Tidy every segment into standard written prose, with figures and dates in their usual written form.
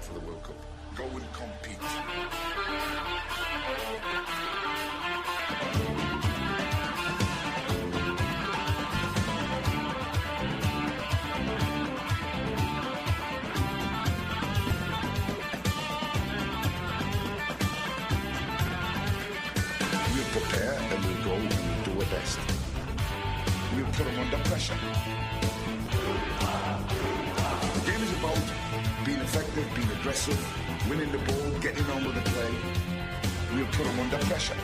qualified for the World Cup. Go and compete. We'll prepare and we'll go and we'll do our best. We'll put them under pressure. The game is about being effective, being aggressive, winning the ball, getting on with the play. We'll put them under pressure.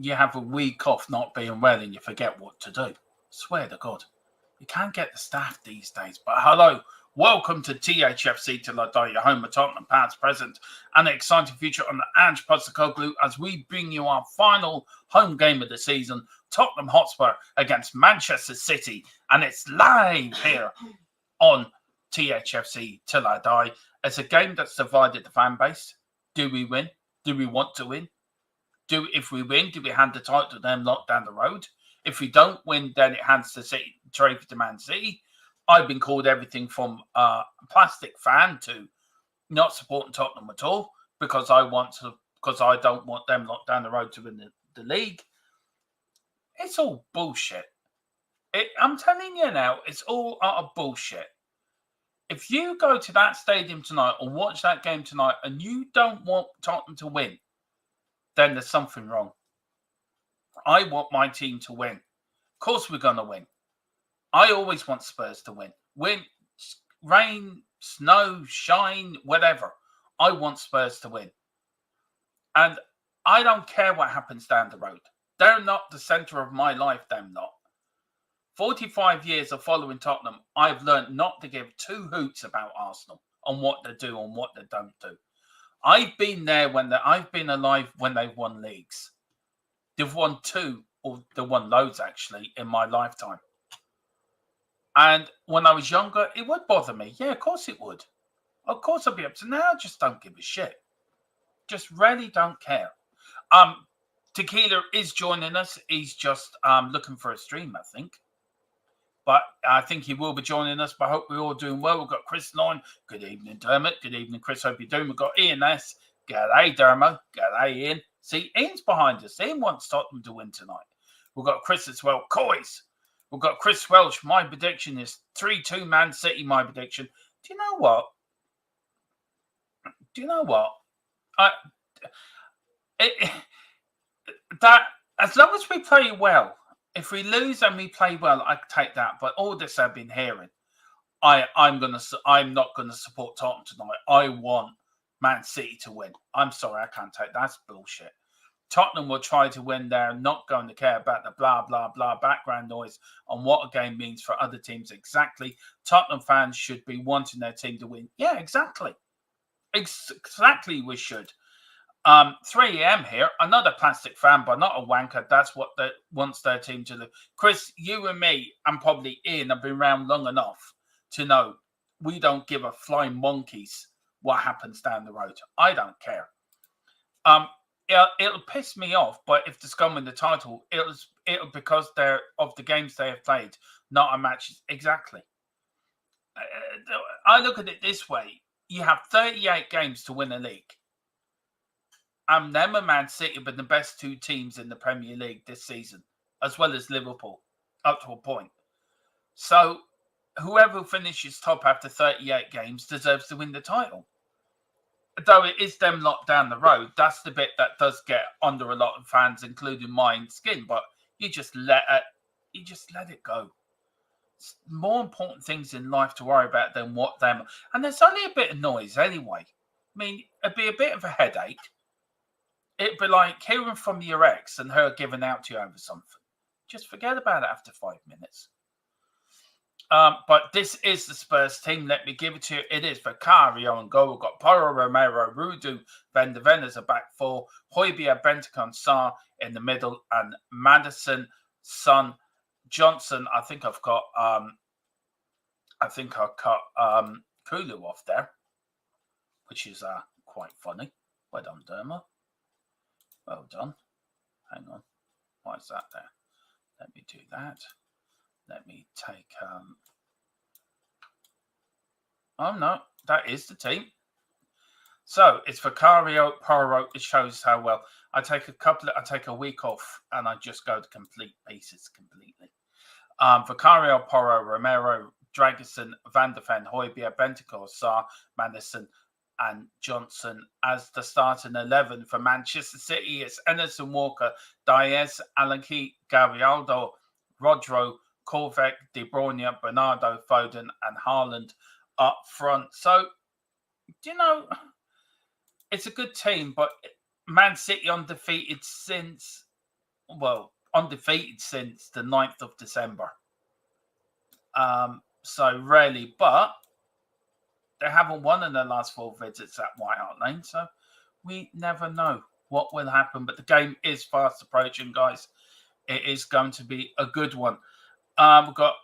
You have a week off not being well and you forget what to do. Swear to God. You can't get the staff these days. But hello, welcome to THFC Till I Die, your home of Tottenham past, present, and an exciting future on the Ange Postecoglou as we bring you our final home game of the season, Tottenham Hotspur against Manchester City. And it's live here on THFC Till I Die. It's a game that's divided the fan base. Do we win? Do we want to win? If we win, do we hand the title to them lot down the road? If we don't win, then it hands the City trophy to Man City. I've been called everything from a plastic fan to not supporting Tottenham at all because I don't want them lot down the road to win the league. It's all bullshit. I'm telling you now, it's all utter bullshit. If you go to that stadium tonight or watch that game tonight and you don't want Tottenham to win, then there's something wrong. I want my team to win. Of course we're going to win. I always want Spurs to win. Win, rain, snow, shine, whatever. I want Spurs to win. And I don't care what happens down the road. They're not the centre of my life, them not. 45 years of following Tottenham, I've learned not to give two hoots about Arsenal on what they do and what they don't do. I've been there I've been alive when they've won leagues. They've won two, or they won loads actually, in my lifetime. And when I was younger, it would bother me. Yeah, of course it would. Of course I'd be upset. Now I just don't give a shit. Just really don't care. Tequila is joining us. He's just looking for a stream, I think. But I think he will be joining us. But I hope we're all doing well. We've got Chris Line. Good evening, Dermot. Good evening, Chris. Hope you're doing. We've got Ian S. G'day, Dermot. G'day, Ian. See, Ian's behind us. Ian wants Tottenham to win tonight. We've got Chris as well. Coys. We've got Chris Welsh. My prediction is 3-2 Man City. My prediction. Do you know what? That as long as we play well, if we lose and we play well, I take that. But all this I've been hearing, I'm not gonna support Tottenham tonight. I want Man City to win. I'm sorry, I can't take that. That's bullshit. Tottenham will try to win there, not going to care about the blah, blah, blah background noise on what a game means for other teams. Exactly. Tottenham fans should be wanting their team to win. Yeah, exactly. Exactly, we should. 3 a.m. here, another plastic fan, but not a wanker. That's what wants their team to do. Chris, you and me, and probably Ian, have been around long enough to know we don't give a flying monkeys what happens down the road. I don't care. It'll piss me off, but if the Scum win the title, it'll because they're of the games they have played, not a match. Exactly. I look at it this way: you have 38 games to win a league. And them and Man City have been the best two teams in the Premier League this season, as well as Liverpool, up to a point. So whoever finishes top after 38 games deserves to win the title. Though it is them lot down the road, that's the bit that does get under a lot of fans, including mine, skin. But you just let it go. It's more important things in life to worry about than what them. And there's only a bit of noise anyway. I mean, it'd be a bit of a headache. It'd be like hearing from your ex and her giving out to you over something. Just forget about it after 5 minutes. But this is the Spurs team. Let me give it to you. It is Vicario on goal. We've got Porro, Romero, Rudu, Van de Ven as a back four, Højbjerg, Bentancur, Sarr in the middle, and Madison, Son, Johnson. I think I've cut Kulu off there, which is quite funny. Well done, Derma. Well done. Hang on. Why is that there? Let me do that. Let me take... Oh, no. That is the team. So, it's Vicario, Porro. It shows how well. I take a week off and I just go to complete pieces completely. Vicario, Porro, Romero, Dragusin, Van de Ven, Højbjerg, Bentancur, Sarr, Madison, and Johnson as the starting 11 for Manchester City. It's Emerson, Walker, Diaz, Alanke, Gavialdo, Rodro, Korvek, De Bruyne, Bernardo, Foden, and Haaland up front. So, it's a good team, but Man City undefeated since the 9th of December. So rarely, but they haven't won in their last 4 visits at White Hart Lane, so we never know what will happen. But the game is fast approaching, guys. It is going to be a good one. We've got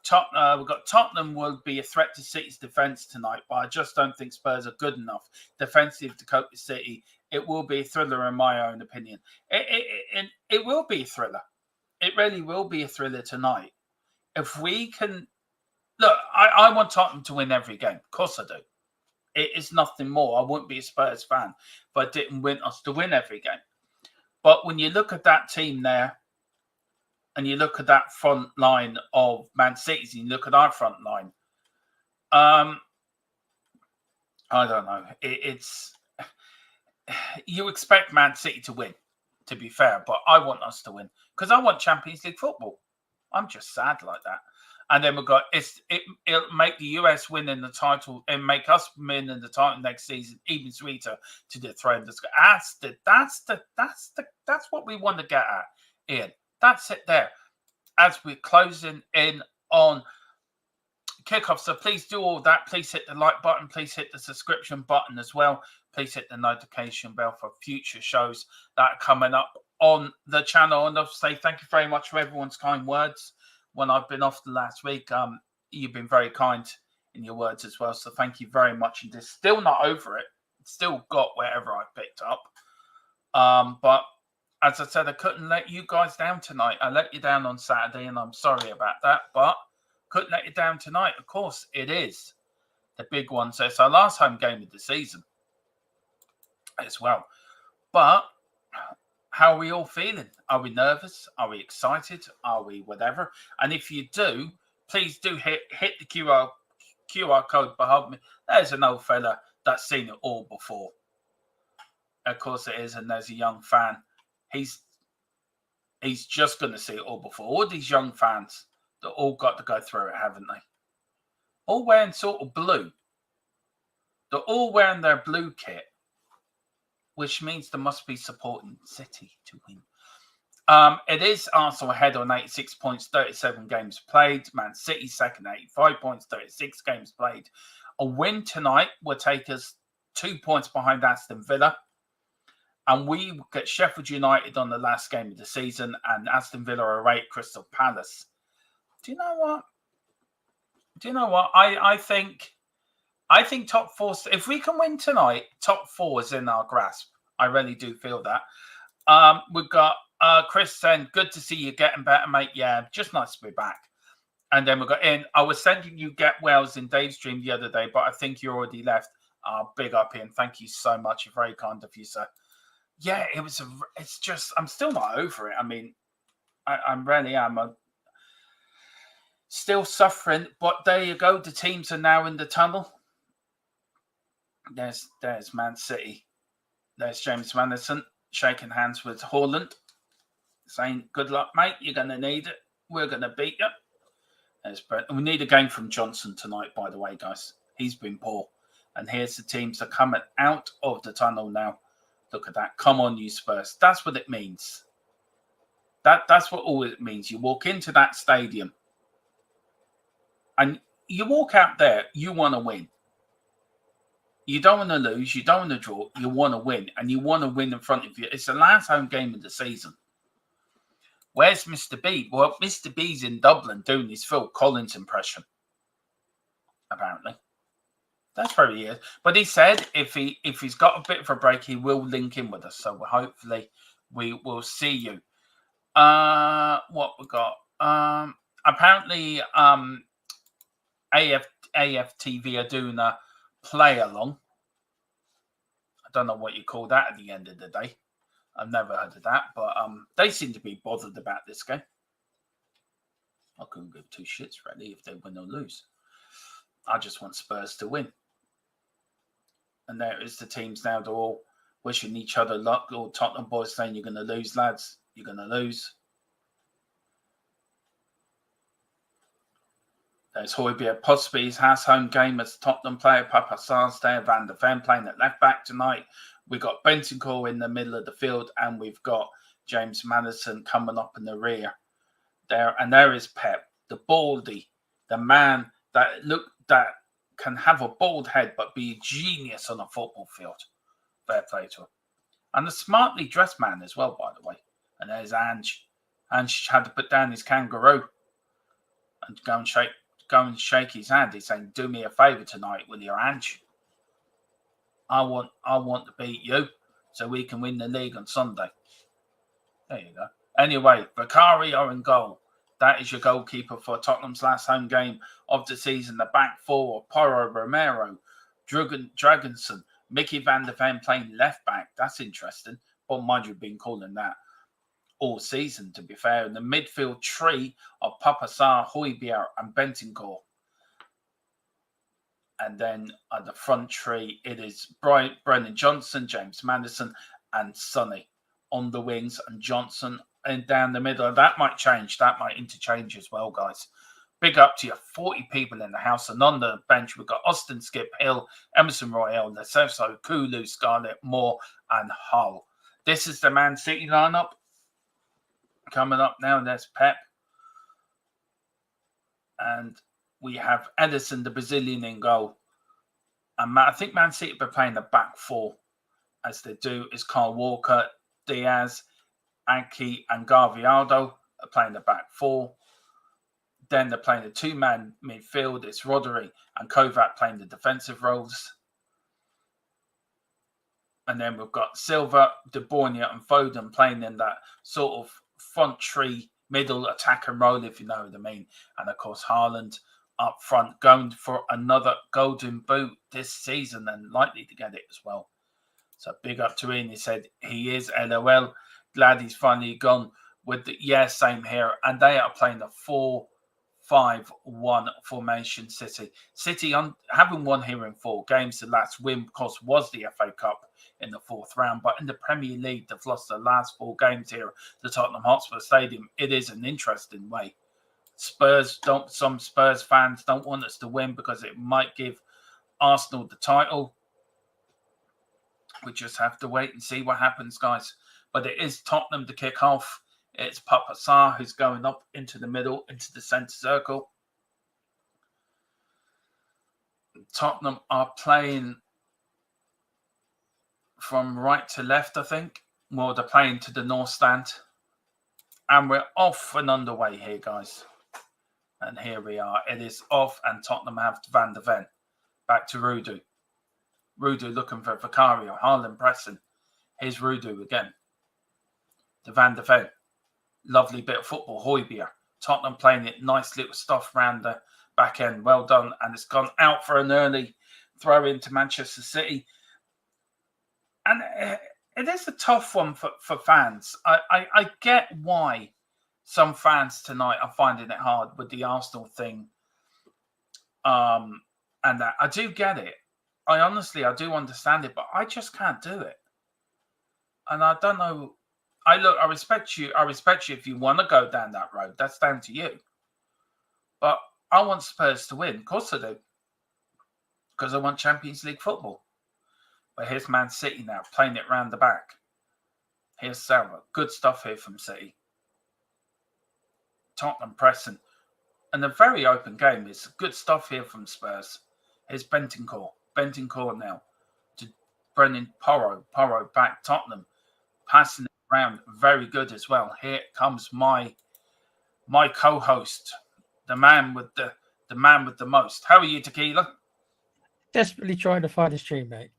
Tottenham will be a threat to City's defence tonight, but I just don't think Spurs are good enough defensively to cope with City. It will be a thriller, in my own opinion. It will be a thriller. It really will be a thriller tonight. If we can... Look, I want Tottenham to win every game. Of course I do. It is nothing more. I wouldn't be a Spurs fan if I didn't want us to win every game. But when you look at that team there, and you look at that front line of Man City's, and you look at our front line, I don't know. It's you expect Man City to win, to be fair, but I want us to win because I want Champions League football. I'm just sad like that. And then we've got it'll make the US win in the title and make us win in the title next season even sweeter to dethrone this. That's what we want to get at, Ian. That's it there. As we're closing in on kickoff, so please do all that. Please hit the like button. Please hit the subscription button as well. Please hit the notification bell for future shows that are coming up on the channel. And I'll say thank you very much for everyone's kind words. When I've been off the last week, you've been very kind in your words as well. So thank you very much. And just still not over it. Still got wherever I picked up. But as I said, I couldn't let you guys down tonight. I let you down on Saturday, and I'm sorry about that. But couldn't let you down tonight. Of course, it is the big one. So it's our last home game of the season as well. But how are we all feeling? Are we nervous? Are we excited? Are we whatever? And if you do, please do hit the QR code behind me. There's an old fella that's seen it all before. Of course it is, and there's a young fan. He's just going to see it all before. All these young fans that all got to go through it, haven't they? All wearing sort of blue. They're all wearing their blue kit, which means they must be supporting City to win. It is Arsenal ahead on 86 points, 37 games played. Man City second, 85 points, 36 games played. A win tonight will take us 2 points behind Aston Villa. And we get Sheffield United on the last game of the season, and Aston Villa are away at Crystal Palace. Do you know what? I think top four. If we can win tonight, top four is in our grasp. I really do feel that. We've got Chris saying, "Good to see you getting better, mate." Yeah, just nice to be back. And then we've got Ian. I was sending you get wells in Dave's stream the other day, but I think you already left. Big up, Ian. Thank you so much. You're very kind of you, sir. Yeah, it's just, I'm still not over it. I mean, I really am. I'm still suffering, but there you go. The teams are now in the tunnel. There's Man City. There's James Madison shaking hands with Haaland, saying, "Good luck, mate. You're going to need it. We're going to beat you." There's Brent. We need a game from Johnson tonight, by the way, guys. He's been poor. And here's the teams that are coming out of the tunnel now. Look at that. Come on, you Spurs. That's what it means. That's what all it means. You walk into that stadium and you walk out there, you want to win. You don't want to lose. You don't want to draw. You want to win. And you want to win in front of you. It's the last home game of the season. Where's Mr. B? Well, Mr. B's in Dublin doing his Phil Collins impression, apparently. That's where he is. But he said if he's got a bit of a break, he will link in with us. So hopefully we will see you. What we got? Apparently AFTV are doing a play along. I don't know what you call that at the end of the day. I've never heard of that, but they seem to be bothered about this game. I couldn't give two shits really if they win or lose. I just want Spurs to win. And there is the teams now. They're all wishing each other luck. All Tottenham boys saying, "You're going to lose, lads. You're going to lose." There's Højbjerg, possibly his house home game as Tottenham player. Papa Sar's there. Van der Ven playing at left back tonight. We've got Bentancur in the middle of the field, and we've got James Madison coming up in the rear. There, and there is Pep, the baldy, the man that can have a bald head but be a genius on a football field. Fair play to him. And a smartly dressed man as well, by the way. And there's Ange. Ange had to put down his kangaroo and go and shake his hand. He's saying, "Do me a favour tonight, will you, Ange? I want to beat you so we can win the league on Sunday." There you go. Anyway, Vicario in goal. That is your goalkeeper for Tottenham's last home game of the season. The back four, Porro, Romero, Dragonson, Mickey van der Ven playing left back. That's interesting. But mind you, been calling that all season, to be fair. In the midfield tree of Papa Sarr, Højbjerg, and Bentancur. And then at the front tree, it is Brennan Johnson, James Madison, and Sonny on the wings, and Johnson and down the middle. That might change. That might interchange as well, guys. Big up to you. 40 people in the house. And on the bench, we've got Austin, Skip, Hill, Emerson Royale, Lecevso, Kulu, Scarlett, Moore, and Hull. This is the Man City lineup. Coming up now, there's Pep. And we have Edison, the Brazilian, in goal. And I think Man City will be playing the back four, as they do, is Kyle Walker, Diaz, Anki, and Garvialdo are playing the back four. Then they're playing the two-man midfield. It's Rodri and Kovac playing the defensive roles. And then we've got Silva, De Bruyne, and Foden playing in that sort of front tree, middle attacker role, if you know what I mean. And, of course, Haaland up front going for another golden boot this season and likely to get it as well. So big up to Ian. He said he is LOL. Glad he's finally gone with the same here. And they are playing a 4-5-1 formation. City having won here in 4 games. The last win, of course, was the FA Cup in the 4th round. But in the Premier League, they've lost the last 4 games here at the Tottenham Hotspur Stadium. It is an interesting way. Some Spurs fans don't want us to win because it might give Arsenal the title. We just have to wait and see what happens, guys. But it is Tottenham to kick off. It's Papa Sarr who's going up into the middle, into the centre circle. Tottenham are playing from right to left, I think. Well, they're playing to the north stand. And we're off and underway here, guys. And here we are. It is off, and Tottenham have Van der Ven. Back to Rudu. Rudu looking for Vicario. Haaland pressing. Here's Rudu again. To Van der Ven. Lovely bit of football. Højbjerg. Tottenham playing it. Nice little stuff round the back end. Well done. And it's gone out for an early throw into Manchester City. And it is a tough one for fans. I get why some fans tonight are finding it hard with the Arsenal thing. And that. I do get it. I do understand it, but I just can't do it. And I don't know. I respect you. I respect you if you want to go down that road. That's down to you. But I want Spurs to win. Of course I do. Because I want Champions League football. But here's Man City now, playing it round the back. Here's Salah. Good stuff here from City. Tottenham pressing. And a very open game. It's good stuff here from Spurs. Here's Bentancur. Bentancur now to Brennan Porro. Porro back. Tottenham passing it around. Very good as well. Here comes my co-host, the man with the most. How are you, Tequila? Desperately trying to find a stream, mate.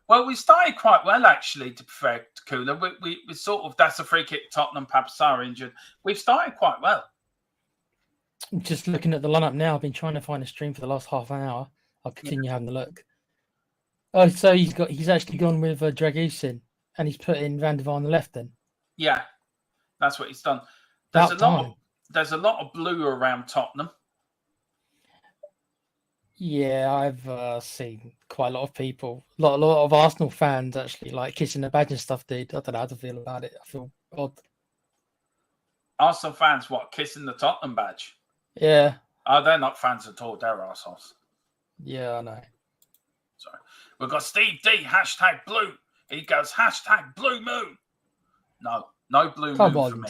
Well, we started quite well, actually, to be fair, Tequila. We sort of, that's a free kick. Tottenham, Papasar injured. We've started quite well. Just looking at the lineup now, I've been trying to find a stream for the last half an hour. I'll continue having a look. Oh, so he's actually gone with Dragusin, and he's put in Van der Vaart on the left then. Yeah, that's what he's done. There's a lot of blue around Tottenham. Yeah, I've seen quite a lot of people, a lot of Arsenal fans actually like kissing the badge and stuff, dude. I don't know how to feel about it. I feel odd. Arsenal fans, what, kissing the Tottenham badge? Yeah. Oh, they're not fans at all. They're arseholes. Yeah, I know. Sorry. We've got Steve D, #blue. He goes, #blue moon. No blue moon for me.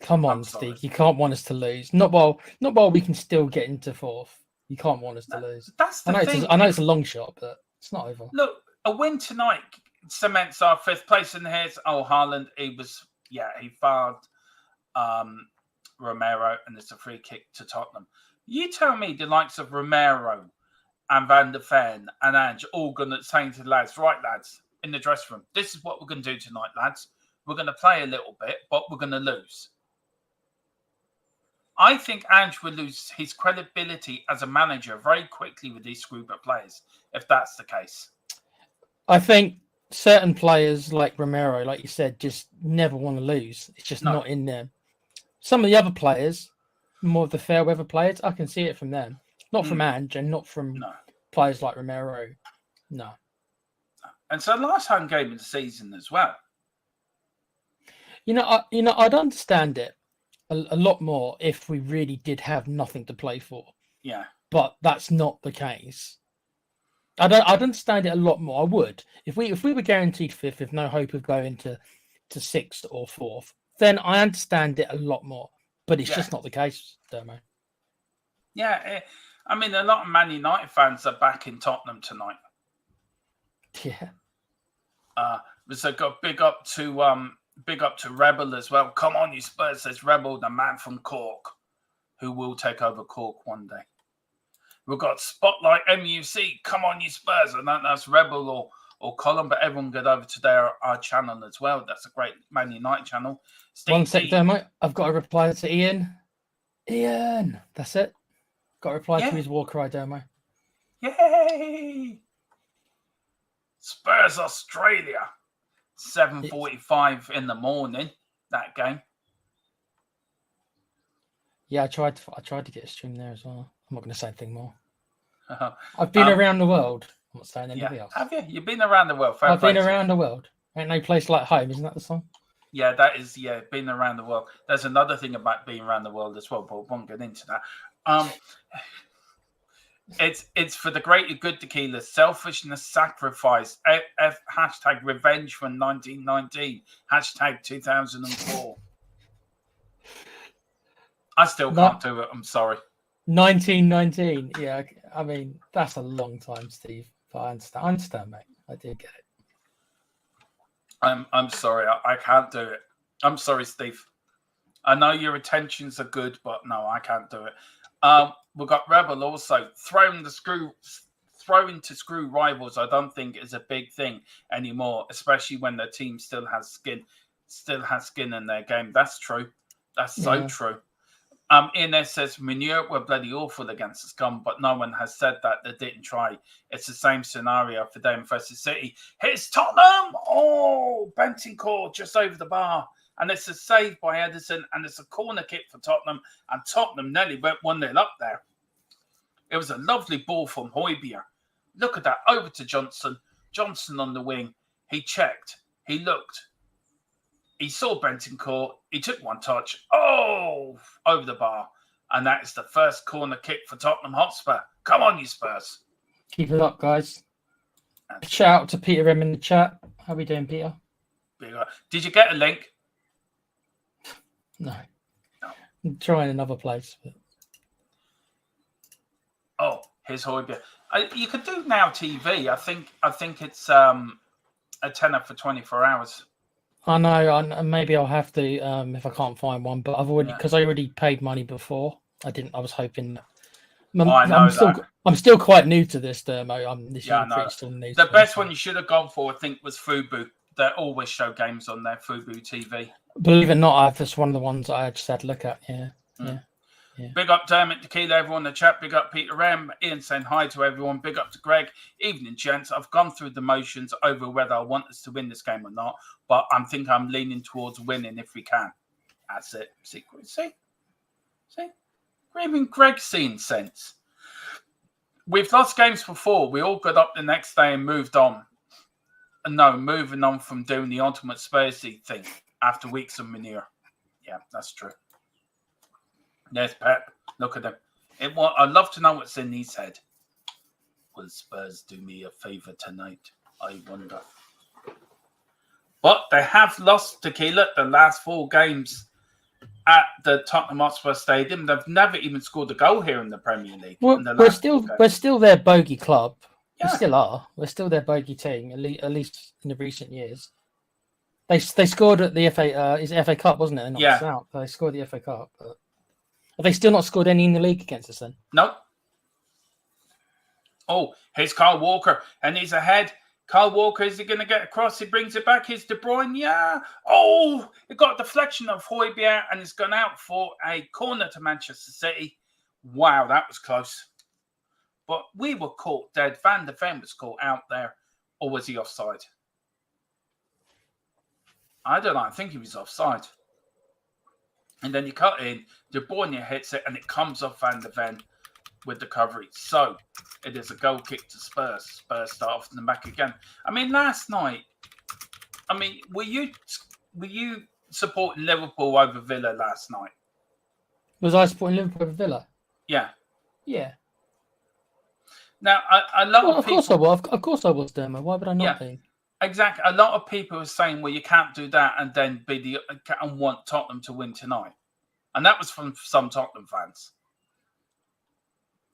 Come on, Steve. You can't want us to lose. Not while we can still get into 4th. You can't want us to lose. That's the thing. I know it's a long shot, but it's not over. Look, a win tonight cements our 5th place in the heads. Oh, Haaland, he fouled Romero, and it's a free kick to Tottenham. You tell me the likes of Romero and Van der Ven and Ange all going to say to the lads, right, lads, in the dressing room, this is what we're going to do tonight, lads. We're going to play a little bit, but we're going to lose. I think Ange will lose his credibility as a manager very quickly with this group of players, if that's the case. I think certain players like Romero, like you said, just never want to lose. It's just not in them. Some of the other players, more of the fair weather players, I can see it from them. Not from Ange and not from players like Romero. No. And so last home game of the season as well. I'd understand it a lot more if we really did have nothing to play for. Yeah. But that's not the case. I'd understand it a lot more. I would. If we were guaranteed 5th with no hope of going to 6th or 4th, then I understand it a lot more. But it's just not the case, Dermo. Yeah. I mean, a lot of Man United fans are back in Tottenham tonight. Yeah. So got big up to Rebel as well. Come on, you Spurs, says Rebel, the man from Cork, who will take over Cork one day. We've got Spotlight MUC. Come on, you Spurs. I don't know if that's Rebel or Colin, but everyone get over to our channel as well. That's a great Man United channel. One sec there, mate. I've got to reply to Ian. Ian, that's it. Got to reply to his war cry, Dermo. Yay! Spurs Australia. 7:45 in the morning, that game. Yeah, I tried to get a stream there as well. I'm not going to say anything more. I've been around the world. I'm not saying anything else. Have you? You've been around the world. I've been around the world. Ain't no place like home, isn't that the song? Yeah, that is. Yeah, been around the world. There's another thing about being around the world as well, but we won't get into that. It's for the greater good, tequila. Selfishness, sacrifice. Hashtag revenge from 1919. Hashtag 2004. I still can't do it. I'm sorry. 1919. Yeah, I mean that's a long time, Steve. But I understand, mate. I do get it. I'm sorry. I can't do it. I'm sorry, Steve. I know your intentions are good, but no, I can't do it. We've got Rebel also throwing to screw rivals. I don't think is a big thing anymore, especially when the team still has skin in their game. That's true. That's so true. Ines says Manure were bloody awful against the Scum, but no one has said that they didn't try. It's the same scenario for them versus City. Here's Tottenham. Oh, Bentancur just over the bar. And it's a save by Edison, and it's a corner kick for Tottenham. And Tottenham nearly went 1-0 up there. It was a lovely ball from Hotspur. Look at that. Over to Johnson. Johnson on the wing. He checked. He looked. He saw Bentancur. He took one touch. Oh, over the bar. And that is the first corner kick for Tottenham Hotspur. Come on, you Spurs. Keep it up, guys. Shout out to Peter M in the chat. How we doing, Peter? Did you get a link? No. I'm trying another place. But... Oh, here's Hotspur. You could do Now TV. I think it's a tenner for 24 hours. I know. Maybe I'll have to if I can't find one. But I've already because I already paid money before. I didn't. I was hoping. I'm still quite new to this, Dermo. Still new. The best one you should have gone for, I think, was Fubu. They always show games on their Fubu TV. Believe it or not, that's one of the ones I just had to look at. Yeah. Big up Dermot, Tequila, everyone in the chat. Big up Peter M. Ian saying hi to everyone. Big up to Greg. Evening, gents. I've gone through the motions over whether I want us to win this game or not, but I'm leaning towards winning if we can. That's it. See? Even Greg's seen sense. We've lost games before. We all got up the next day and moved on. No, moving on from doing the ultimate Spursy thing after weeks of manure. Yeah, that's true. There's Pep. Look at him. I'd love to know what's in his head. Will Spurs do me a favour tonight? I wonder. But they have lost, Tequila, the last 4 games at the Tottenham Hotspur Stadium. They've never even scored a goal here in the Premier League. We're still their bogey club. Yeah. We still are. We're still their bogey team, at least in the recent years. They scored at the FA. It's FA Cup, wasn't it? They knocked us out. They scored the FA Cup. But have they still not scored any in the league against us then? Nope. Oh, here's Kyle Walker, and he's ahead. Kyle Walker, is he going to get across? He brings it back. Here's De Bruyne. Yeah. Oh, it got a deflection of Hotspur, and it's gone out for a corner to Manchester City. Wow, that was close. But we were caught dead. Van der Ven was caught out there. Or was he offside? I don't know. I think he was offside. And then you cut in. De Bruyne hits it, and it comes off Van der Ven with the coverage. So it is a goal kick to Spurs. Spurs start off in the back again. I mean, last night, were you supporting Liverpool over Villa last night? Was I supporting Liverpool over Villa? Yeah. Yeah. Now, a lot of people... Of course I was, Dermo. Why would I not be? Exactly. A lot of people are saying, well, you can't do that and then and want Tottenham to win tonight. And that was from some Tottenham fans.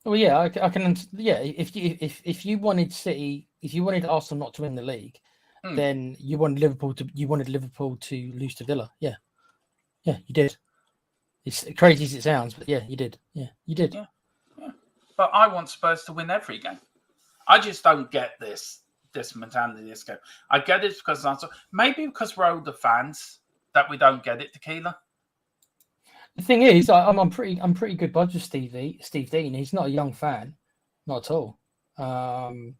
Well, yeah, I can. Yeah, if you wanted City, if you wanted Arsenal not to win the league, then you wanted Liverpool to lose to Villa. Yeah, you did. It's crazy as it sounds, but yeah, you did. Yeah, you did. Yeah. But I want Spurs to win every game. I just don't get this mentality this game. I get it because maybe because we're older fans that we don't get it, Tequila. The thing is, I'm pretty good buds with Steve Dean. He's not a young fan, not at all. And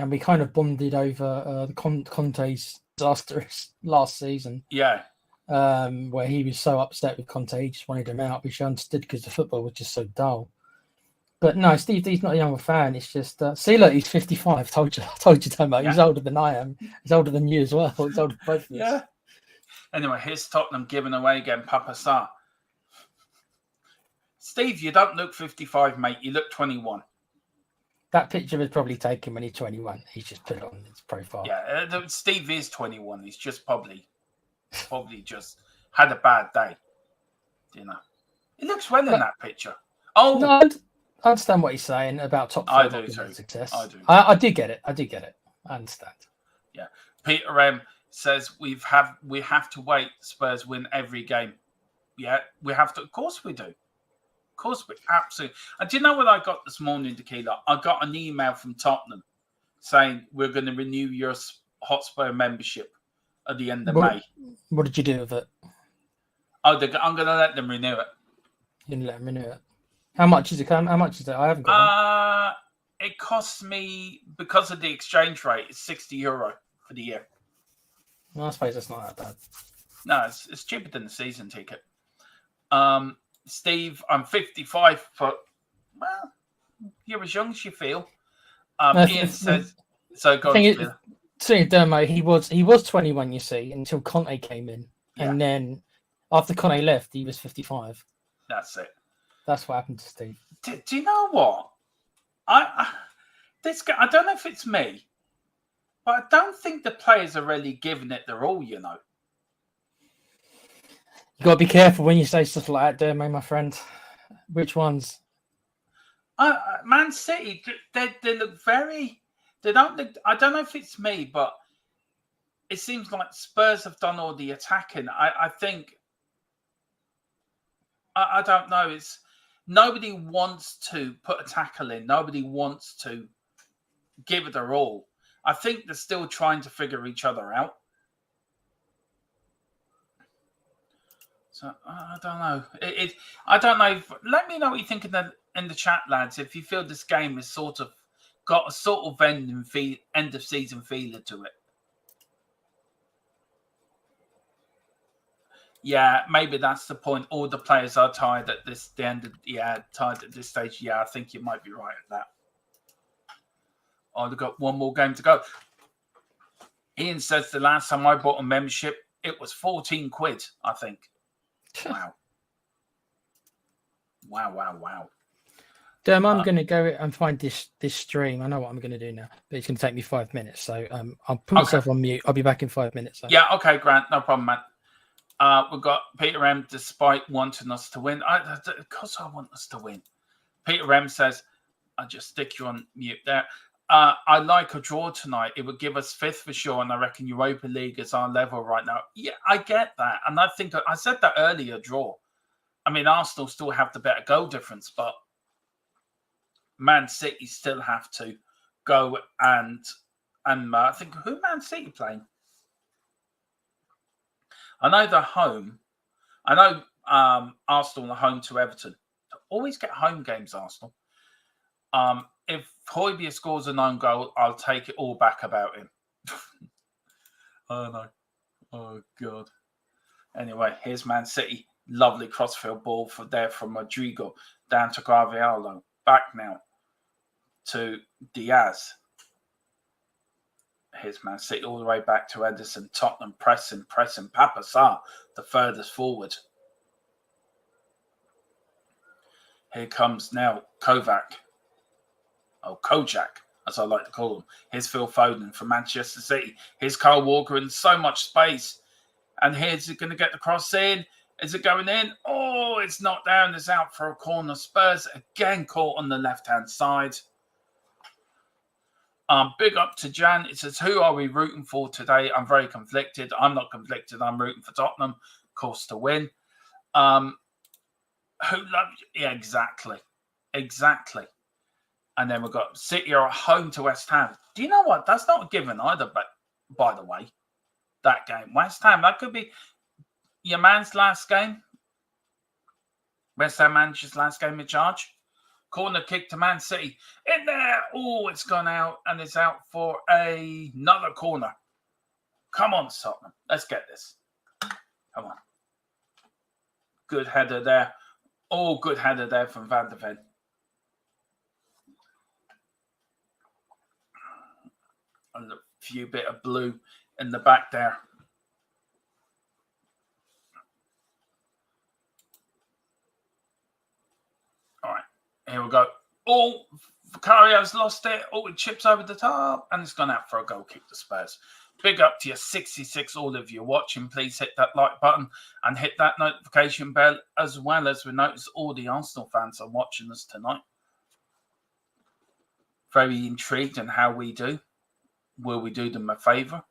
we kind of bonded over the Conte's disastrous last season. Yeah. Where he was so upset with Conte, he just wanted him out, which I understood because the football was just so dull. But no, Steve D's not a younger fan. It's just, see, look, he's 55. Told you, Tomo. Yeah. He's older than I am. He's older than you as well. He's older than both of us. Yeah. Anyway, here's Tottenham giving away again, Papa Sarr. Steve, you don't look 55, mate. You look 21. That picture was probably taken when he's 21. He's just put it on his profile. Yeah, Steve is 21. He's just probably just had a bad day. You know, he looks well in that picture. Oh, no, I understand what he's saying about top four. I do too. Success. I do. I do get it. I understand. Yeah. Peter M says we have to wait. Spurs win every game. Yeah, we have to. Of course we do. Of course we absolutely. And do you know what I got this morning, Tequila? I got an email from Tottenham saying we're going to renew your Hotspur membership at the end of May. What did you do with it? Oh, I'm going to let them renew it. You're going to let them renew it? How much is it? How much is it? I haven't got one. It costs me, because of the exchange rate, it's €60 for the year. No, I suppose that's not that bad. No, it's cheaper than the season ticket. Steve, I'm 55, but, well, you're as young as you feel. Ian says, so go on. See, Dermo, he was 21, you see, until Conte came in. Yeah. And then after Conte left, he was 55. That's it. That's what happened to Steve. Do you know what? This guy, I don't know if it's me, but I don't think the players are really giving it their all, you know. You got to be careful when you say stuff like that, Dermo, my friend. Which ones? Man City, they look very... They don't look... I don't know if it's me, but it seems like Spurs have done all the attacking. I think... I don't know. It's... Nobody wants to put a tackle in. Nobody wants to give it their all. I think they're still trying to figure each other out. So I don't know. I don't know. Let me know what you think in the chat, lads. If you feel this game has sort of got a sort of end of season feeler to it. Yeah, maybe that's the point. All the players are tired at tired at this stage. Yeah, I think you might be right at that. Oh, they've got one more game to go. Ian says the last time I bought a membership, it was 14 quid, I think. Wow. Wow. I'm going to go and find this stream. I know what I'm going to do now, but it's going to take me 5 minutes. So I'll put myself on mute. I'll be back in 5 minutes. So. Yeah, okay, Grant. No problem, man. We've got Peter M, despite wanting us to win. Of course I want us to win. Peter M says, I'll just stick you on mute there. I like a draw tonight. It would give us fifth for sure, and I reckon Europa League is our level right now. Yeah, I get that. And I think I said that earlier, draw. I mean, Arsenal still have the better goal difference, but Man City still have to go and I think, who Man City playing? I know they're home. I know Arsenal are home to Everton. Always get home games, Arsenal. If Højbjerg scores an own goal, I'll take it all back about him. Oh, no. Oh, God. Anyway, here's Man City. Lovely crossfield ball from Rodrigo down to Gravialo. Back now to Diaz. Here's Man City all the way back to Ederson. Tottenham pressing. Papa Sarr, the furthest forward. Here comes now Kovac. Oh, Kojak, as I like to call him. Here's Phil Foden from Manchester City. Here's Kyle Walker in so much space. And here's it going to get the cross in. Is it going in? Oh, it's not down. It's out for a corner. Spurs again caught on the left-hand side. Big up to Jan. It says, who are we rooting for today? I'm very conflicted. I'm not conflicted. I'm rooting for Tottenham, of course, to win. Who loves you? Yeah, exactly. And then we've got City are home to West Ham. Do you know what? That's not a given either, but by the way, that game. West Ham, that could be your man's last game. West Ham Manchester last game in charge. Corner kick to Man City. In there. Oh, it's gone out and it's out for another corner. Come on, Tottenham. Let's get this. Come on. Good header there. Oh, good header there from Van de Ven. And a few bit of blue in the back there. All right, here we go. Oh, Vicario's lost it. Oh, it chips over the top, and it's gone out for a goal kick to Spurs. Big up to your 66, all of you watching. Please hit that like button and hit that notification bell, as well as we notice all the Arsenal fans are watching us tonight. Very intrigued on how we do. Will we do them a favour?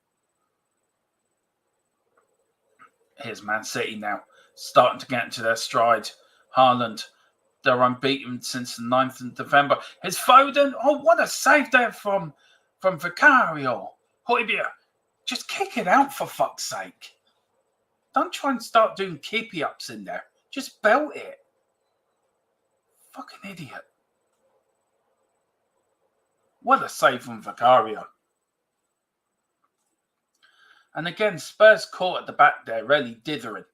Here's Man City now, starting to get into their stride. Haaland, they're unbeaten since the 9th of November. Here's Foden. Oh, what a save there from Vicario. Hojbjerg, just kick it out for fuck's sake. Don't try and start doing keepy-ups in there. Just belt it. Fucking idiot. What a save from Vicario. And again, Spurs caught at the back there, really dithering.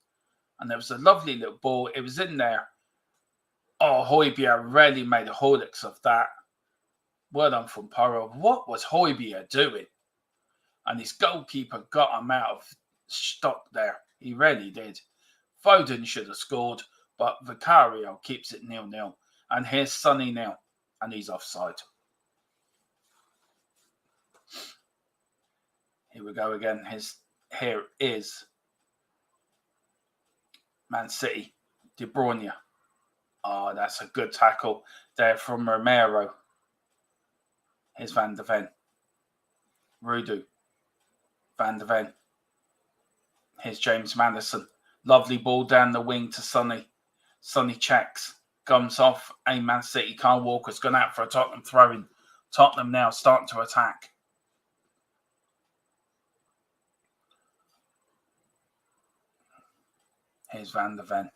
And there was a lovely little ball. It was in there. Oh, Hojbjerg really made a Horlicks of that. Well done from Porro. What was Hojbjerg doing? And his goalkeeper got him out of stock there. He really did. Foden should have scored, but Vicario keeps it 0-0. And here's Sonny now. And he's offside. Here we go again. Here is Man City. De Bruyne. Oh, that's a good tackle there from Romero. Here's Van de Ven. Rudu. Van de Ven. Here's James Maddison. Lovely ball down the wing to Sonny. Sonny checks. Comes off. A Man City. Kyle Walker's gone out for a Tottenham throw-in. Tottenham now starting to attack. Here's Van de Ven.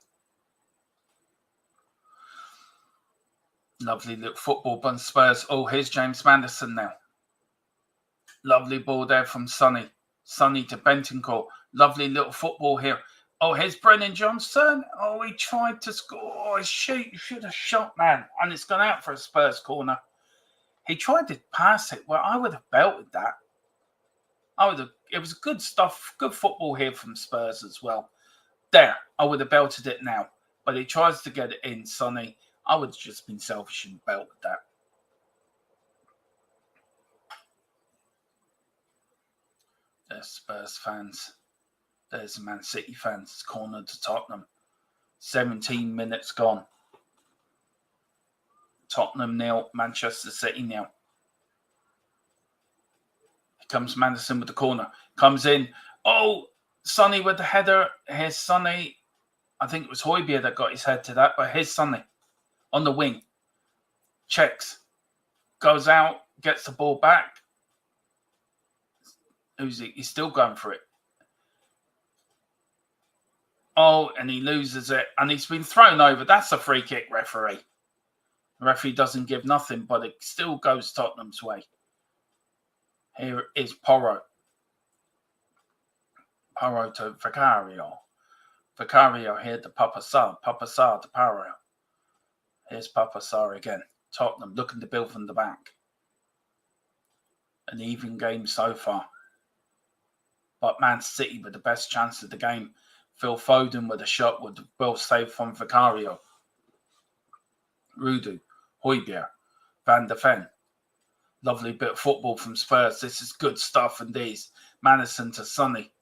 Lovely little football by Spurs. Oh, here's James Maddison now. Lovely ball there from Sonny. Sonny to Bentancur. Lovely little football here. Oh, here's Brennan Johnson. Oh, he tried to score. Oh, he should have shot, man. And it's gone out for a Spurs corner. He tried to pass it. Well, I would have belted that. It was good stuff. Good football here from Spurs as well. There, I would have belted it now. But he tries to get it in, Sonny. I would have just been selfish and belted that. There's Spurs fans. There's Man City fans. It's corner to Tottenham. 17 minutes gone. Tottenham 0, Manchester City 0. Here comes Maddison with the corner. Comes in. Oh, Sonny with the header. Here's Sonny. I think it was Hojbjerg that got his head to that, but here's Sonny on the wing. Checks. Goes out. Gets the ball back. Who's he? He's still going for it. Oh, and he loses it. And he's been thrown over. That's a free kick, referee. The referee doesn't give nothing, but it still goes Tottenham's way. Here is Porro. Porro to Vicario. Vicario here to Papa Sarr. Papa Sarr to Porro. Here's Papa Sarr again. Tottenham looking to build from the back. An even game so far. But Man City with the best chance of the game. Phil Foden with a shot with the well saved from Vicario. Rudu, Hojbjerg, Van de Ven. Lovely bit of football from Spurs. This is good stuff indeed. Maddison to Sonny.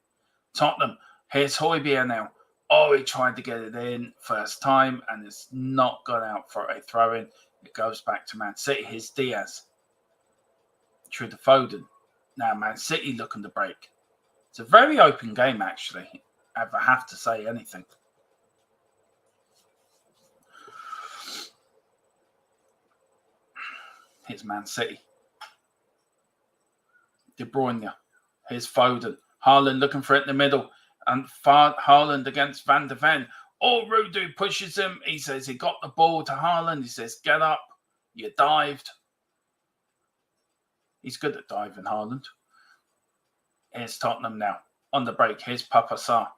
Tottenham. Here's Hojbjerg now. Oh, he tried to get it in first time and it's not gone out for a throw-in. It goes back to Man City. Here's Diaz. Through to Foden. Now Man City looking to break. It's a very open game, actually, if I have to say anything. Here's Man City. De Bruyne. Here's Foden. Haaland looking for it in the middle. And Haaland against Van de Ven. Oh, Rudu pushes him. He says he got the ball to Haaland. He says, get up. You dived. He's good at diving, Haaland. Here's Tottenham now. On the break, here's Papa Sarr.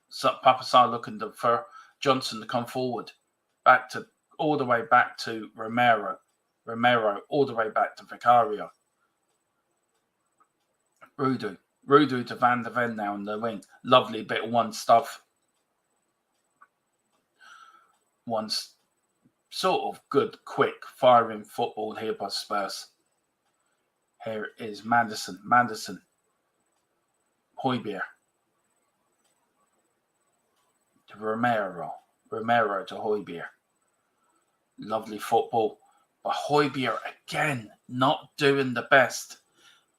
So Papa Sarr looking for Johnson to come forward. All the way back to Romero. Romero all the way back to Vicario. Rudu to Van der Ven now in the wing. Lovely bit of one stuff. One sort of good, quick, firing football here by Spurs. Here is Manderson. Højbjerg. To Romero to Højbjerg. Lovely football. But Højbjerg again, not doing the best.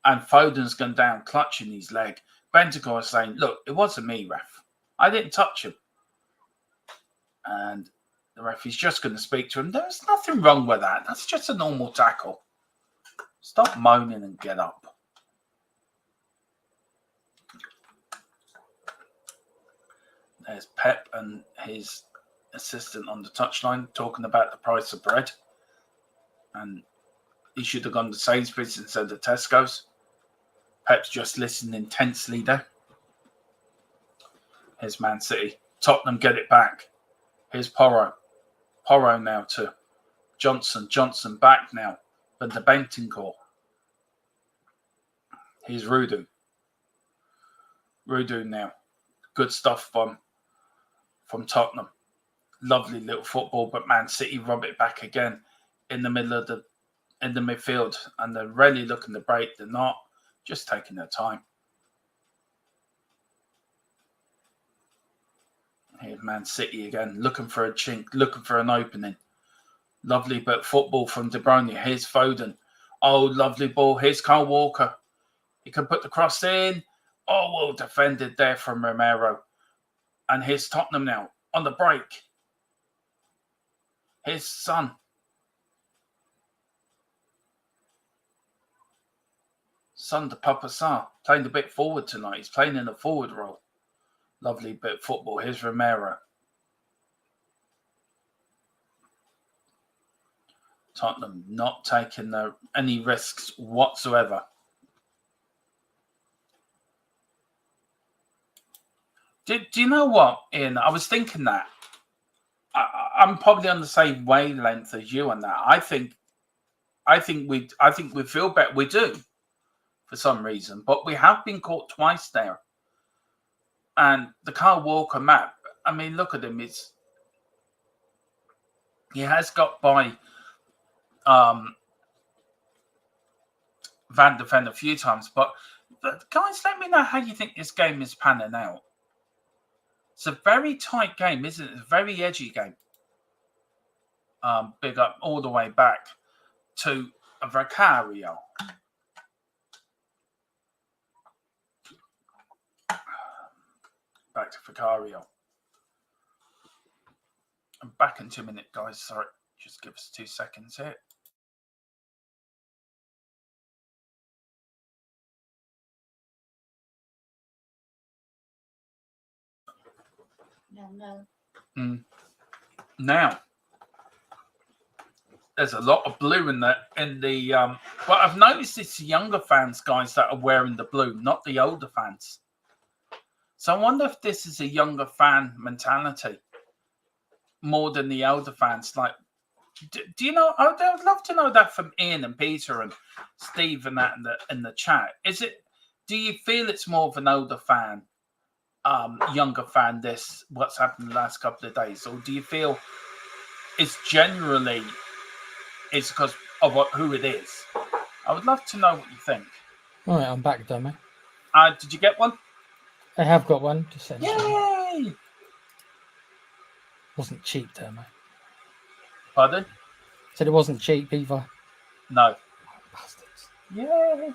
And Foden's gone down, clutching his leg. Bentancur is saying, look, it wasn't me, ref. I didn't touch him. And the ref is just going to speak to him. There's nothing wrong with that. That's just a normal tackle. Stop moaning and get up. There's Pep and his assistant on the touchline talking about the price of bread. And he should have gone to Sainsbury's instead of Tesco's. Pep's just listening intensely there. Here's Man City. Tottenham get it back. Here's Porro. Porro now to Johnson. Johnson back now. But the Bentancur. Here's Rudu. Rudu now. Good stuff from Tottenham. Lovely little football, but Man City rub it back again in the middle of the midfield, and they're really looking to break. They're not, just taking their time. Here's Man City again, looking for a chink, looking for an opening. Lovely bit of football from De Bruyne. Here's Foden. Oh, lovely ball. Here's Kyle Walker. He can put the cross in. Oh, well defended there from Romero. And here's Tottenham now on the break. Here's Son. Son to Papa Sarr. Playing a bit forward tonight. He's playing in a forward role. Lovely bit of football. Here's Romero. Tottenham not taking any risks whatsoever. Do you know what, Ian? I was thinking that. I'm probably on the same wavelength as you on that. I think we feel better. We do, for some reason, but we have been caught twice there. And the Kyle Walker map. I mean, look at him. He has got by Van der Ven a few times, but guys, let me know how you think this game is panning out. It's a very tight game, isn't it? It's a very edgy game. Big up all the way back to Vicario. Back to Vicario. I'm back in 2 minutes, guys. Sorry, just give us 2 seconds here. No. Now, there's a lot of blue in the but I've noticed it's the younger fans, guys, that are wearing the blue, not the older fans. So I wonder if this is a younger fan mentality more than the older fans. Like, do you know? I would love to know that from Ian and Peter and Steve and that in the chat. Is it? Do you feel it's more of an older fan? Younger fan, what's happened the last couple of days, or do you feel it's generally because of who it is? I would love to know what you think. All right, I'm back, Domo. Did you get one? I have got one. Just saying. Yay! Wasn't cheap, Domo. Pardon? Said it wasn't cheap either. No. Bastards. Yay!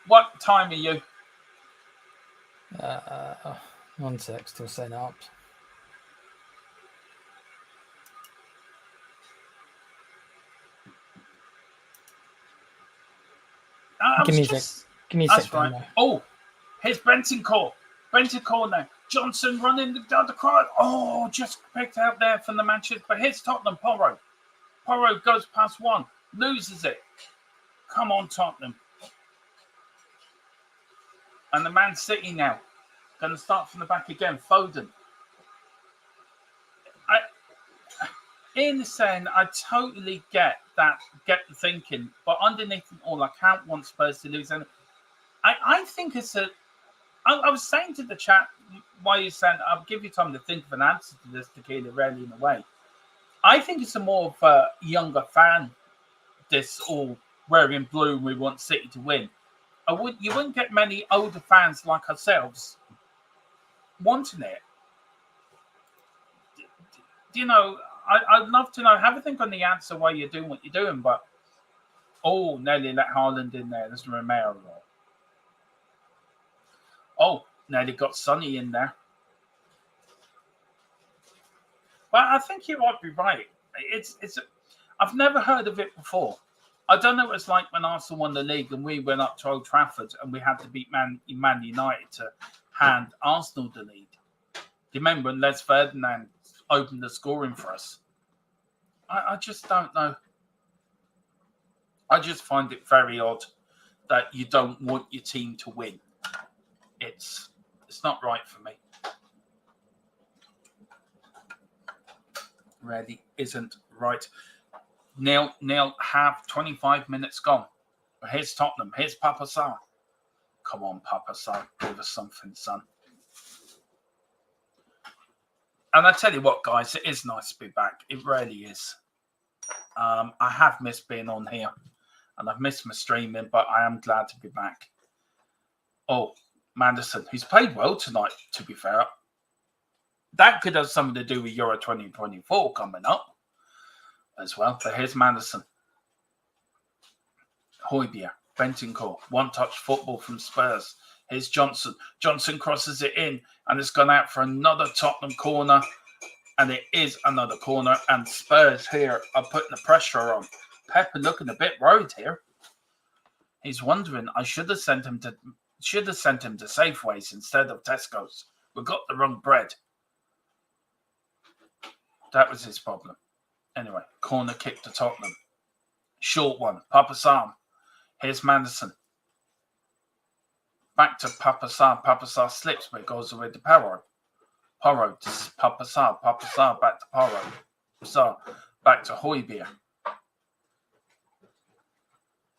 What time are you? 1 sec, still setting up. Give me a sec. Give me a That's sec. right. Domo. Oh, here's Bentancur. Bentancur now. Johnson running down the crowd. Oh, just picked out there from the Manchest. But here's Tottenham. Porro. Porro goes past one. Loses it. Come on, Tottenham. And the Man City now going to start from the back again. Foden. Ian is saying, I totally get the thinking, but underneath it all, I can't want Spurs to lose. And I think it's I was saying to the chat while you're saying, I'll give you time to think of an answer to this, Tequila, really, in a way. I think it's a more of a younger fan, this all wearing blue, we want City to win. You wouldn't get many older fans like ourselves wanting it. You know, I'd love to know. Have a think on the answer why you're doing what you're doing, but nearly let Haaland in there. There's Romero. Nearly got Sonny in there. But I think you might be right. I've never heard of it before. I don't know what it's like when Arsenal won the league and we went up to Old Trafford and we had to beat Man United to hand Arsenal the lead. Do you remember when Les Ferdinand opened the scoring for us? I just don't know. I just find it very odd that you don't want your team to win. It's not right for me. Really isn't right. Neil, have 25 minutes gone. Here's Tottenham. Here's Papa Sarr. Come on, Papa Sarr. Give us something, son. And I tell you what, guys, it is nice to be back. It really is. I have missed being on here. And I've missed my streaming, but I am glad to be back. Manderson, who's played well tonight, to be fair. That could have something to do with Euro 2024 coming up as well. But here's Manderson. Højbjerg, Bentancur, one-touch football from Spurs. Here's Johnson. Johnson crosses it in, and it's gone out for another Tottenham corner. And it is another corner, and Spurs here are putting the pressure on. Pepper looking a bit worried here. He's wondering, I should have sent him to Safeways instead of Tesco's. We got the wrong bread. That was his problem. Anyway, corner kick to Tottenham. Short one. Papa Sarr. Here's Manderson. Back to Papa Sarr. Papa Sarr slips, but it goes away to Porro. Porro to Papa Sarr. Papa Sarr back to Porro. Sarr back to Højbjerg.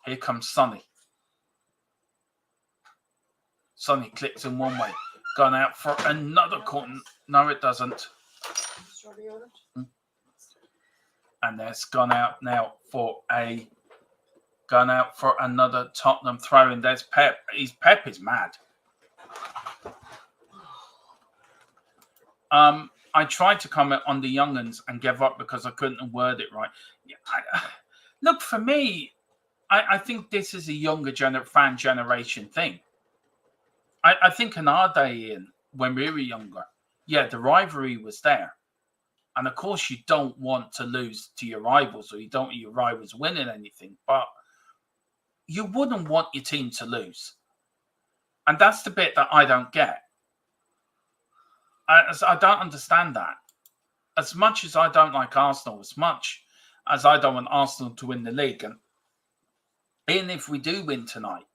Here comes Sonny. Sonny clicks in one way. Gone out for another corner. No, it doesn't. And it's gone out now for another Tottenham throw-in. There's Pep. Pep is mad. I tried to comment on the young'uns and give up because I couldn't word it right. Look, for me, I think this is a younger fan generation thing. I think in our day, Ian, when we were younger, the rivalry was there. And of course, you don't want to lose to your rivals, or you don't want your rivals winning anything, but you wouldn't want your team to lose. And that's the bit that I don't get. I don't understand that. As much as I don't like Arsenal, as much as I don't want Arsenal to win the league, and even if we do win tonight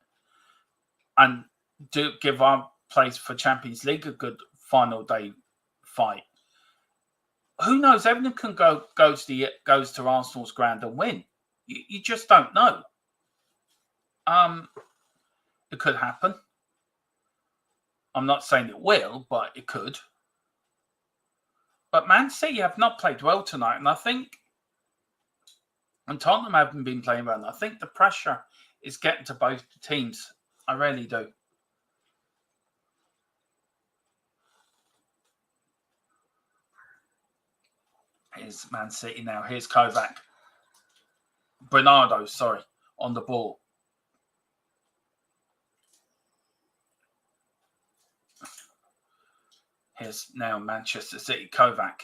and do give our place for Champions League a good final day fight, who knows? Everyone can goes to Arsenal's ground and win. You just don't know. It could happen. I'm not saying it will, but it could. But Man City have not played well tonight, and I think, and Tottenham haven't been playing well. And I think the pressure is getting to both teams. I really do. Here's Man City now. Here's Kovac. Bernardo, on the ball. Here's now Manchester City. Kovac.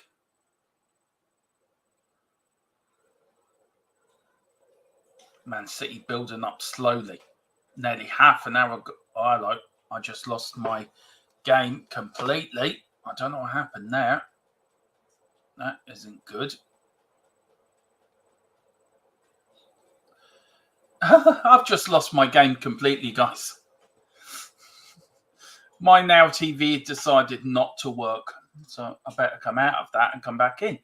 Man City building up slowly. Nearly half an hour ago. Oh, I just lost my game completely. I don't know what happened there. That isn't good. I've just lost my game completely, guys. My Now TV decided not to work. So I better come out of that and come back in.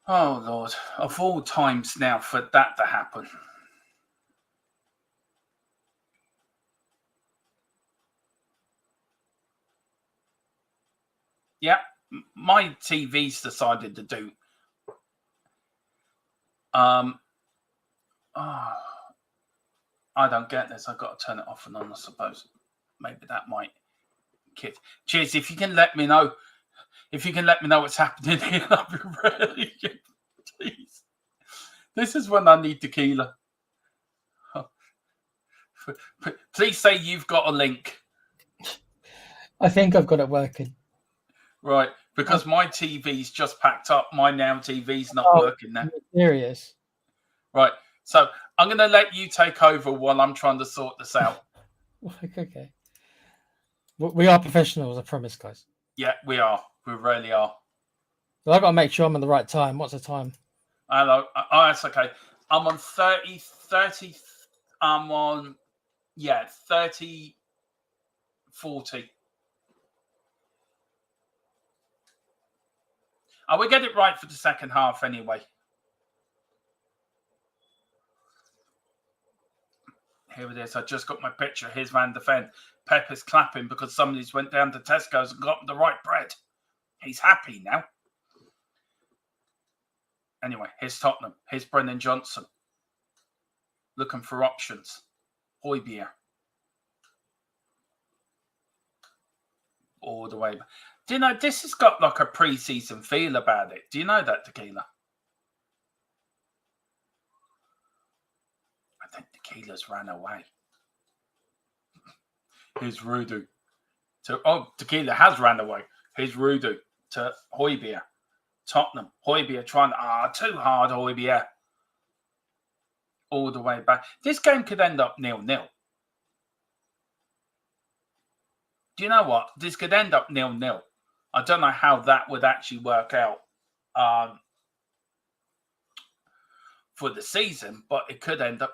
Oh, Lord. Of all times now for that to happen. Yeah, my TV's decided to do. I don't get this. I've got to turn it off and on, I suppose. Maybe that might kid. Cheers. If you can let me know. If you can let me know what's happening here, I'll be really good. Please. This is when I need tequila. Please say you've got a link. I think I've got it working. Right, because my TV's just packed up. My Now TV's not working now. Serious. Right, so I'm going to let you take over while I'm trying to sort this out. Okay. We are professionals, I promise, guys. Yeah, we are. We really are. Well, I've got to make sure I'm on the right time. What's the time? Hello. Oh, that's okay. I'm on 30. I'm on, 30, 40. I will get it right for the second half anyway. Here it is. I just got my picture. Here's Van der Ven. Pep is clapping because somebody's went down to Tesco's and got the right bread. He's happy now. Anyway, here's Tottenham. Here's Brennan Johnson. Looking for options. Hotspur. All the way. Do you know, this has got like a pre-season feel about it. Do you know that, Tequila? I think Tequila's ran away. Here's Rudu. Tequila has ran away. Here's Rudu to Hotspur. Tottenham. Hotspur trying too hard, Hotspur. All the way back. This game could end up 0-0. Do you know what? This could end up 0-0. I don't know how that would actually work out for the season, but it could end up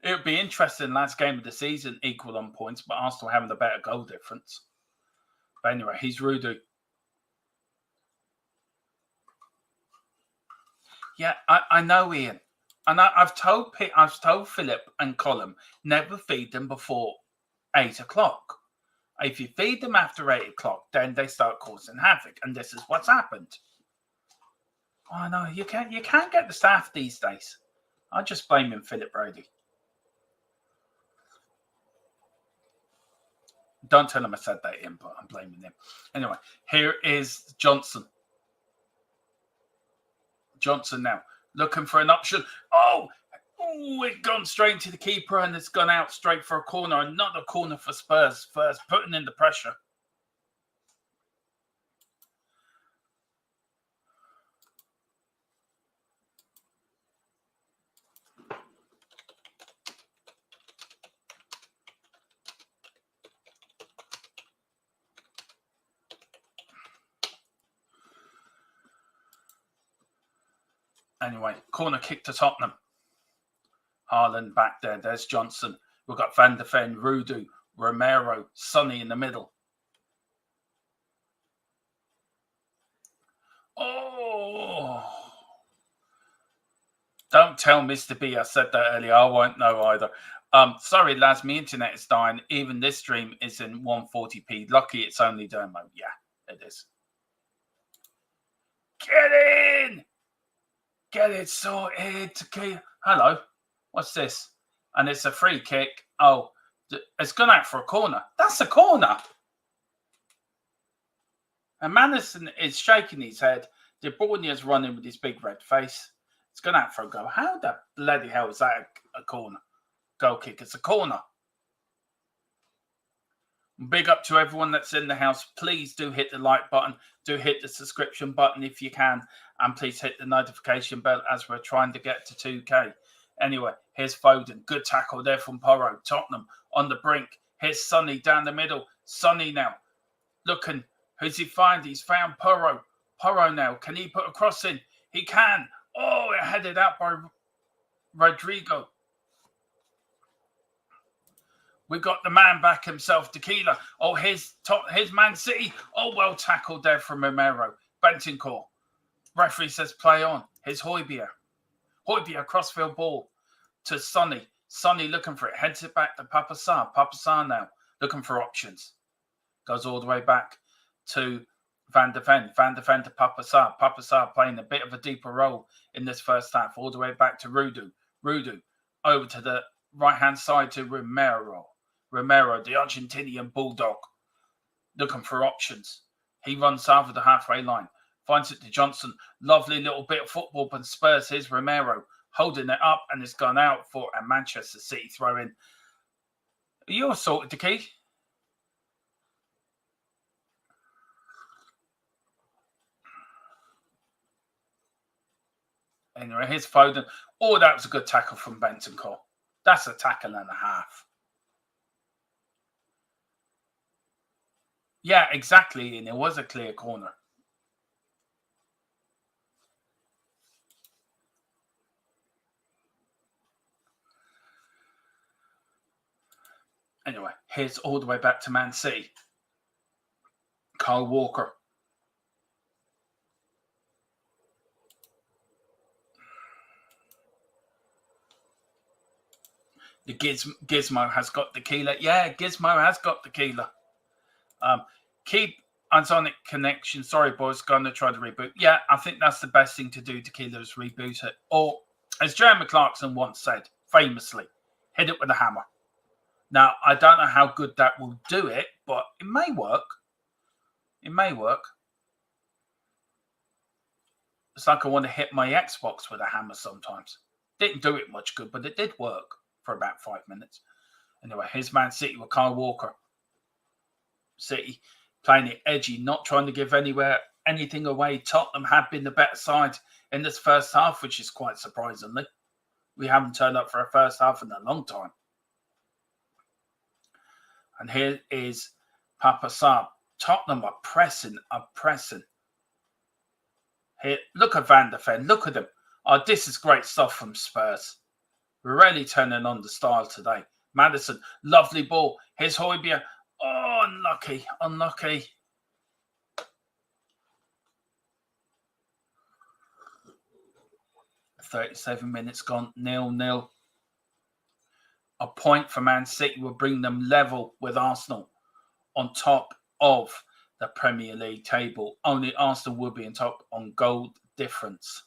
it would be interesting. Last game of the season, equal on points, but Arsenal having the better goal difference. But anyway, he's Rudu. Yeah, I know, Ian. And I've told Philip and Colin, never feed them before 8 o'clock. If you feed them after 8 o'clock, then they start causing havoc. And this is what's happened. Oh, no, you can't get the staff these days. I'm just blaming Philip Brady. Don't tell him I said that, Ian, but I'm blaming him. Anyway, here is Johnson. Johnson now looking for an option. Oh, it's gone straight into the keeper and it's gone out straight for a corner. Another corner for Spurs first, putting in the pressure. Anyway, corner kick to Tottenham. Haaland back there. There's Johnson. We've got Van der Ven, Rudu, Romero, Sonny in the middle. Oh! Don't tell Mr. B I said that earlier. I won't know either. Sorry, lads. My internet is dying. Even this stream is in 140p. Lucky it's only demo. Yeah, it is. Get in! Get it sorted. Hello. What's this? And it's a free kick. Oh, it's gone out for a corner. That's a corner. And Madison is shaking his head. De Bruyne is running with his big red face. It's gone out for a goal. How the bloody hell is that a corner? Goal kick. It's a corner. Big up to everyone that's in the house. Please do hit the like button. Do hit the subscription button if you can. And please hit the notification bell as we're trying to get to 2K. Anyway, here's Foden. Good tackle there from Porro. Tottenham on the brink. Here's Sonny down the middle. Sonny now. Looking, who's he find? He's found Porro. Porro now. Can he put a cross in? He can. Oh, it headed out by Rodrigo. We got the man back himself, Tequila. Oh, his Man City. Oh, well tackled there from Romero. Bentancur. Referee says play on. Here's Hotspur. Hotspur crossfield ball to Sonny. Sonny looking for it. Heads it back to Papa Sarr. Papa Sarr now looking for options. Goes all the way back to Van de Ven. Van de Ven to Papa Sarr. Papa Sarr playing a bit of a deeper role in this first half. All the way back to Rudu. Rudu over to the right-hand side to Romero. Romero, the Argentinian bulldog, looking for options. He runs over the halfway line. Finds it to Johnson. Lovely little bit of football, but Spurs. Here's Romero holding it up, and it's gone out for a Manchester City throw-in. Are you all sorted, Key? Anyway, here's Foden. Oh, that was a good tackle from Bentancur. That's a tackle and a half. Yeah, exactly. And it was a clear corner. Anyway, here's all the way back to Man City. Kyle Walker. The Gizmo has got the keeler. Yeah, Gizmo has got the keeler. Keep Sonic connection. Sorry, boys, going to try to reboot. Yeah, I think that's the best thing to do to keeler is reboot it. Or, as Jeremy Clarkson once said, famously, hit it with a hammer. Now, I don't know how good that will do it, but it may work. It may work. It's like I want to hit my Xbox with a hammer sometimes. Didn't do it much good, but it did work for about 5 minutes. Anyway, here's Man City with Kyle Walker. City playing it edgy, not trying to give anything away. Tottenham have been the better side in this first half, which is quite surprisingly. We haven't turned up for a first half in a long time. And here is Papa Sarr. Tottenham are pressing. Here, look at Van der Ven. Look at him. Oh, this is great stuff from Spurs. We're really turning on the style today. Maddison, lovely ball. Here's Hotspur. Oh, unlucky. 37 minutes gone, 0-0. A point for Man City will bring them level with Arsenal on top of the Premier League table. Only Arsenal will be on top on goal difference.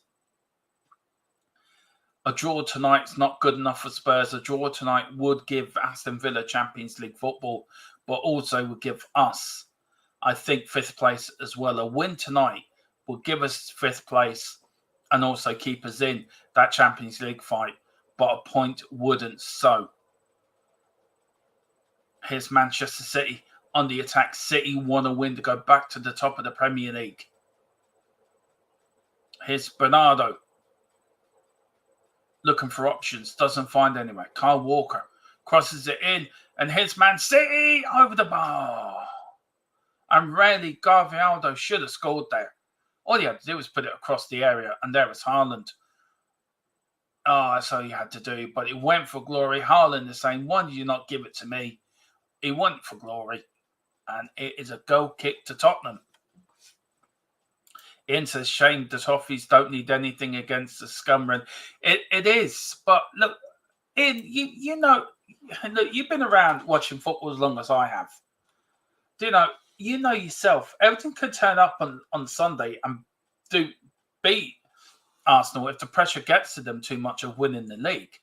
A draw tonight is not good enough for Spurs. A draw tonight would give Aston Villa Champions League football, but also would give us, I think, 5th place as well. A win tonight will give us 5th place and also keep us in that Champions League fight, but a point wouldn't. So here's Manchester City on the attack. City want a win to go back to the top of the Premier League. Here's Bernardo. Looking for options. Doesn't find anywhere. Kyle Walker crosses it in. And here's Man City over the bar. And really, Garvialdo should have scored there. All he had to do was put it across the area. And there was Haaland. Oh, that's all you had to do. But it went for glory. Haaland is saying, why did you not give it to me? He went for glory. And it is a goal kick to Tottenham. Ian says, shame the Toffees don't need anything against the Scumran. It is. But look, Ian, you know, look, you've been around watching football as long as I have. Do you know yourself, Everton could turn up on Sunday and beat Arsenal if the pressure gets to them too much of winning the league.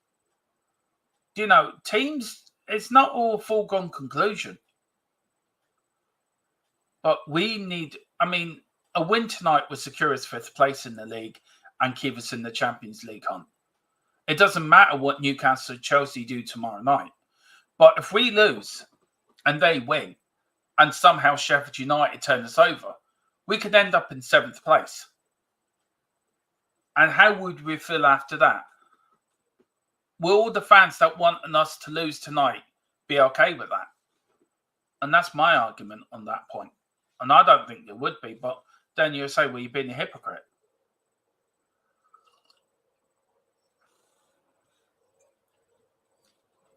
Do you know, teams, it's not all a foregone conclusion. But we need, a win tonight would secure us 5th place in the league and keep us in the Champions League hunt. It doesn't matter what Newcastle or Chelsea do tomorrow night. But if we lose and they win and somehow Sheffield United turn us over, we could end up in 7th place. And how would we feel after that? Will all the fans that want us to lose tonight be okay with that? And that's my argument on that point. And I don't think there would be, but then you say, well, you've been a hypocrite.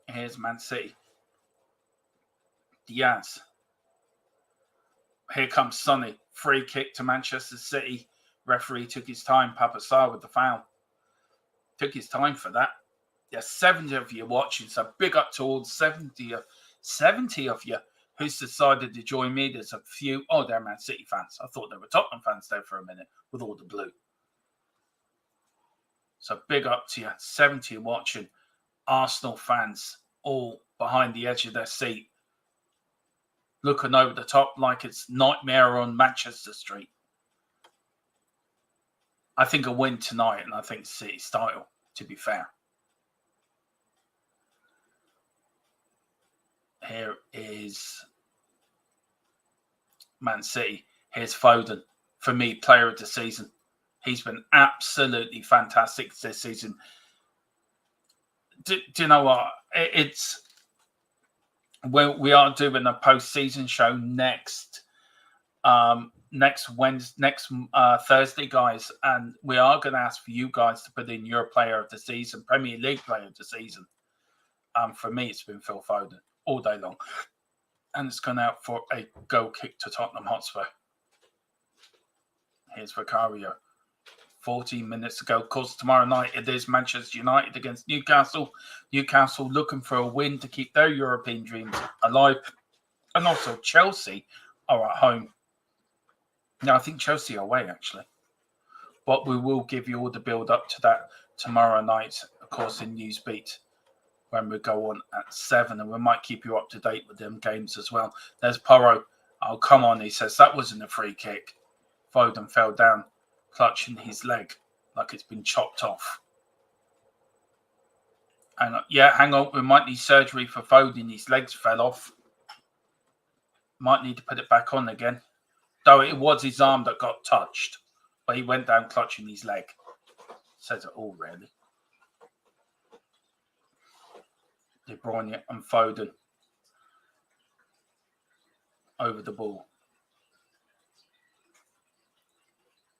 Here's Man City. Diaz. Here comes Sonny. Free kick to Manchester City. Referee took his time. Papa Sarr with the foul. Took his time for that. There's 70 of you watching, so big up to all 70 of you who's decided to join me. There's a few. Oh, they're Man City fans. I thought they were Tottenham fans there for a minute with all the blue. So big up to you. 70 watching. Arsenal fans all behind the edge of their seat, looking over the top like it's nightmare on Manchester Street. I think a win tonight, and I think City style, to be fair. Here is Man City. Here's Foden. For me, player of the season. He's been absolutely fantastic this season. Do you know what? We are doing a post-season show next Thursday, guys, and we are going to ask for you guys to put in your player of the season, Premier League player of the season. For me, it's been Phil Foden all day long, and it's gone out for a goal kick to Tottenham Hotspur. Here's Vicario. 14 minutes ago. Of course, tomorrow night it is Manchester United against Newcastle. Newcastle looking for a win to keep their European dreams alive. And also Chelsea are at home. No, I think Chelsea are away, actually. But we will give you all the build up to that tomorrow night, of course, in Newsbeat, when we go on at 7. And we might keep you up to date with them games as well. There's Porro. Oh, come on, he says. That wasn't a free kick. Foden fell down, clutching his leg like it's been chopped off. And yeah, hang on, we might need surgery for Foden. His legs fell off. Might need to put it back on again. Though it was his arm that got touched, but he went down clutching his leg. Says it all, really. De Bruyne and Foden over the ball.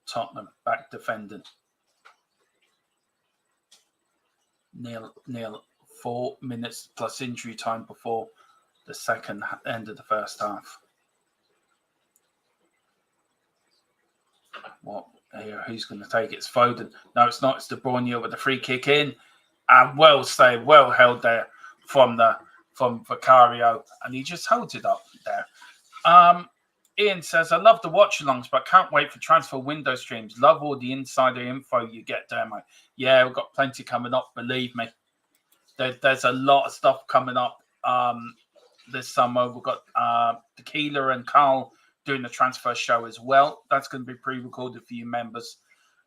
Tottenham back defending. Nil. 4 minutes plus injury time before the second end of the first half. What here? Who's going to take it? It's Foden. No, it's not. It's De Bruyne with the free kick in. And well saved, well held there from Vicario, and he just holds it up there. Ian says, I love the watch-alongs, but can't wait for transfer window streams. Love all the insider info you get there, mate. Yeah, we've got plenty coming up, believe me. There's a lot of stuff coming up this summer. We've got Tequila and Carl doing the transfer show as well. That's going to be pre-recorded for you members.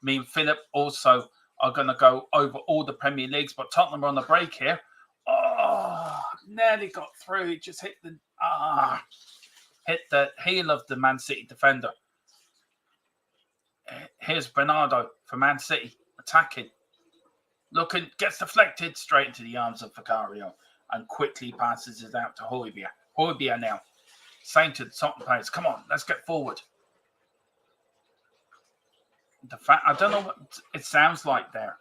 Me and Philip also are going to go over all the Premier Leagues, but Tottenham are on the break here. Oh, nearly got through. It just hit the heel of the Man City defender. Here's Bernardo for Man City, attacking. Looking, gets deflected straight into the arms of Vicario and quickly passes it out to Højbjerg. Højbjerg now saying to the Tottenham players, come on, let's get forward. I don't know what it sounds like there.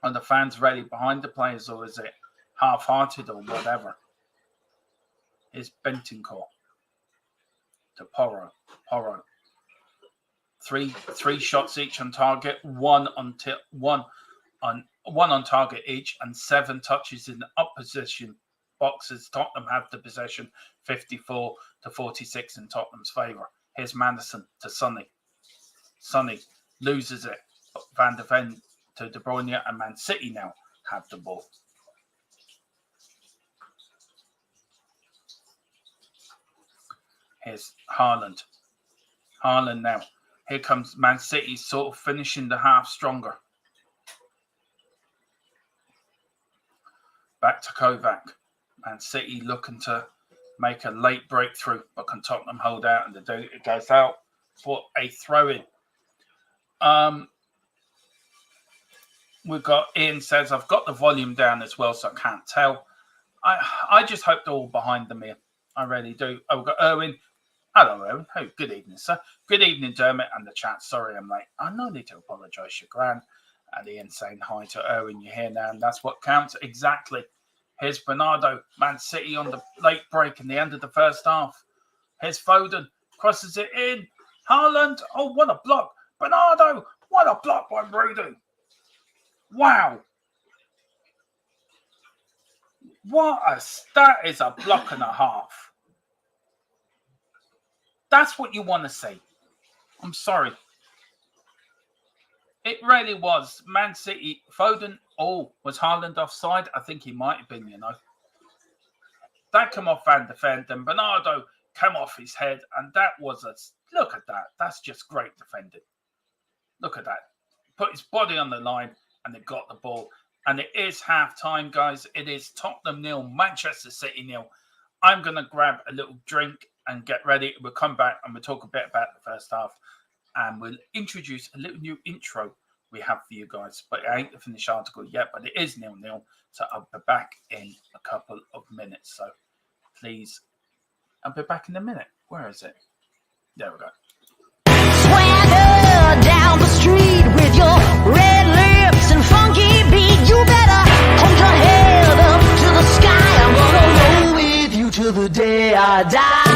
Are the fans ready behind the players, or is it half-hearted or whatever? Here's Bentancur to Porro. Three shots each on target, one on target each, and 7 touches in the opposition boxes. Tottenham have the possession, 54-46 in Tottenham's favour. Here's Maddison to Sonny. Sonny loses it. Van de Ven to De Bruyne, and Man City now have the ball. Here's Haaland. Haaland now. Here comes Man City, sort of finishing the half stronger. Back to Kovac. Man City looking to make a late breakthrough, but can Tottenham hold out, and it goes out for a throw-in. We've got Ian says, I've got the volume down as well, so I can't tell. I just hope they're all behind them here. I really do. Oh, we've got Erwin. Hello, Owen. Oh, good evening, sir. Good evening, Dermot and the chat. Sorry I'm late. I no need to apologise, your gran. And Ian saying hi to Owen. You're here now, and that's what counts. Exactly. Here's Bernardo. Man City on the late break in the end of the first half. Here's Foden. Crosses it in. Haaland. Oh, what a block. Bernardo. What a block by Rudy. Wow. That is a block and a half. That's what you want to see. I'm sorry. It really was. Man City, Foden. Oh, was Haaland offside? I think he might have been, you know. That came off Van de Ven, and Bernardo came off his head, and that was a... Look at that. That's just great defending. Look at that. Put his body on the line, and they got the ball. And it is half-time, guys. It is Tottenham 0, Manchester City 0. I'm going to grab a little drink and get ready. We'll come back and we'll talk a bit about the first half. And we'll introduce a little new intro we have for you guys. But I ain't the finished article yet, but it is 0-0. So I'll be back in a couple of minutes. So please, I'll be back in a minute. Where is it? There we go. Swagger down the street with your red lips and funky beat. You better hold your head up to the sky. I'm gonna roll with you till the day I die.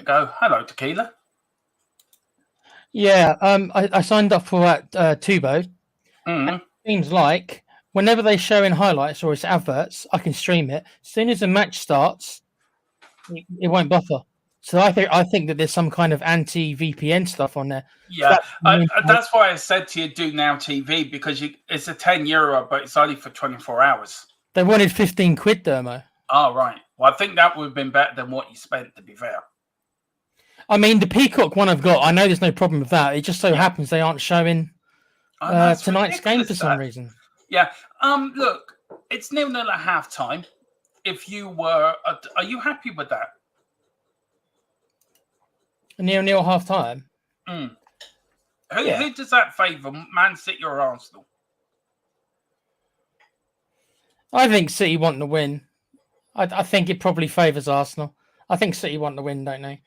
you go. Hello, Tequila. Yeah, I signed up for that Tubo. Mm. Seems like whenever they show in highlights or it's adverts, I can stream it. As soon as the match starts, it won't buffer. So I think that there's some kind of anti VPN stuff on there. Yeah, So that's why I said to you, do Now TV, because it's a €10, but it's only for 24 hours. they wanted 15 quid, Dermo. Oh, right. Well, I think that would have been better than what you spent, to be fair. I mean, the Peacock one I've got, I know there's no problem with that. It just so happens they aren't showing tonight's game for some reason. Yeah. Look, it's 0-0 at halftime. If you were, are you happy with that? A 0-0 half time. Mm. Who does that favour, Man City or Arsenal? I think City want to win. I think it probably favours Arsenal. I think City want to win, don't they?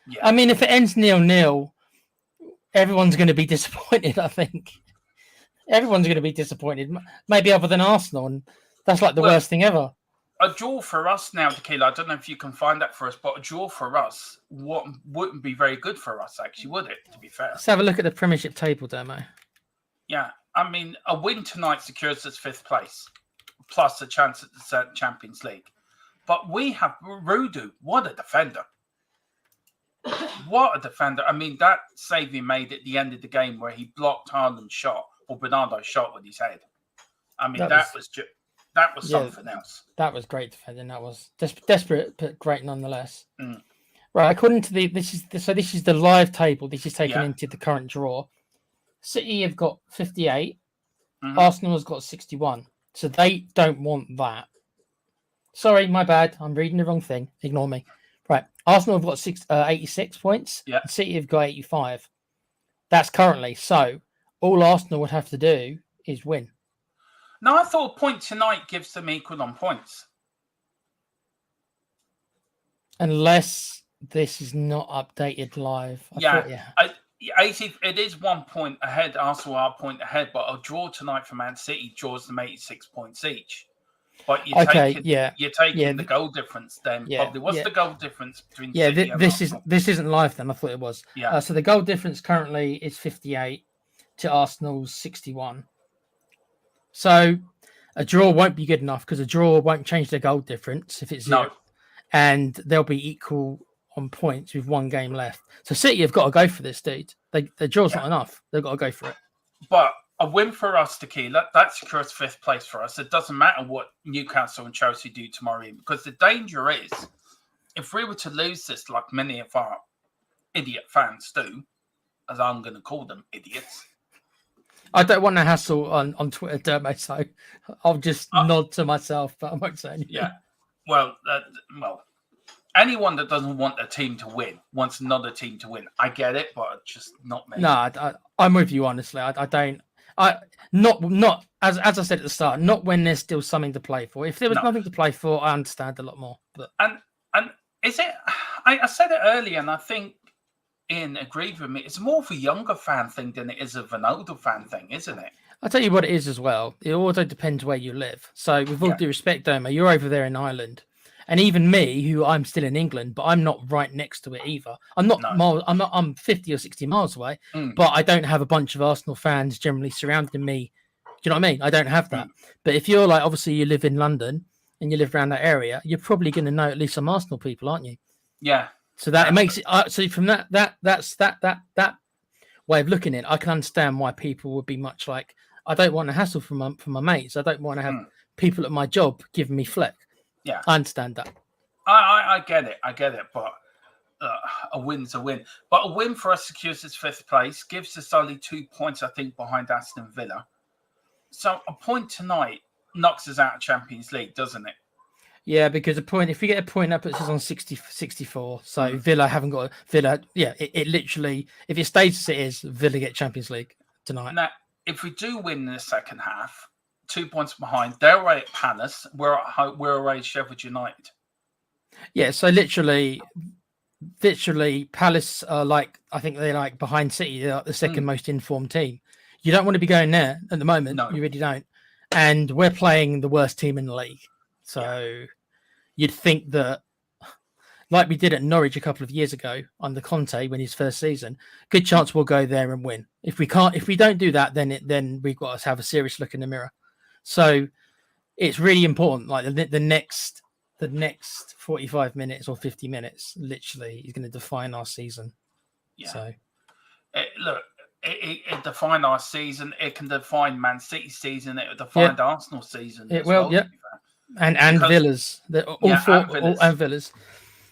Yeah. I mean, if it ends 0-0, everyone's going to be disappointed, I think. Everyone's going to be disappointed, maybe other than Arsenal, and that's like the worst thing ever. A draw for us now, Tequila, I don't know if you can find that for us, but a draw for us wouldn't be very good for us, actually, would it, to be fair? Let's have a look at the Premiership table, Demo. Yeah, I mean, a win tonight secures us 5th place, plus a chance at the Champions League. But we have Rudu. What a defender. What a defender. I mean, that save he made at the end of the game where he blocked Haaland's shot, or Bernardo's shot with his head. I mean, that was something else. That was great defending. That was desperate, but great nonetheless. Mm. Right, according to this is the live table. This is taken into the current draw. City have got 58. Mm-hmm. Arsenal has got 61. So they don't want that. Sorry, my bad. I'm reading the wrong thing. Ignore me. Right, Arsenal have got 86 points. Yeah. City have got 85. That's currently. So all Arsenal would have to do is win. No, I thought a point tonight gives them equal on points. Unless this is not updated live. It is 1 point ahead. Arsenal are a point ahead, but a draw tonight for Man City draws them 86 points each. But you're taking the goal difference then. Probably. What's the goal difference between City and Arsenal? This isn't live then. I thought it was. Yeah. So the goal difference currently is 58 to Arsenal's 61. So a draw won't be good enough because a draw won't change the goal difference if it's 0. No. And they'll be equal on points with 1 game left. So City have got to go for this, dude. The draw's not enough. They've got to go for it. But a win for us, Tequila, that secures 5th place for us. It doesn't matter what Newcastle and Chelsea do tomorrow evening, because the danger is, if we were to lose this, like many of our idiot fans do, as I'm going to call them idiots. I don't want to hassle on Twitter, Dermo, so I'll just nod to myself, but I won't say anything. Yeah. Well, anyone that doesn't want a team to win wants another team to win. I get it, but just not me. No, I'm with you, honestly. I don't. Not as I said at the start. Not when there's still something to play for. If there was nothing to play for, I understand a lot more. But and is it? I said it earlier, and I think Ian agreed with me. It's more of a younger fan thing than it is of an older fan thing, isn't it? I'll tell you what it is as well. It also depends where you live. So with all due respect, Doma, you're over there in Ireland. And even me, who I'm still in England, but I'm not right next to it either. I'm 50 or 60 miles away, but I don't have a bunch of Arsenal fans generally surrounding me. Do you know what I mean? I don't have that. But if you're like, obviously you live in London and you live around that area, you're probably going to know at least some Arsenal people, aren't you? Yeah. So that it makes it. So from that way of looking at it, I can understand why people would be much like, I don't want a hassle from my mates. I don't want to have people at my job giving me fleck. Yeah, I understand that. I get it. But a win's a win. But a win for us secures us 5th place, gives us only 2 points, I think, behind Aston Villa. So a point tonight knocks us out of Champions League, doesn't it? Yeah, because if we get a point up, it's on 64. So Villa haven't got Villa. Yeah, it literally, if it stays as it is, Villa get Champions League tonight. Now, if we do win in the second half, 2 points behind, they're away at Palace. We're away at Sheffield United. Yeah, so literally, Palace are like, I think they're like behind City. They're the second most informed team. You don't want to be going there at the moment. No. You really don't. And we're playing the worst team in the league. So you'd think that like we did at Norwich a couple of years ago under Conte when his first season, good chance we'll go there and win. If we don't do that, then we've got to have a serious look in the mirror. So it's really important. Like the next 45 minutes or 50 minutes, literally, is going to define our season. Yeah. So it defined our season. It can define Man City's season. It defined Arsenal season. It will, yeah. And Villa's. And Villa's.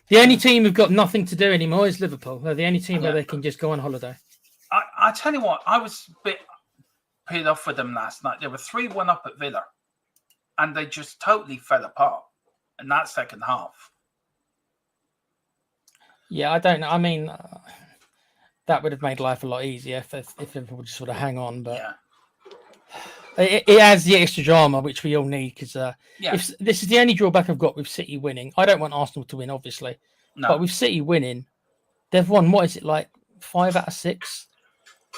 The only team who've got nothing to do anymore is Liverpool. They're the only team where they can just go on holiday. I tell you what, I was a bit peeled off with them last night. They were 3-1 up at Villa, and they just totally fell apart in that second half. Yeah, I don't know. I mean, that would have made life a lot easier if Liverpool just sort of hang on, but. Yeah. It adds the extra drama, which we all need, because if this is the only drawback I've got with City winning. I don't want Arsenal to win, obviously. No. But with City winning, they've won, what is it, like 5 out of 6?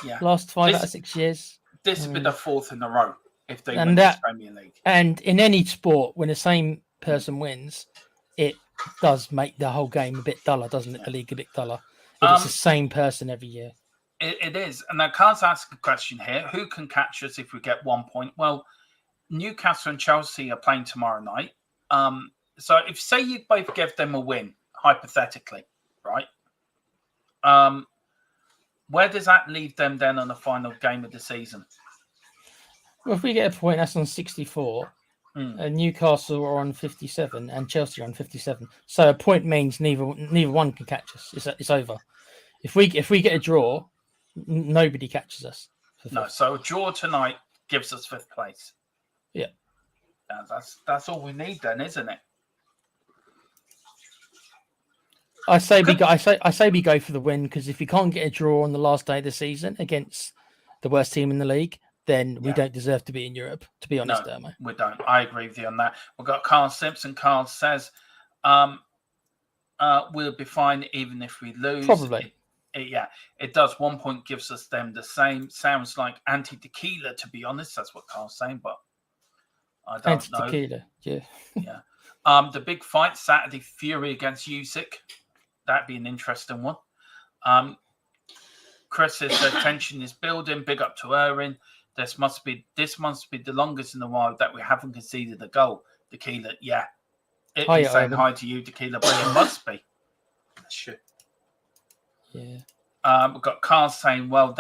Yeah. Last 5 out of 6 years. This would be the 4th in a row if they win the Premier League. And in any sport, when the same person wins, it does make the whole game a bit duller, doesn't it? The league a bit duller. If it's the same person every year. It is. And I can't ask a question here. Who can catch us if we get 1 point? Well, Newcastle and Chelsea are playing tomorrow night. So if, say, you both give them a win, hypothetically, right? Where does that leave them then on the final game of the season? Well, if we get a point, that's on 64. And Newcastle are on 57 and Chelsea are on 57. So a point means neither one can catch us. It's over. If we get a draw, nobody catches us. No, so a draw tonight gives us 5th place. Yeah, that's all we need then, isn't it? I say we go for the win, because if we can't get a draw on the last day of the season against the worst team in the league, then we don't deserve to be in Europe. To be honest, no, we don't. I agree with you on that. We've got Carl Simpson. Carl says, "We'll be fine even if we lose." Probably. It does. 1 point gives us them the same. Sounds like anti-tequila, to be honest. That's what Carl's saying, but I don't know. Anti-tequila, yeah. Yeah. The big fight Saturday, Fury against Usyk. That'd be an interesting one. Chris says the tension is building. Big up to Erin. This must be the longest in a while that we haven't conceded a goal. Tequila, yeah. It's saying hi to you, Tequila, but it must be. Shit. Yeah. We've got Carl saying, well,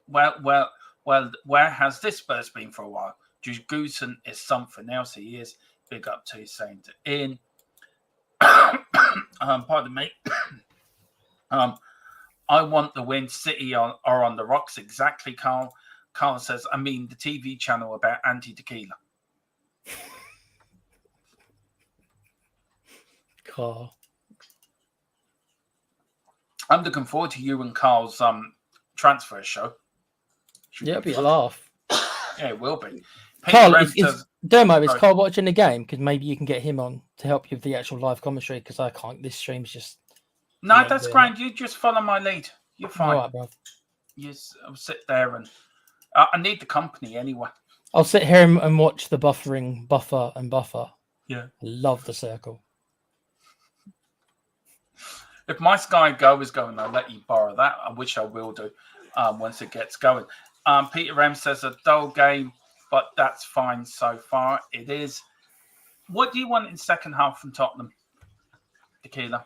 where has this Spurs been for a while? Jude Goosen is something else. He is. Big up to saying to Ian. Pardon me. I want the win. City are on the rocks. Exactly, Carl. Carl says, I mean, the TV channel about anti-tequila. Carl. I'm looking forward to you and Carl's transfer show. It'll be a laugh. Yeah, it will be. Carl, is Carl watching the game? Because maybe you can get him on to help you with the actual live commentary, because I can't. This stream's just... No, that's grand. You just follow my lead. You're fine. All right, bro. I'll sit there and... I need the company anyway. I'll sit here and watch the buffer. Yeah. I love the circle. If my Sky Go is going, I'll let you borrow that. I wish I will do once it gets going. Peter M says a dull game, but that's fine so far. It is. What do you want in second half from Tottenham, Tequila?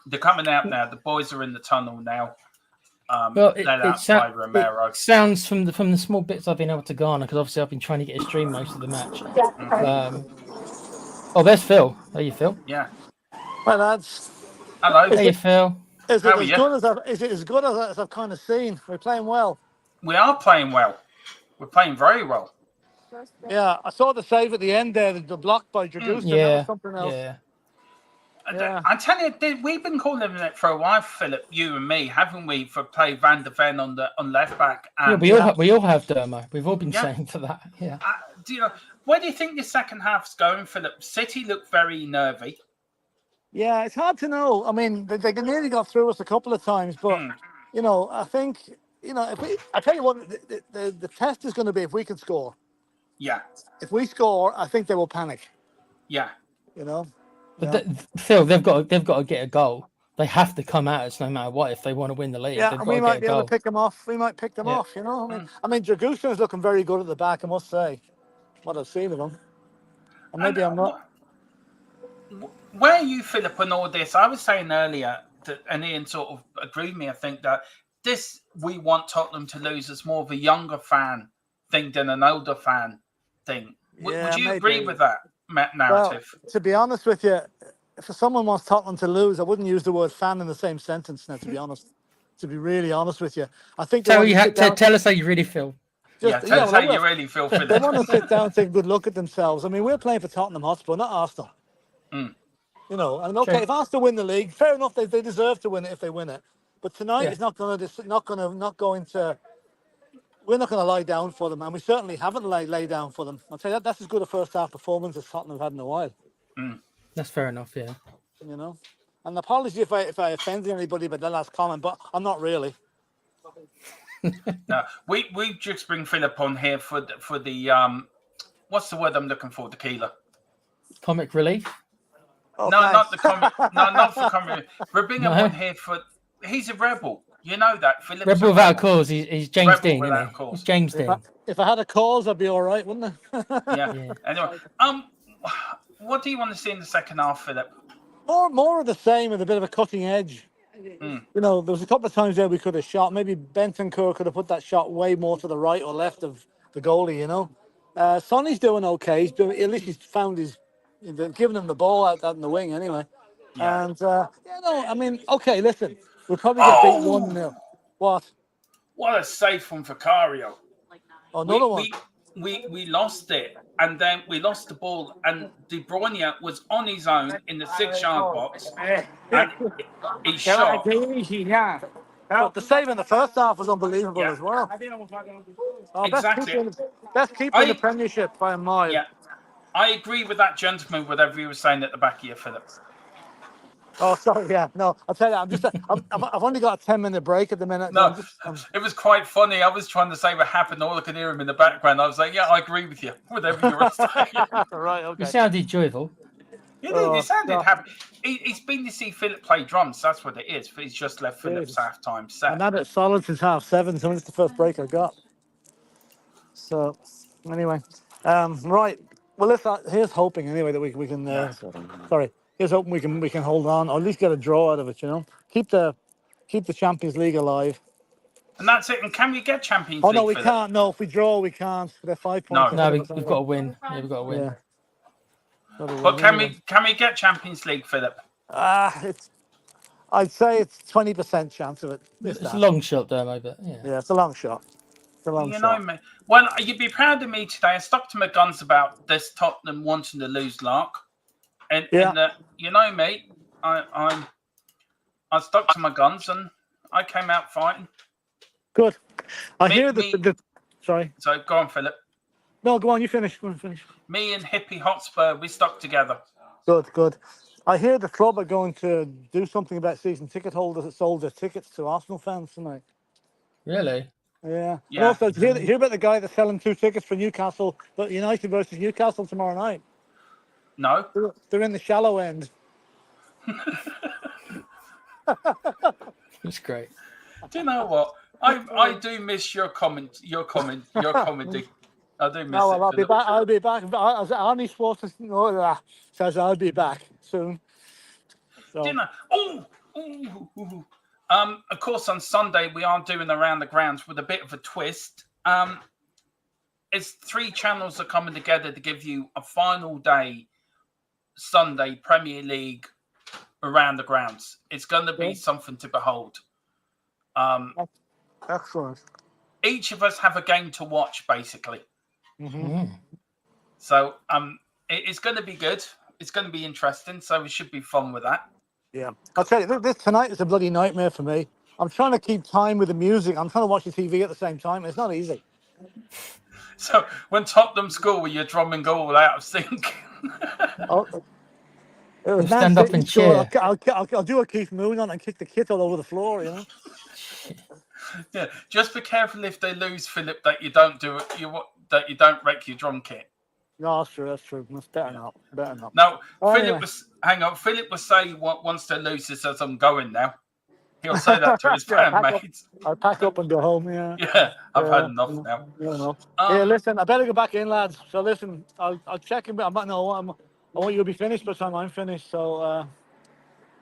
They're coming out now. The boys are in the tunnel now. It sounds from the small bits I've been able to garner, because obviously I've been trying to get a stream most of the match. There's Phil. Are you, Phil? Yeah. Hi, lads. Hello. Hey, Phil. Is it as good as I've kind of seen? We're playing well. We are playing well. We're playing very well. Yeah, I saw the save at the end there, the block by Dragusa. Yeah. Something else. Yeah. I tell you, we've been calling it for a while, Philip, you and me, haven't we, for play Van de Ven on left back? And, we all have Dermo. We've all been saying for that. Yeah. Where do you think your second half's going, Philip? City look very nervy. Yeah, it's hard to know. I mean, they nearly got through us a couple of times, but I think I tell you what, the test is going to be if we can score. Yeah. If we score, I think they will panic. Yeah. But Phil, they've got to get a goal. They have to come at us no matter what if they want to win the league. Yeah, They've and got we to might get be a able to goal. pick them off. We might pick them off, you know. I mean, Dragusin is looking very good at the back, I must say. What I've seen of him, and maybe I'm not. Where are you, Philip, on all this? I was saying earlier, and Ian sort of agreed with me, I think, that this we want Tottenham to lose as more of a younger fan thing than an older fan thing. Would you agree with that narrative? Well, to be honest with you, if someone wants Tottenham to lose, I wouldn't use the word fan in the same sentence now, to be honest. To be really honest with you. I think they So want you to have sit to down. tell us how you really feel. Tell us how you really feel, They Philip. want to sit down and take a good look at themselves. I mean, we're playing for Tottenham Hotspur, not Arsenal. You know, and okay, if Arsenal win the league, fair enough. They deserve to win it if they win it. But tonight is not going to. We're not going to lie down for them, and we certainly haven't laid down for them. I'll tell you that's as good a first half performance as Tottenham have had in a while. That's fair enough, yeah. You know, and apology if I offended anybody by the last comment, but I'm not really. No, we just bring Philip on here for the what's the word I'm looking for? Tequila. Comic relief. Oh, No, thanks. not the comic. No, not for comic. We're bringing him on here for. He's a rebel. You know that, Philip. Rebel without a cause. He's James Rebel Dean, without isn't he? cause. He's James Dean. If I had a cause, I'd be all right, wouldn't I? Yeah. Anyway, what do you want to see in the second half, Philip? More of the same with a bit of a cutting edge. You know, there was a couple of times there we could have shot. Maybe Bentancur could have put that shot way more to the right or left of the goalie, you know. Sonny's doing okay. At least he's found giving him the ball out in the wing anyway. Yeah. And, I mean, okay, listen. We'll probably get beat 1-0. What? What a save from Vicario. Oh, another one. We lost it, and then we lost the ball, and De Bruyne was on his own in the 6-yard box, and he shot. But the save in the first half was unbelievable as well. Oh, Exactly. Best keeper in the Premiership by a mile. Yeah, I agree with that gentleman, whatever he was saying at the back of you, Philip. Oh, sorry, yeah. No, I'll tell you, I've only got a 10-minute break at the minute. No, it was quite funny. I was trying to say what happened. All I could hear him in the background. I was like, yeah, I agree with you, whatever you were saying. Right, okay. You sounded joyful. He sounded happy. He's been to see Philip play drums. That's what it is. He's just left Philip's halftime set. And that it's solid since 7:30, so it's the first break I got. So, anyway, right. Well, here's hoping anyway that we can. Here's hoping we can hold on, or at least get a draw out of it. You know, keep the Champions League alive. And that's it. And can we get Champions League? Oh no, we can't. No, if we draw, we can't. They're 5 points. No, we've got to win. Yeah, we've got to win. Yeah. But can we get Champions League, Philip? I'd say it's 20% chance of it. It's a long shot, Dermo, but yeah. Yeah, it's a long shot. It's a long shot. Know me. Well, you'd be proud of me today. I stuck to my guns about this Tottenham wanting to lose Lark. And you know me, I stuck to my guns and I came out fighting. Good. I hear the sorry. So go on, Philip. No, go on. You finish. Go on, finish. Me and Hippie Hotspur, we stuck together. Good. I hear the club are going to do something about season ticket holders that sold their tickets to Arsenal fans tonight. Really? Yeah. And also, hear about the guy that's selling 2 tickets for Newcastle, but United versus Newcastle tomorrow night. No. They're in the shallow end. It's great. Do you know what? I do miss your comedy. I do miss it. I'll be back. I'll be back. As Arnie Schwartz says, I'll be back soon. So. Do you know? Of course, on Sunday we are doing Around the Grounds with a bit of a twist. It's 3 channels are coming together to give you a final day Sunday Premier League Around the Grounds. It's going to be something to behold. Excellent. Each of us have a game to watch, basically. Mm-hmm. So it's going to be good. It's going to be interesting. So it should be fun with that. Yeah, I'll tell you, this tonight is a bloody nightmare for me. I'm trying to keep time with the music. I'm trying to watch the TV at the same time. It's not easy. So when Tottenham score, with your drum and go all out of sync. Stand up and cheer. I'll do a Keith Moon on and kick the kit all over the floor, you know. Yeah, just be careful if they lose, Philip, that you don't do it. That you don't wreck your drum kit. No, that's true. That's true. That's better not. Better not. Now, Anyway. Philip was saying he wants to lose. He says, I'm going now. He'll say that to his bandmates. I'll pack up and go home. Yeah. Yeah, I've had enough now. Yeah, listen, I better go back in, lads. So listen, I'll check in. But I want you to be finished by the time I'm finished. So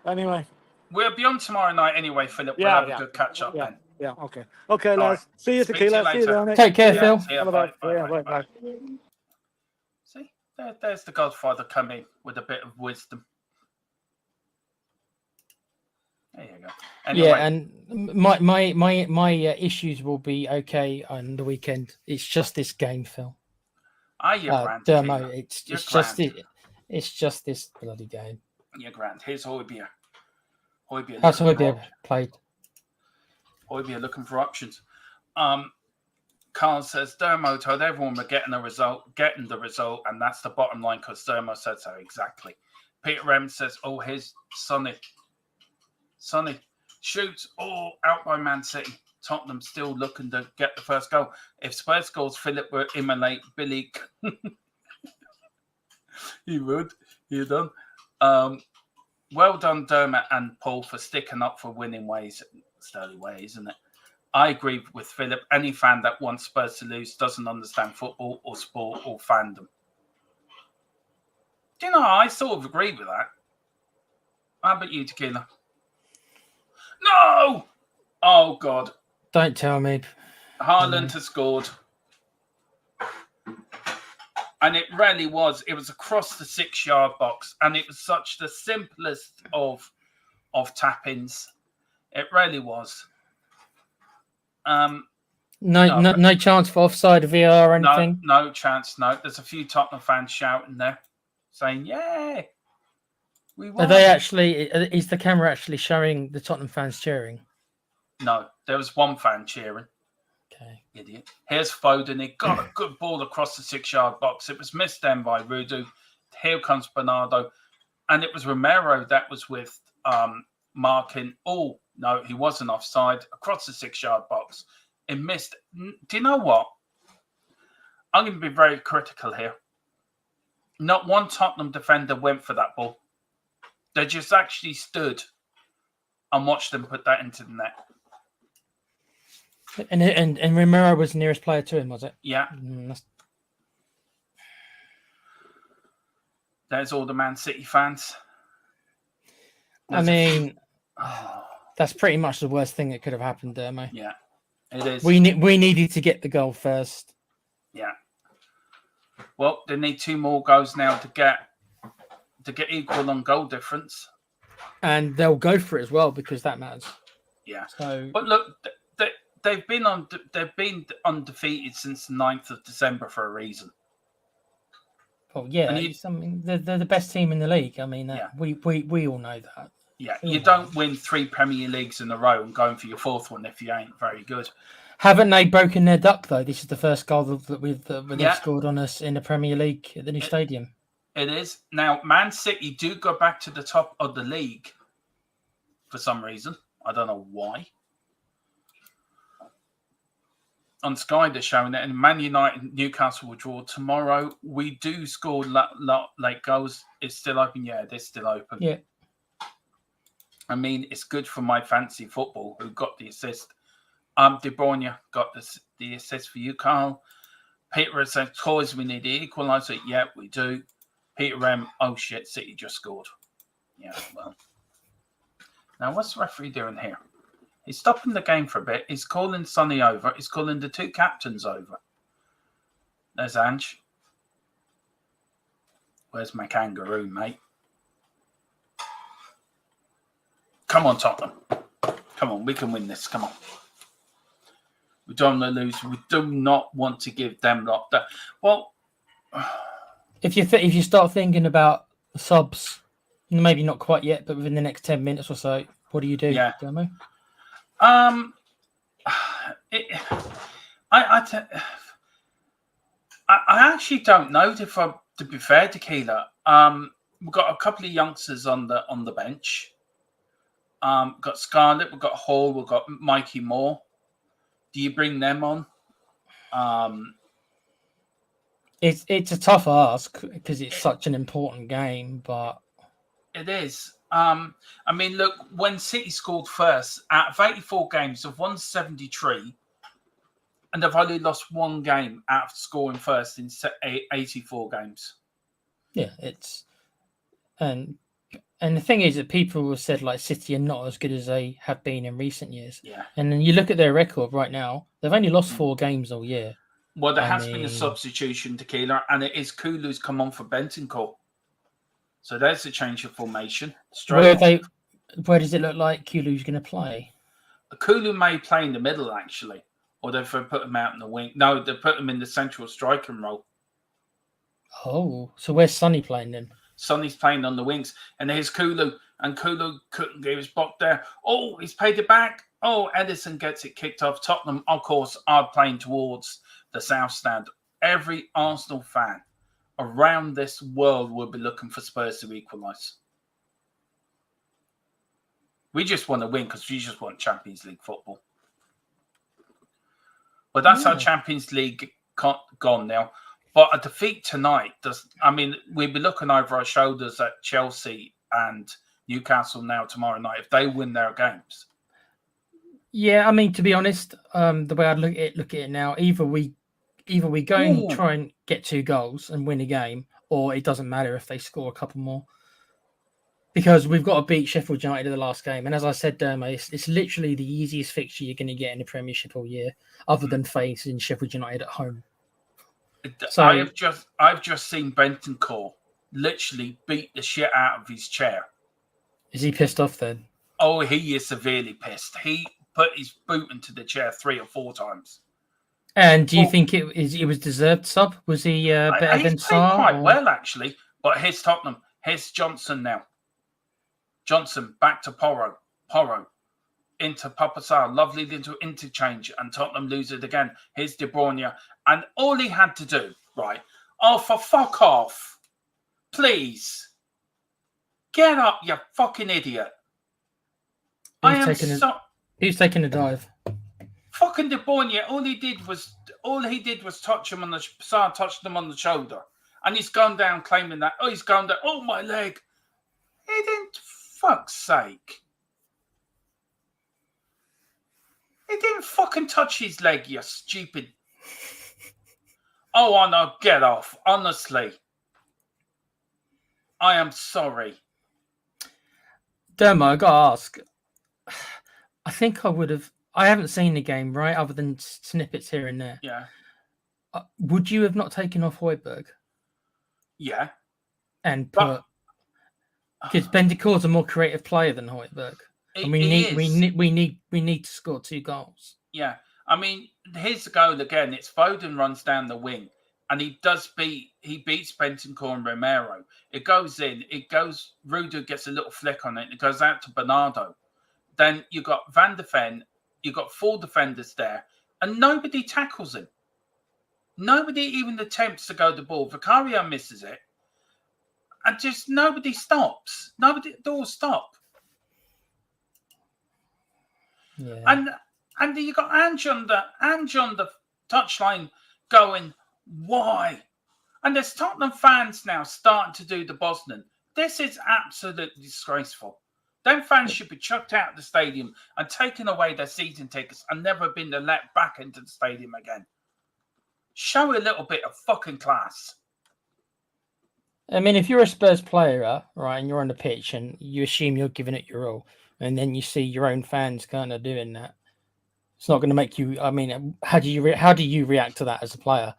anyway. We'll be on tomorrow night anyway, Philip. We'll have a good catch up then. Yeah. Okay. Okay, All lads. right. See you, Speak to you Tequila. See you later. later. Take care, Phil. See ya. Bye. See, there's the Godfather coming with a bit of wisdom. There you go. Anyway. Yeah, and my issues will be okay on the weekend. It's just this game, Phil. You're grand. Dermo, it's just this bloody game. You're grand. Here's Hoybier. That's Hoybier played. Hoybier looking for options. Carl says Dermo told everyone we're getting the result, and that's the bottom line because Dermo said so exactly. Peter M says, "Oh, here's Sonny shoots all out by Man City. Tottenham still looking to get the first goal. If Spurs scores, Philip will immolate Billy. He would. He done. Well done, Dermot and Paul, for sticking up for winning ways. Sterling way, isn't it? I agree with Philip. Any fan that wants Spurs to lose doesn't understand football or sport or fandom. Do you know, I sort of agree with that. How about you, Tequila? No! Oh, God. Don't tell me. Haaland has scored. And it really was. It was across the 6-yard box. And it was such the simplest of tap-ins. It really was. No chance for offside VR or anything? No chance, no. There's a few Tottenham fans shouting there, saying, "Yay, we won." Are they actually? Is the camera actually showing the Tottenham fans cheering? No, there was one fan cheering. Okay. Idiot. Here's Foden. He got a good ball across the 6-yard box. It was missed then by Rudu. Here comes Bernardo. And it was Romero that was with marking. Oh, no, he wasn't offside. Across the 6-yard box. It missed. Do you know what? I'm going to be very critical here. Not one Tottenham defender went for that ball. They just actually stood and watched them put that into the net. And Romero was the nearest player to him, was it? Yeah. There's all the Man City fans. That's pretty much the worst thing that could have happened there, mate. Yeah, it is. We needed to get the goal first. Yeah. Well, they need 2 more goals now to get equal on goal difference. And they'll go for it as well because that matters. Yeah. So, but look, they've been undefeated since the 9th of December for a reason. Well, yeah, they're the best team in the league. I mean, we all know that. Yeah, you don't win 3 Premier Leagues in a row and going for your 4th one if you ain't very good. Haven't they broken their duck though? This is the first goal that they've scored on us in the Premier League at the new stadium. It is. Now, Man City do go back to the top of the league for some reason. I don't know why. On Sky, they're showing it. And Man United, Newcastle will draw tomorrow. We do score late goals. It's still open. Yeah, it's still open. Yeah. I mean, it's good for my fancy football who got the assist. De Bruyne got the assist for you, Carl. Peter says, "Toys, we need the equaliser." Yeah, we do. Peter M. Oh shit, City just scored. Yeah, well. Now, what's the referee doing here? He's stopping the game for a bit. He's calling Sonny over. He's calling the 2 captains over. There's Ange. Where's my kangaroo, mate? Come on, Tottenham. Come on, we can win this. Come on. We don't want to lose. We do not want to give them that. Well, if you start thinking about subs, maybe not quite yet, but within the next 10 minutes or so, what do you do? Yeah. Demo? I actually don't know to be fair, Tequila. We've got a couple of youngsters on the bench. We've got Scarlett, we've got Hall, we've got Mikey Moore. Do you bring them on? It's a tough ask because it's such an important game, but it is. I mean, look, when City scored first, out of 84 games, they've won 73, and they've only lost one game out of scoring first in 84 games. Yeah, it's and the thing is that people have said like City are not as good as they have been in recent years. Yeah. And then you look at their record right now; they've only lost 4 games all year. Well, there has been a substitution, Tequila, and it is Kulu's come on for Bentancur. So there's a change of formation. Where does it look like Kulu's going to play? Kulu may play in the middle, actually. Or they've put him out in the wing. No, they put him in the central striking role. Oh, so where's Sonny playing then? Sonny's playing on the wings. And here's Kulu. And Kulu couldn't give his block there. Oh, he's paid it back. Oh, Edison gets it kicked off. Tottenham, of course, are playing towards the South Stand. Every Arsenal fan around this world will be looking for Spurs to equalise. We just want to win because we just want Champions League football. But that's our Champions League gone now. But a defeat tonight we'll be looking over our shoulders at Chelsea and Newcastle now tomorrow night if they win their games. Yeah, I mean, to be honest, the way I look at it now, either we go and try and get 2 goals and win a game, or it doesn't matter if they score a couple more. Because we've got to beat Sheffield United in the last game. And as I said, Dermo, it's literally the easiest fixture you're going to get in the Premiership all year, other than facing Sheffield United at home. So I've just seen Bentancur literally beat the shit out of his chair. Is he pissed off then? Oh, he is severely pissed. He put his boot into the chair 3 or 4 times. And do you think it was deserved sub? Was he better than Sarr? Quite well, actually. But here's Tottenham. Here's Johnson now. Johnson back to Porro. Porro into Papasar. Lovely little interchange. And Tottenham lose it again. Here's De Bruyne. And all he had to do, right? Oh, for fuck off. Please. Get up, you fucking idiot. Who's taking a dive? Fucking De Bruyne, all he did was touch him on the touched him on the shoulder, and he's gone down claiming that. Oh, he's gone down. Oh, my leg. He didn't. Fuck's sake. He didn't fucking touch his leg, you stupid. Oh, I know. Get off. Honestly, I am sorry. Dermo, I gotta ask. I think I would have. I haven't seen the game, right? Other than snippets here and there. Yeah. Would you have not taken off Højbjerg? Yeah. And put because Bentancur's a more creative player than Højbjerg, and we need to score 2 goals. Yeah. I mean, here's the goal again. It's Foden runs down the wing, and he beats Bentancur and Romero. It goes in. It goes. Rudo gets a little flick on it. It goes out to Bernardo. Then you got Van der Ven. You've got 4 defenders there, and nobody tackles him. Nobody even attempts to go the ball. Vicario misses it, and just nobody stops. They all stop. Yeah. And you got Ange on the touchline going, why? And there's Tottenham fans now starting to do the Bosnian. This is absolutely disgraceful. Them fans should be chucked out of the stadium and taken away their season tickets and never been let back into the stadium again. Show a little bit of fucking class. I mean, if you're a Spurs player, right, and you're on the pitch and you assume you're giving it your all, and then you see your own fans kind of doing that, it's not going to make you. I mean, how do you react to that as a player?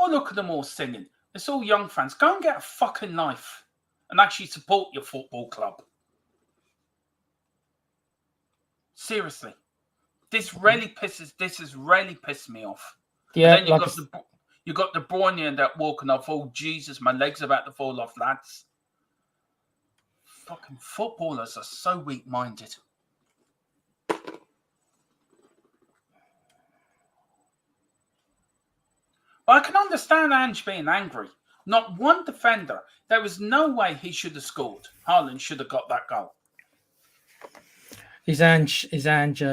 Oh, look at them all singing. It's all young fans. Go and get a fucking knife and actually support your football club. Seriously. This has really pissed me off. Yeah, and then you got De Bruyne and that walking off. Oh, Jesus, my leg's about to fall off, lads. Fucking footballers are so weak-minded. But I can understand Ange being angry. Not one defender. There was no way he should have scored. Haaland should have got that goal. Is Ange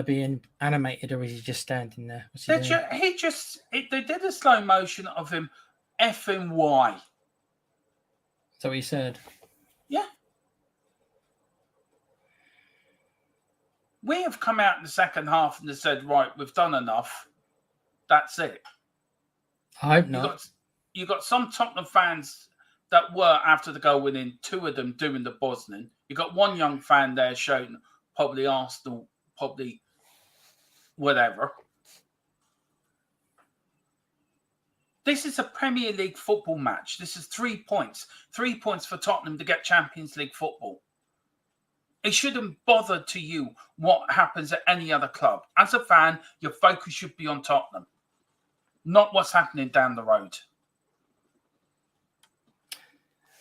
being animated or is he just standing there? What's he doing? They did a slow motion of him effing Y. That's what he said. Yeah. We have come out in the second half and said, right, we've done enough. That's it. I hope not. You got some Tottenham fans that were, after the goal winning, 2 of them doing the Bosnian. You got one young fan there showing probably Arsenal, probably whatever. This is a Premier League football match. This is 3 points. 3 points for Tottenham to get Champions League football. It shouldn't bother to you what happens at any other club. As a fan, your focus should be on Tottenham, not what's happening down the road.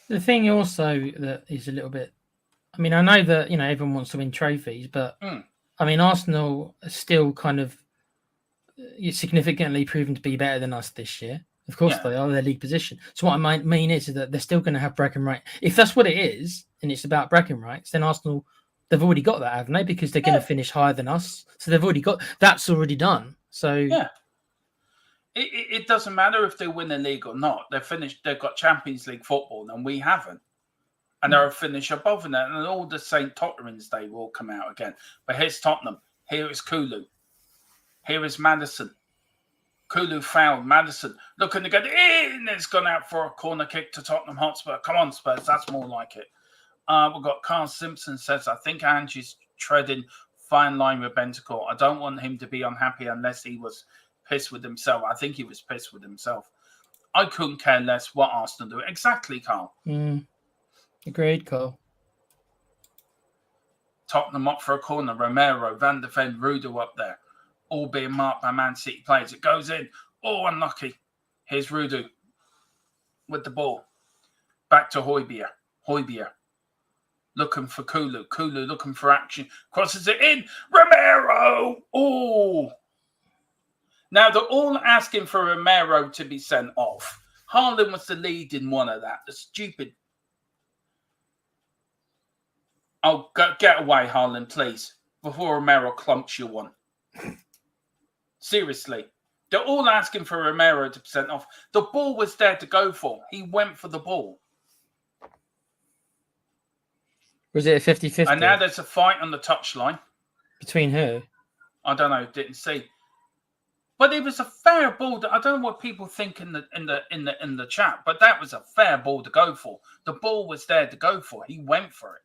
The thing also that is a little bit... I mean, I know that, everyone wants to win trophies, but, I mean, Arsenal are still kind of significantly proven to be better than us this year. Of course they are, their league position. So what I mean is that they're still going to have bragging rights. If that's what it is, and it's about bragging rights, then Arsenal, they've already got that, haven't they? Because they're going to finish higher than us. So they've already got... That's already done. So... Yeah. It doesn't matter if they win the league or not. They've got Champions League football, and we haven't. And they're a finish above that. And all the St. Tottenham's Day will come out again. But here's Tottenham. Here is Kulu. Here is Madison. Kulu fouled Madison. Looking to get in. It's gone out for a corner kick to Tottenham Hotspur. Come on, Spurs. That's more like it. We've got Carl Simpson says, I think Ange is treading fine line with Bentancur. I don't want him to be unhappy unless he was pissed with himself. I think he was pissed with himself. I couldn't care less what Arsenal do. Exactly, Carl. Agreed, Carl. Tottenham up for a corner. Romero, Van de Ven, Rudo up there. All being marked by Man City players. It goes in. Oh, unlucky. Here's Rudo with the ball. Back to Højbjerg. Højbjerg looking for Kulu. Kulu looking for action. Crosses it in. Romero. Oh. Now, they're all asking for Romero to be sent off. Haaland was the lead in one of that. The stupid... Oh, get away, Haaland, please. Before Romero clumps you one. Seriously. They're all asking for Romero to be sent off. The ball was there to go for. He went for the ball. Was it a 50-50? And now there's a fight on the touchline. Between who? I don't know. Didn't see. But it was a fair ball. I don't know what people think in the chat, but that was a fair ball to go for. The ball was there to go for. He went for it.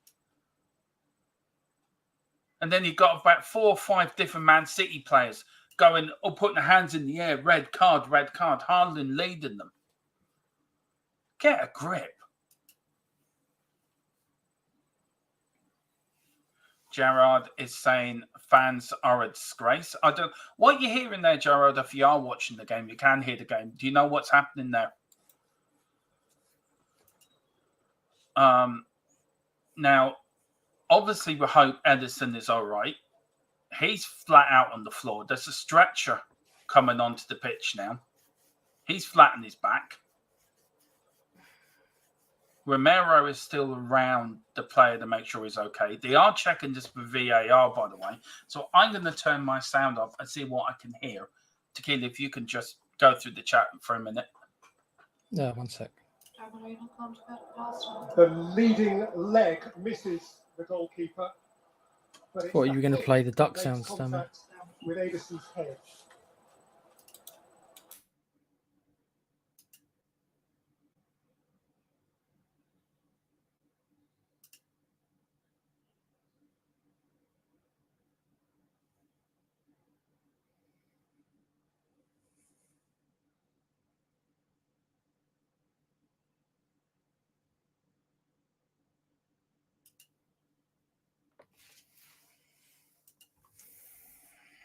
And then you got about 4 or 5 different Man City players going or putting their hands in the air. Red card. Haaland leading them. Get a grip. Gerard is saying fans are a disgrace. I don't... What you're hearing there, Gerard, if you are watching the game, you can hear the game. Do you know what's happening there? Now, obviously, we hope Edison is all right. He's flat out on the floor. There's a stretcher coming onto the pitch now. He's flat on his back. Romero is still around the player to make sure he's okay. They are checking this for VAR, by the way. So I'm going to turn my sound off and see what I can hear. Tequila, if you can just go through the chat for a minute. Yeah, 1 sec. The leading leg misses the goalkeeper. What, you were going to play the duck sounds, Stammer? With Edison's head.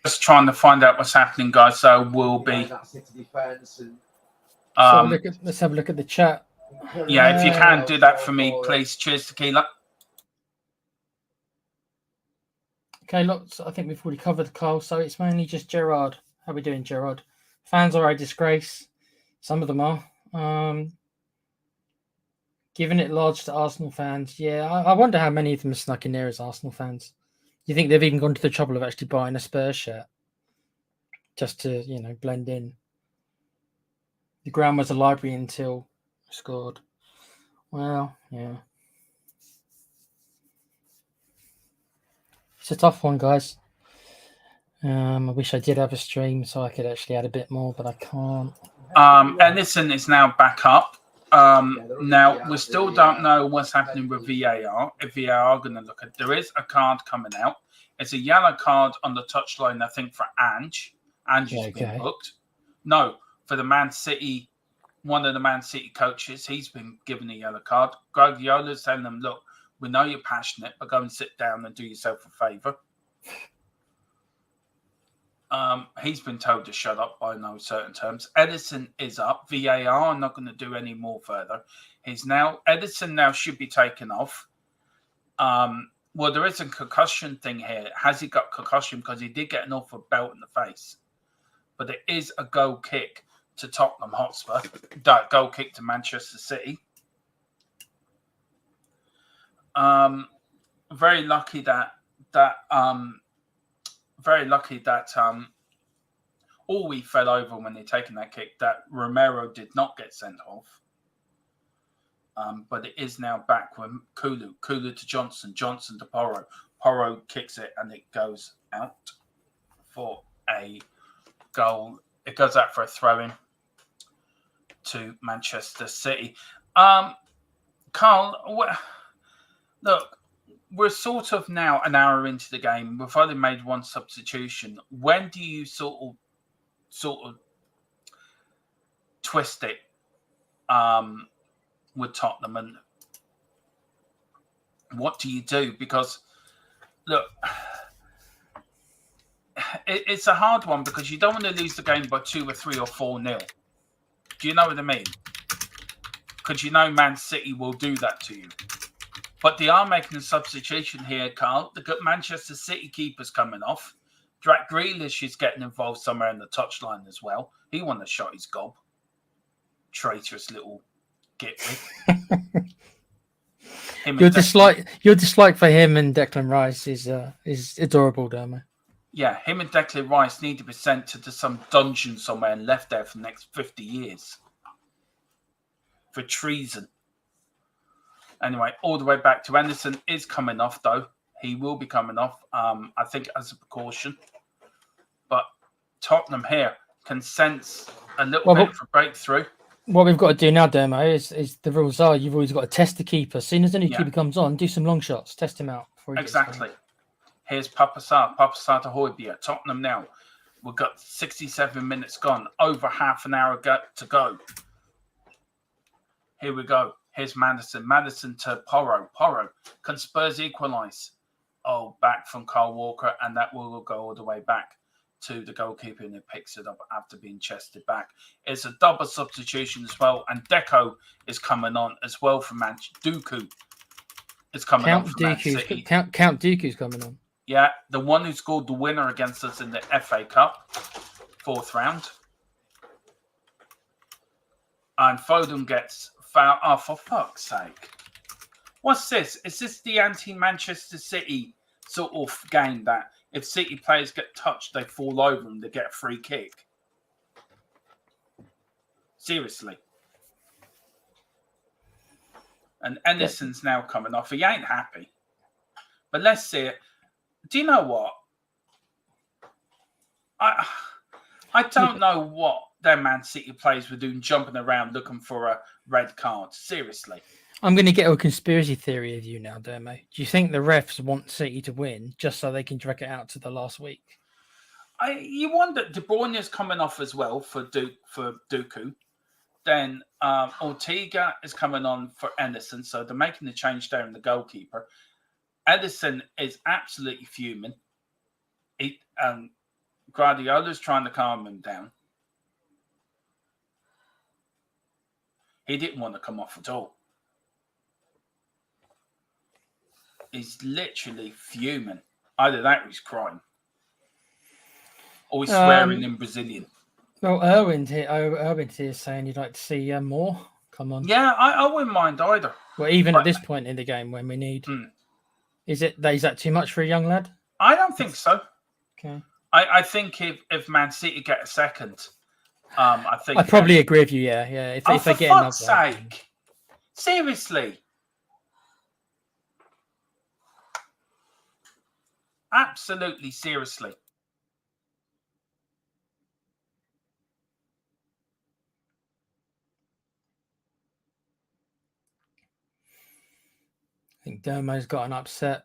Just trying to find out what's happening, guys. So we'll be. Let's have a look at the chat. Yeah, if you can do that for me, please. Cheers, Tequila. Okay, look, I think we've already covered Carl, so it's mainly just Gerard. How are we doing, Gerard? Fans are a disgrace. Some of them are. Giving it large to Arsenal fans. Yeah, I wonder how many of them are snuck in there as Arsenal fans. You think they've even gone to the trouble of actually buying a Spurs shirt just to, blend in? The ground was a library until scored. Well, yeah. It's a tough one, guys. I wish I did have a stream so I could actually add a bit more, but I can't. Edison is now back up. Now, we still don't know what's happening with VAR. If VAR are going to look at, there is a card coming out. It's a yellow card on the touchline, I think, for Ange. Ange has been booked. No, for the Man City, one of the Man City coaches, he's been given a yellow card. Guardiola's telling them, look, we know you're passionate, but go and sit down and do yourself a favour. He's been told to shut up by no certain terms. Edison is up. VAR are not going to do any more further. Edison now should be taken off. Well, there is a concussion thing here. Has he got concussion? Because he did get an awful belt in the face. But there is a goal kick to Tottenham Hotspur. That goal kick to Manchester City. Very lucky that Orwe fell over when they're taking that kick, that Romero did not get sent off. But it is now back with Kulu to Johnson to Porro. Porro kicks it and it goes out for a goal. It goes out for a throw-in to Manchester City. Carl, look, we're sort of now an hour into the game. We've only made one substitution. When do you sort of twist it with Tottenham, and what do you do? Because look, it's a hard one because you don't want to lose the game by 2 or 3 or 4-0. Do you know what I mean? Because Man City will do that to you. But they are making a substitution here, Carl. The Manchester City keeper's coming off. Jack Grealish is getting involved somewhere in the touchline as well. He wanted to shot his gob. Traitorous little gitwig. Your dislike for him and Declan Rice is adorable, Dermo. Yeah, him and Declan Rice need to be sent to some dungeon somewhere and left there for the next 50 years. For treason. Anyway, all the way back to Anderson is coming off, though. He will be coming off, I think, as a precaution. But Tottenham here can sense a little bit of a breakthrough. What we've got to do now, Dermo, is the rules are you've always got to test the keeper. As soon as the new keeper comes on, do some long shots. Test him out. Exactly. Here's Papasar to Højbjerg. Tottenham now. We've got 67 minutes gone. Over half an hour to go. Here we go. Here's Madison. Madison to Porro. Porro. Can Spurs equalise? Oh, back from Kyle Walker. And that will go all the way back to the goalkeeper, and he picks it up after being chested back. It's a double substitution as well. And Deco is coming on as well for Dooku is coming on for Man City. Count Dooku's coming on. Yeah, the one who scored the winner against us in the FA Cup, 4th round. And Foden gets foul. Oh, for fuck's sake. What's this? Is this the anti-Manchester City sort of game that if City players get touched, they fall over and they get a free kick? Seriously. And Anderson's now coming off. He ain't happy. But let's see it. Do you know what? I don't know what their Man City players were doing, jumping around looking for a red card. Seriously. I'm going to get a conspiracy theory of you now, Dermo. Do you think the refs want City to win just so they can drag it out to the last week? You wonder. De Bruyne is coming off as well for Dooku. Then Ortega is coming on for Anderson. So they're making the change there in the goalkeeper. Edison is absolutely fuming. Guardiola's trying to calm him down. He didn't want to come off at all. He's literally fuming. Either that or he's crying. Or he's swearing in Brazilian. Well, Erwin's here saying he'd like to see more. Come on. Yeah, I wouldn't mind either. Well, even at this point in the game when we need... Is that too much for a young lad? I don't think so. Okay. I think if Man City get a second, I think I probably agree with you. Yeah. If for they get fuck's another, sake, seriously, absolutely seriously. I think Dermo's gotten upset.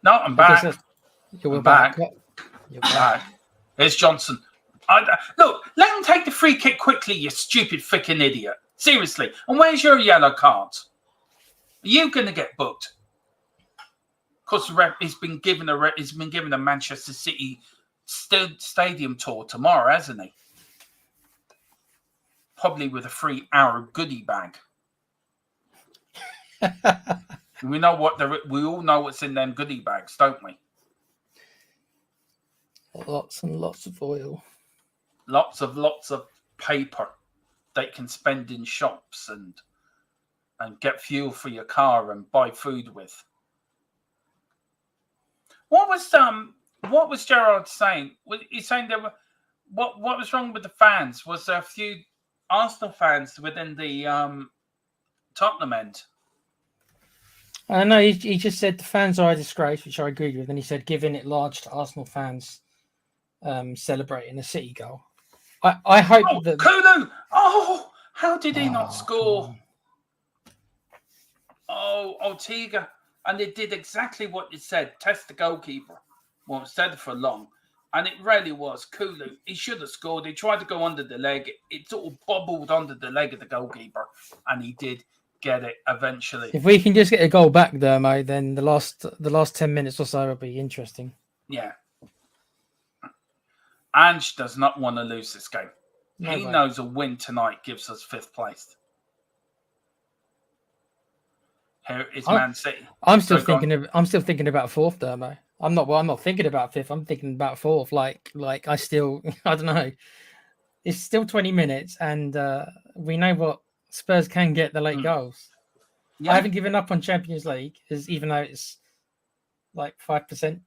No, I'm back. You're back. You're back. Here's Johnson. Look, let him take the free kick quickly, you stupid freaking idiot. Seriously. And where's your yellow card? Are you going to get booked? Because he's been given a Manchester City stadium tour tomorrow, hasn't he? Probably with a 3-hour goodie bag. We all know what's in them goodie bags, don't we? Lots and lots of oil. Lots of paper they can spend in shops and get fuel for your car and buy food with. What was Gerard saying? He's saying there were what was wrong with the fans? Was there a few Arsenal fans within the Tottenham end? I know he just said the fans are a disgrace, which I agree with. And he said giving it large to Arsenal fans celebrating a City goal. I hope that Kulu! Oh, how did he not score? Oh, Ortega. And it did exactly what it said. Test the goalkeeper. Well, it said for long. And it really was. Kulu, he should have scored. He tried to go under the leg. It sort of bobbled under the leg of the goalkeeper. And he did get it eventually. If we can just get a goal back there, mate, then the last 10 minutes or so will be interesting. Yeah. Ange does not want to lose this game. No he way. knows a win tonight gives us 5th place. Here is Man City. I'm still thinking about 4th, there, mate. I'm not thinking about 5th. I'm thinking about 4th. Like I don't know. It's still 20 minutes, and we know what Spurs can get the late goals. Yeah. I haven't given up on Champions League, even though it's like 5%,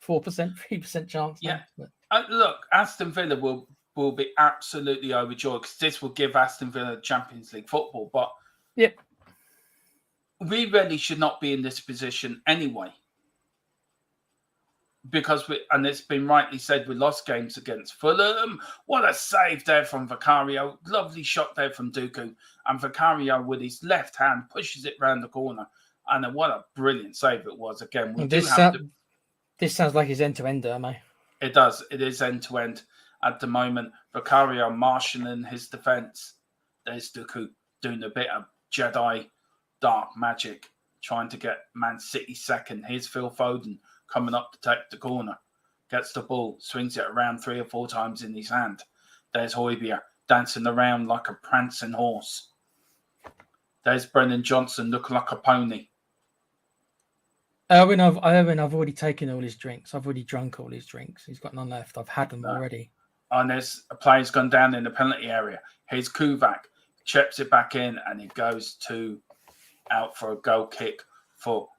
4%, 3% chance. Yeah. But Look, Aston Villa will be absolutely overjoyed because this will give Aston Villa Champions League football. But yep, we really should not be in this position anyway. Because and it's been rightly said, we lost games against Fulham. What a save there from Vicario. Lovely shot there from Dooku. And Vicario with his left hand pushes it round the corner. And what a brilliant save it was. Again, this sounds like his end-to-end, mate. It does. It is end-to-end at the moment. Vicario marshalling his defence. There's Dooku doing a bit of Jedi dark magic, trying to get Man City second. Here's Phil Foden coming up to take the corner. Gets the ball, swings it around 3 or 4 times in his hand. There's Højbjerg dancing around like a prancing horse. There's Brennan Johnson looking like a pony. I've already taken all his drinks. I've already drunk all his drinks. He's got none left. I've had them already. And there's a player's gone down in the penalty area. Here's Kovac. Chips it back in and he goes out for a goal kick for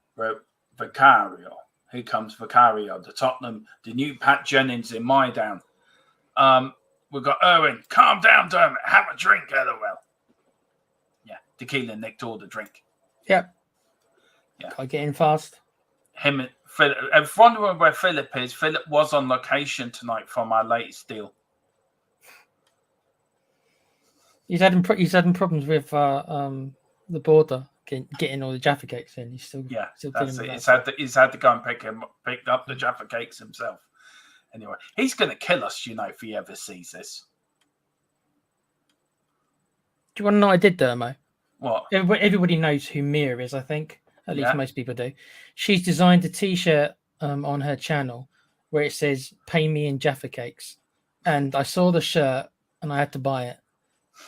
Vicario. Here comes Vicario, the Tottenham, the new Pat Jennings in my down. We've got Owen. Calm down, Dermot. Have a drink, LOL. Yeah, tequila nicked all the drink. Yep. Yeah. Gotta get in fast. Him and Philip. If wondering where Philip is, Philip was on location tonight from our latest deal. He's having problems with the border getting all the Jaffa cakes in. He's still that's it. He's had to go and pick up the Jaffa cakes himself. Anyway, he's going to kill us, if he ever sees this. Do you want to know what I did there, Mo? What? Everybody knows who Mia is, I think. At least most people do. She's designed a T-shirt on her channel where it says, "Pay me in Jaffa cakes." And I saw the shirt and I had to buy it.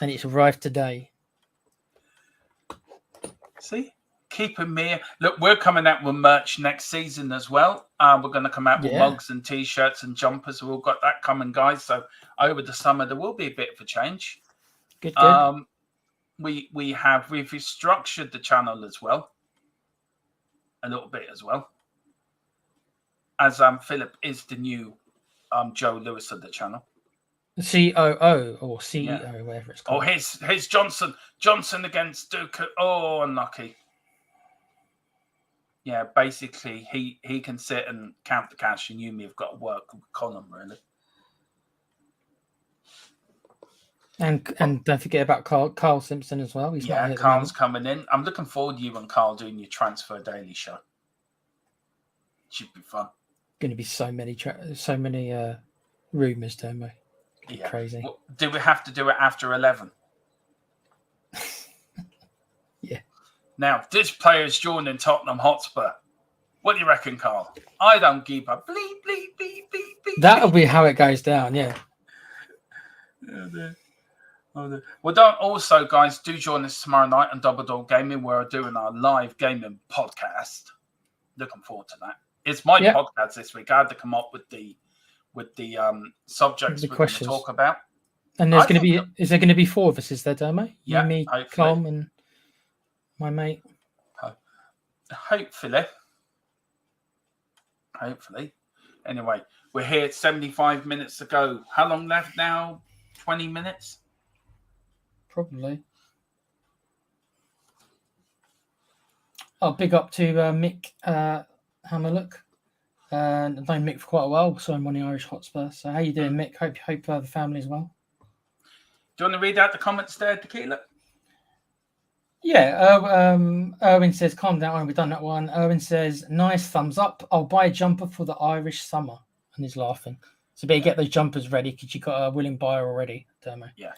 And it's arrived today. See? Keeping me. Look, we're coming out with merch next season as well. We're going to come out with mugs and T-shirts and jumpers. We've all got that coming, guys. So over the summer, there will be a bit of a change. Good. We've restructured the channel as well. A little bit as well. as Philip is the new Joe Lewis of the channel. COO or CEO, whatever it's called. Oh, here's Johnson. Johnson against Duke. Oh, unlucky. Yeah, basically, he can sit and count the cash, and you and me have got to work with Colin, really. And don't forget about Carl Simpson as well. He's not here. Carl's coming in. I'm looking forward to you and Carl doing your Transfer Daily show. Should be fun. Going to be so many rumours, don't we? Yeah. Crazy. Well, do we have to do it after 11? Yeah. Now, this player's joining Tottenham Hotspur. What do you reckon, Carl? I don't give a bleep, bleep, bleep, bleep, bleep. That'll be how it goes down, yeah. Well, don't also, guys, do join us tomorrow night on Double Door Gaming. We're doing our live gaming podcast. Looking forward to that. It's my podcast this week. I had to come up with the subjects we're going to talk about. And there's going to be, is there going to be 4 of us? Is there, Dermo? Yeah, you, me, Colm, and my mate. Hopefully. Anyway, we're here at 75 minutes to go. How long left now? 20 minutes? Probably. Oh, big up to Mick Hammerlook. I've known Mick for quite a while, so I'm on the Irish Hotspur. So how you doing, Mick? Hope the family as well. Do you want to read out the comments there, Tequila? Yeah, Erwin says, calm down, we've done that one. Erwin says, nice, thumbs up. I'll buy a jumper for the Irish summer. And he's laughing. So better get those jumpers ready because you got a willing buyer already, Dermo. Yeah.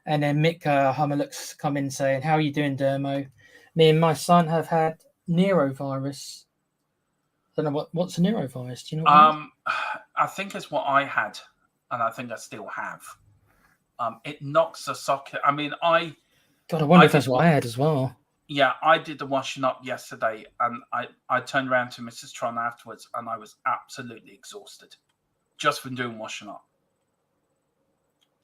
And then Mick Hummerlooks come in saying, how are you doing, Dermo? Me and my son have had Nerovirus. I don't know what's a Nerovirus. Do you know what I think it's what I had, and I think I still have. It knocks the socket. I mean, I wonder if that's what I had as well. Yeah, I did the washing up yesterday, and I turned around to Mrs. Tron afterwards, and I was absolutely exhausted just from doing washing up.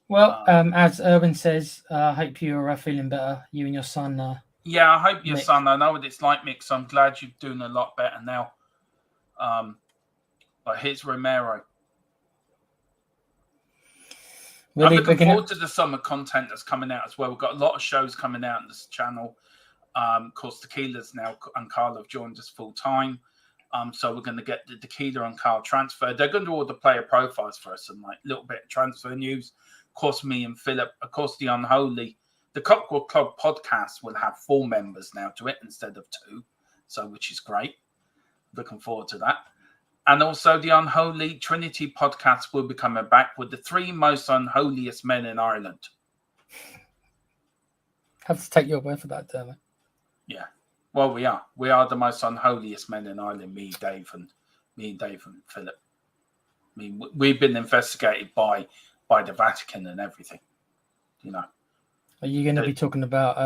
Well, as Erwin says, I hope you're feeling better, you and your son. Yeah, I hope your Mick. son. I know what it's like, Mick, so I'm glad you're doing a lot better now. But here's Romero. Really, I'm looking forward to the summer content that's coming out as well. We've got a lot of shows coming out on this channel. Of course, Tequila's now and Carl have joined us full time. So we're going to get the Tequila and Carl transferred. They're going to do all the player profiles for us and like a little bit of transfer news. Of course, me and Philip. Of course, the Unholy. The Cockwood Club podcast will have 4 members now to it instead of 2. So, which is great. Looking forward to that. And also the Unholy Trinity podcast will be coming back with the 3 most unholiest men in Ireland. Have to take your word for that, Dermo. Yeah. Well, we are. We are the most unholiest men in Ireland, me, Dave, and Philip. I mean, we've been investigated by the Vatican and everything. You know. Are you going to be talking about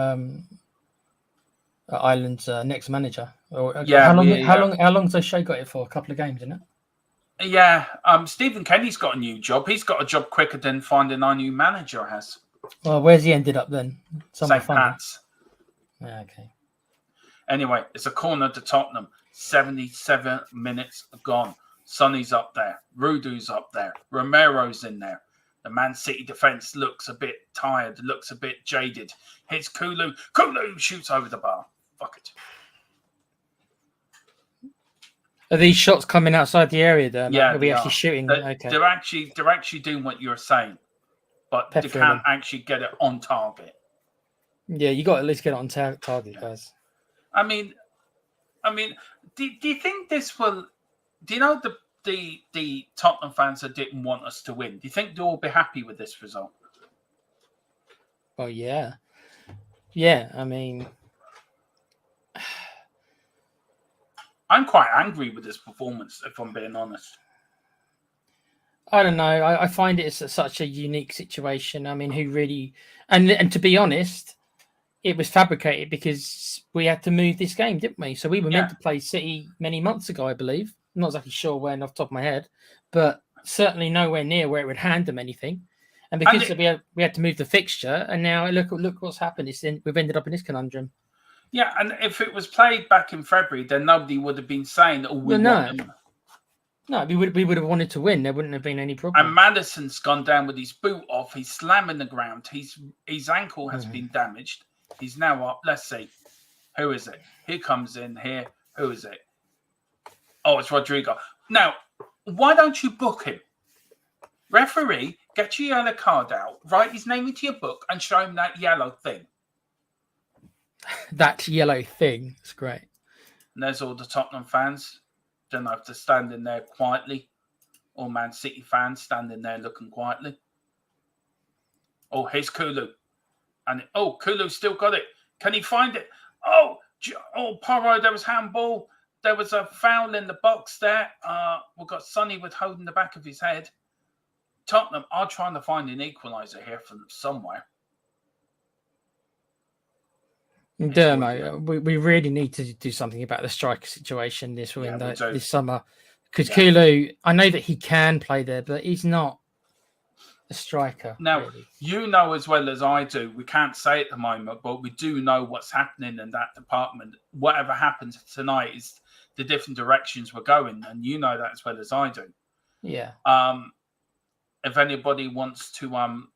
Ireland's next manager? Or yeah. How long's the show got it for? A couple of games, isn't it? Yeah. Stephen Kenny's got a new job. He's got a job quicker than finding our new manager has. Well, where's he ended up then? St. Pat's. Yeah, okay. Anyway, it's a corner to Tottenham. 77 minutes gone. Sonny's up there. Rudu's up there. Romero's in there. The Man City defence looks a bit tired, looks a bit jaded. Hits Kulu. Kulu shoots over the bar. Fuck it. Are these shots coming outside the area then? Yeah. Are we actually shooting? Okay. They're actually doing what you're saying, but they can't actually get it on target. Yeah, you got to at least get it on target, guys. I mean, do you think this will? Do you know the Tottenham fans that didn't want us to win? Do you think they'll all be happy with this result? Well, yeah. I mean, I'm quite angry with this performance, if I'm being honest. I don't know. I find it such a unique situation. I mean, who really? And to be honest, it was fabricated because we had to move this game, didn't we? So we were meant to play City many months ago, I believe. I'm not exactly sure when off the top of my head, but certainly nowhere near where it would hand them anything. And because we had to move the fixture, and now look what's happened. We've ended up in this conundrum. Yeah, and if it was played back in February, then nobody would have been saying, "Oh, we want them." No, we would have wanted to win. There wouldn't have been any problem. And Madison's gone down with his boot off. He's slamming the ground. His ankle has been damaged. He's now up. Let's see. Who is it? He comes in here. Who is it? Oh, it's Rodrigo. Now, why don't you book him? Referee, get your yellow card out, write his name into your book, and show him that yellow thing. That yellow thing. It's great. And there's all the Tottenham fans. Don't know if they're standing there quietly. Or Man City fans standing there looking quietly. Oh, here's Kulu. And Kulu's still got it. Can he find it? Oh, Porro, there was handball. There was a foul in the box there. We've got Sonny with holding the back of his head. Tottenham are trying to find an equaliser here from somewhere. Dermo, we really need to do something about the striker situation this summer. Because Kulu, I know that he can play there, but he's not a striker. Now, really. You know as well as I do, we can't say at the moment, but we do know what's happening in that department. Whatever happens tonight is the different directions we're going, and you know that as well as I do. Yeah. If anybody wants to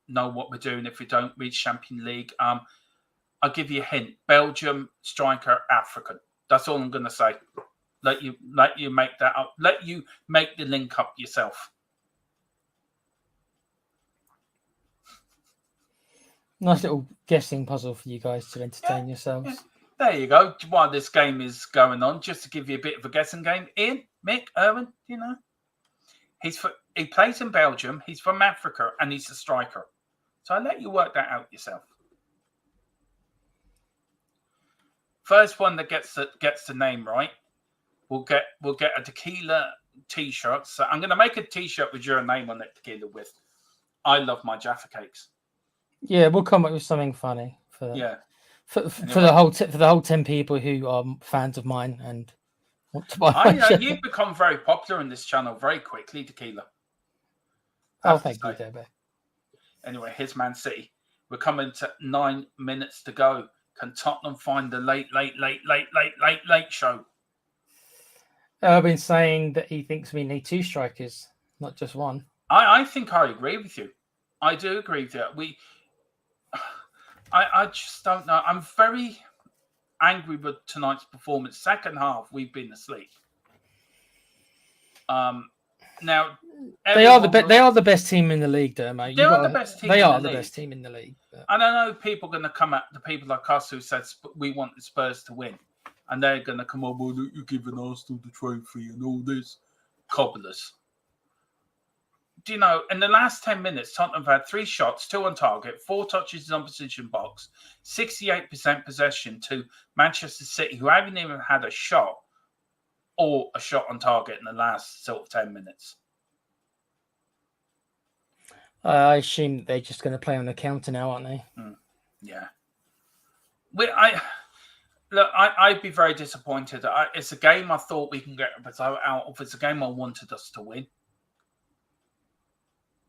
know what we're doing if we don't reach Champions League, I'll give you a hint. Belgium striker, African. That's all I'm going to say. Let you make that up. Let you make the link up yourself. Nice little guessing puzzle for you guys to entertain yourselves. Yeah. There you go. While this game is going on, just to give you a bit of a guessing game. Ian, Mick, Erwin, you know. He plays in Belgium. He's from Africa, and he's a striker. So I'll let you work that out yourself. First one that gets the name right, we'll get a tequila T-shirt. So I'm going to make a T-shirt with your name on it, tequila. With I love my Jaffa cakes. Yeah, we'll come up with something funny for the whole 10 people who are fans of mine and want to buy. You've become very popular in this channel very quickly, tequila. Oh, thank you, Debbie. Anyway, here's Man City. We're coming to 9 minutes to go. Can Tottenham find the late show? I've been saying that he thinks we need 2 strikers, not just one. I think I agree with you. I do agree with you. I just don't know. I'm very angry with tonight's performance. Second half, we've been asleep. Now they are the best team in the league, though, mate. They are the best team in the league. But... And I know people are going to come at the people like us who said we want the Spurs to win, and they're going to come on. Well, you're giving Arsenal the trophy and all this cobblers. Do you know, in the last 10 minutes, Tottenham have had 3 shots, 2 on target, 4 touches in opposition box, 68% possession to Manchester City, who haven't even had a shot or a shot on target in the last sort of 10 minutes. I assume they're just going to play on the counter now, aren't they? Yeah. I'd be very disappointed. It's a game I thought we can get a result out of. It's a game I wanted us to win.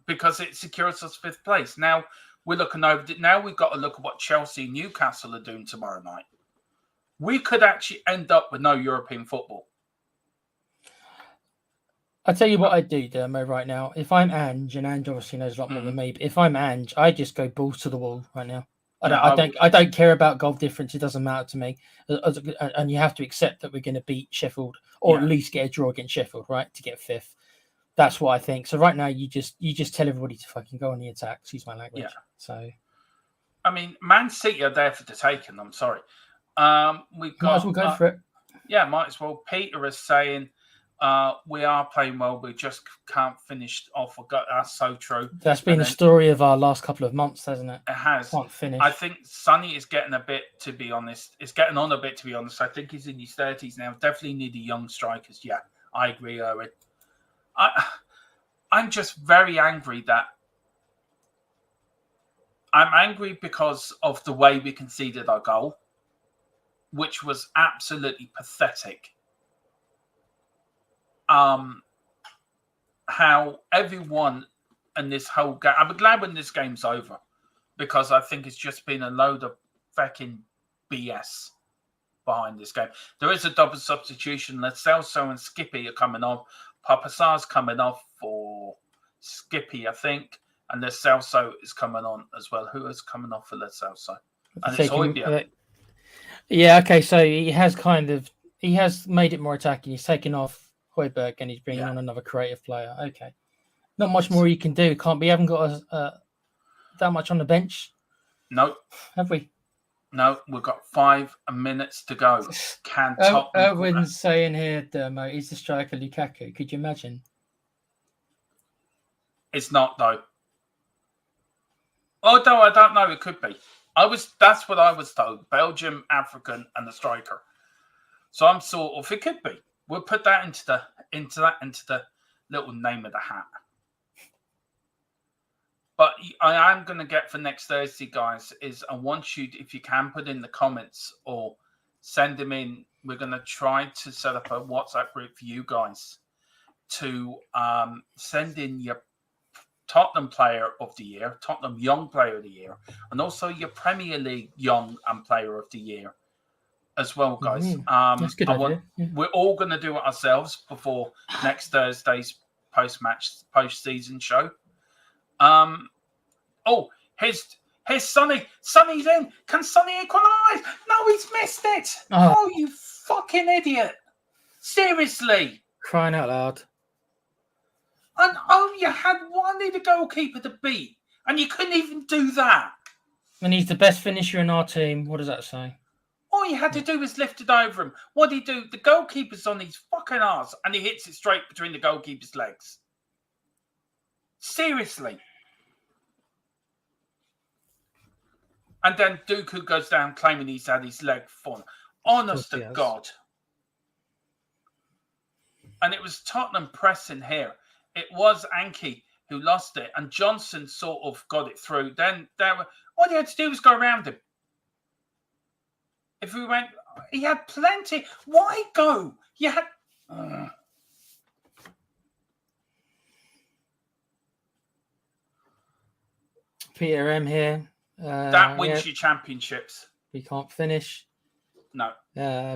Because it secures us 5th place. Now we're looking over. Now we've got to look at what Chelsea and Newcastle are doing tomorrow night. We could actually end up with no European football. I'll tell you what I do, Dermo, right now. If I'm Ange, and Ange obviously knows a lot more than me, but if I'm Ange, I just go balls to the wall right now. I don't care about goal difference. It doesn't matter to me. And you have to accept that we're going to beat Sheffield, or at least get a draw against Sheffield, right, to get 5th. That's what I think. So right now, you just tell everybody to fucking go on the attack. Excuse my language. Yeah. So, I mean, Man City are there for the taking. I'm sorry. We've got. Might as well go for it. Yeah, might as well. Peter is saying we are playing well. We just can't finish off. That's so true. That's been the story of our last couple of months, hasn't it? It has. Can't finish. I think Sonny is getting a bit, to be honest. It's getting on a bit, to be honest. I think he's in his 30s now. Definitely need the young strikers. Yeah, I agree, Owen. I'm just very angry that I'm angry because of the way we conceded our goal, which was absolutely pathetic. How everyone in this whole game, I'm glad when this game's over, because I think it's just been a load of fucking BS behind this game. There is a double substitution. Celso and Skippy are coming on. Papasar's coming off for Skippy, I think, and Lo Celso is coming on as well. Who is coming off for Lo Celso? And it's Højbjerg. Yeah, okay, so he has made it more attacking. He's taken off Højbjerg and he's bringing on another creative player. Okay. Not much more you can do. We haven't got that much on the bench. No. Have we? No, we've got 5 minutes to go. Can Tottenham... Erwin's saying here, Dermo, is the striker Lukaku? Could you imagine? It's not, though. Although I don't know, it could be. That's what I was told. Belgium, African, and the striker. So I'm sort of, it could be. We'll put that into the little name of the hat. But I am going to get for next Thursday, guys, is I want you, if you can, put in the comments or send them in. We're going to try to set up a WhatsApp group for you guys to send in your Tottenham Player of the Year, Tottenham Young Player of the Year, and also your Premier League Young and Player of the Year as well, guys. That's a good idea. We're all going to do it ourselves before next Thursday's post-season show. Here's Sonny. Sonny's in. Can Sonny equalise? No, he's missed it. Oh, you fucking idiot. Seriously. Crying out loud. And you had one in the goalkeeper to beat, and you couldn't even do that. And he's the best finisher in our team. What does that say? All you had to do was lift it over him. What did he do? The goalkeeper's on his fucking arse, and he hits it straight between the goalkeeper's legs. Seriously. And then Dooku goes down claiming he's had his leg fallen. Honest to God. And it was Tottenham pressing here. It was Anki who lost it. And Johnson sort of got it through. Then all he had to do was go around him. If we went, he had plenty. Why go? You had... Peter M here. That wins you championships. We can't finish. No.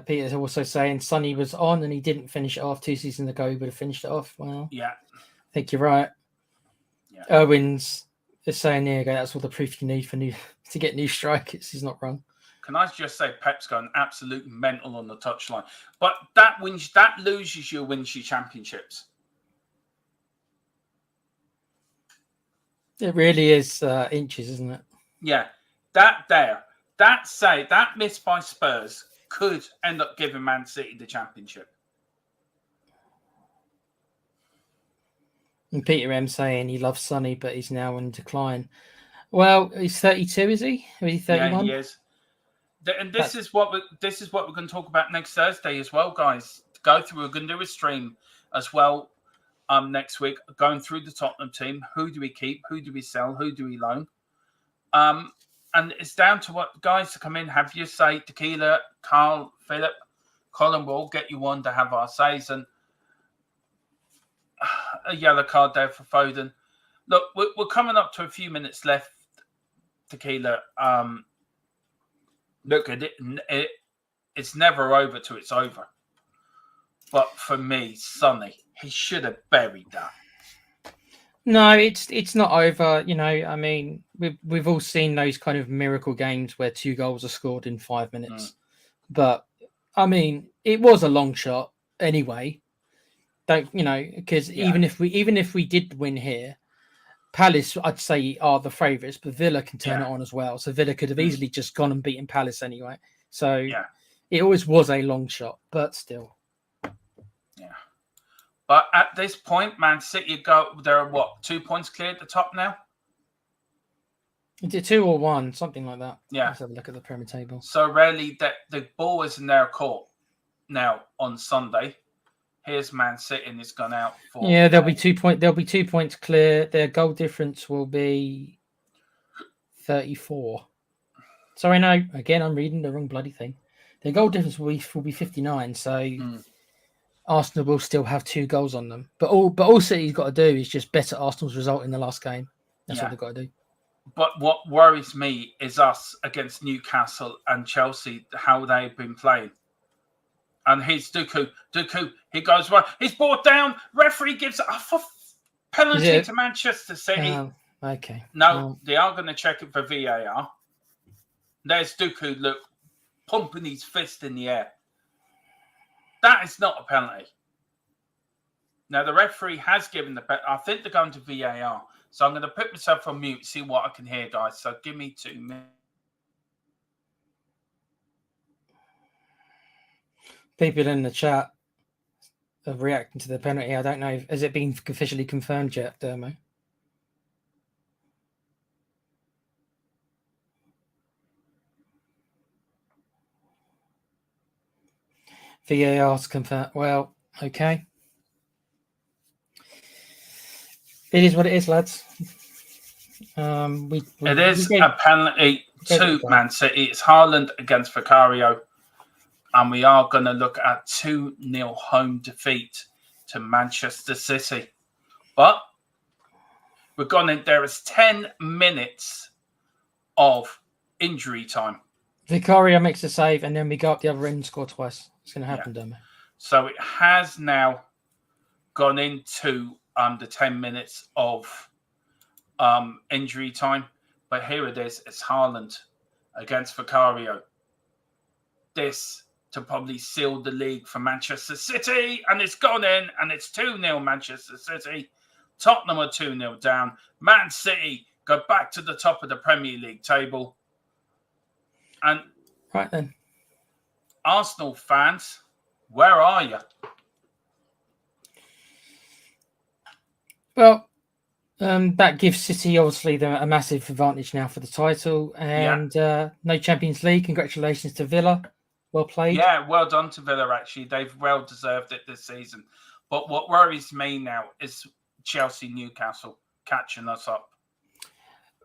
Peter's also saying Sonny was on and he didn't finish it off 2 seasons ago. He would have finished it off. Well, yeah. I think you're right. Yeah. Erwin's is saying there you go. That's all the proof you need to get new strikers. He's not wrong. Can I just say Pep's going absolute mental on the touchline? But that loses you, wins you championships. It really is inches, isn't it? Yeah, that miss by Spurs could end up giving Man City the championship. And Peter M saying he loves Sonny, but he's now in decline. Well, he's 32, is he? Or is he 31? Yeah, he is. And this is what we're going to talk about next Thursday as well, guys. We're going to do a stream as well next week, going through the Tottenham team. Who do we keep? Who do we sell? Who do we loan? And it's down to what guys to come in, have your say. Tequila, Carl, Philip, Colin will get you one to have our says. And a yellow card there for Foden. Look, we're coming up to a few minutes left, Tequila. Look, it's never over till it's over. But for me, Sonny, he should have buried that. No, it's not over. You know, I mean, we've all seen those kind of miracle games where 2 goals are scored in 5 minutes. But I mean, it was a long shot anyway. Because even if we did win here, Palace, I'd say, are the favourites, but Villa can turn it on as well. So Villa could have easily just gone and beaten Palace anyway. So it always was a long shot, but still. Yeah. But at this point, Man City they're 2 points clear at the top now? Is it 2 or 1? Something like that. Yeah. Let's have a look at the Premier table. So really, the ball is in their court now on Sunday. Here's Man City, and it's gone out for... Yeah, there'll be 2 points clear. Their goal difference will be 34. Sorry, no. Again, I'm reading the wrong bloody thing. Their goal difference will be 59, so Arsenal will still have 2 goals on them. But all City's got to do is just better Arsenal's result in the last game. That's what they've got to do. But what worries me is us against Newcastle and Chelsea, how they've been playing. And here's Dooku. Dooku, he goes right. He's brought down. Referee gives a penalty to Manchester City. Okay. No, they are going to check it for VAR. There's Dooku, look, pumping his fist in the air. That is not a penalty. Now, the referee has given the penalty. I think they're going to VAR. So I'm going to put myself on mute, see what I can hear, guys. So give me 2 minutes. People in the chat are reacting to the penalty. I don't know. Has it been officially confirmed yet, Dermo? VAR's confirmed. Well, okay. It is what it is, lads. It is a penalty to Man City. It's Haaland against Vicario. And we are going to look at 2-0 home defeat to Manchester City. But we're going in. There is 10 minutes of injury time. Vicario makes a save, and then we go up the other end and score twice. It's going to happen, Dermo. So it has now gone into the 10 minutes of injury time. But here it is. It's Haaland against Vicario. This to probably seal the league for Manchester City. And it's gone in, and it's 2-0 Manchester City. Tottenham are 2-0 down. Man City go back to the top of the Premier League table. And right then, Arsenal fans, where are you? Well, that gives City obviously a massive advantage now for the title, and no Champions League. Congratulations to Villa. Well played. Yeah, well done to Villa, actually. They've well deserved it this season. But what worries me now is Chelsea, Newcastle catching us up.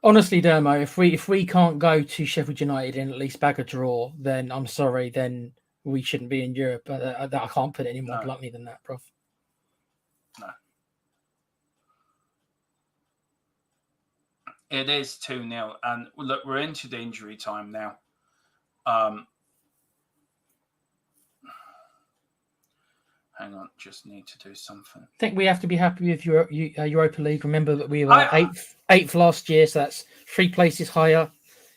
Honestly, Dermo, if we can't go to Sheffield United and at least bag a draw, then I'm sorry, then we shouldn't be in Europe. I can't put it any more bluntly than that, bro. No. It is 2-0. And look, we're into the injury time now. Hang on, just need to do something. I think we have to be happy with Europa League. Remember that we were eighth last year, so that's 3 places higher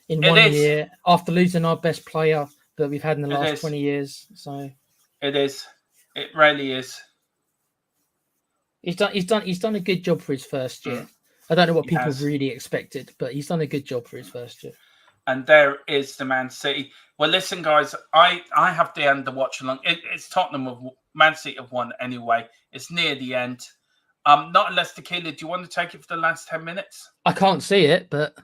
in 1 year after losing our best player that we've had in the last 20 years. So it is. It really is. He's done a good job for his first year. I don't know what people really expected, but he's done a good job for his first year. And there is the Man City. Well, listen, guys, I have to end the watch along. It's Tottenham. Man City have won anyway. It's near the end. Not unless Tequila, do you want to take it for the last 10 minutes? I can't see it, but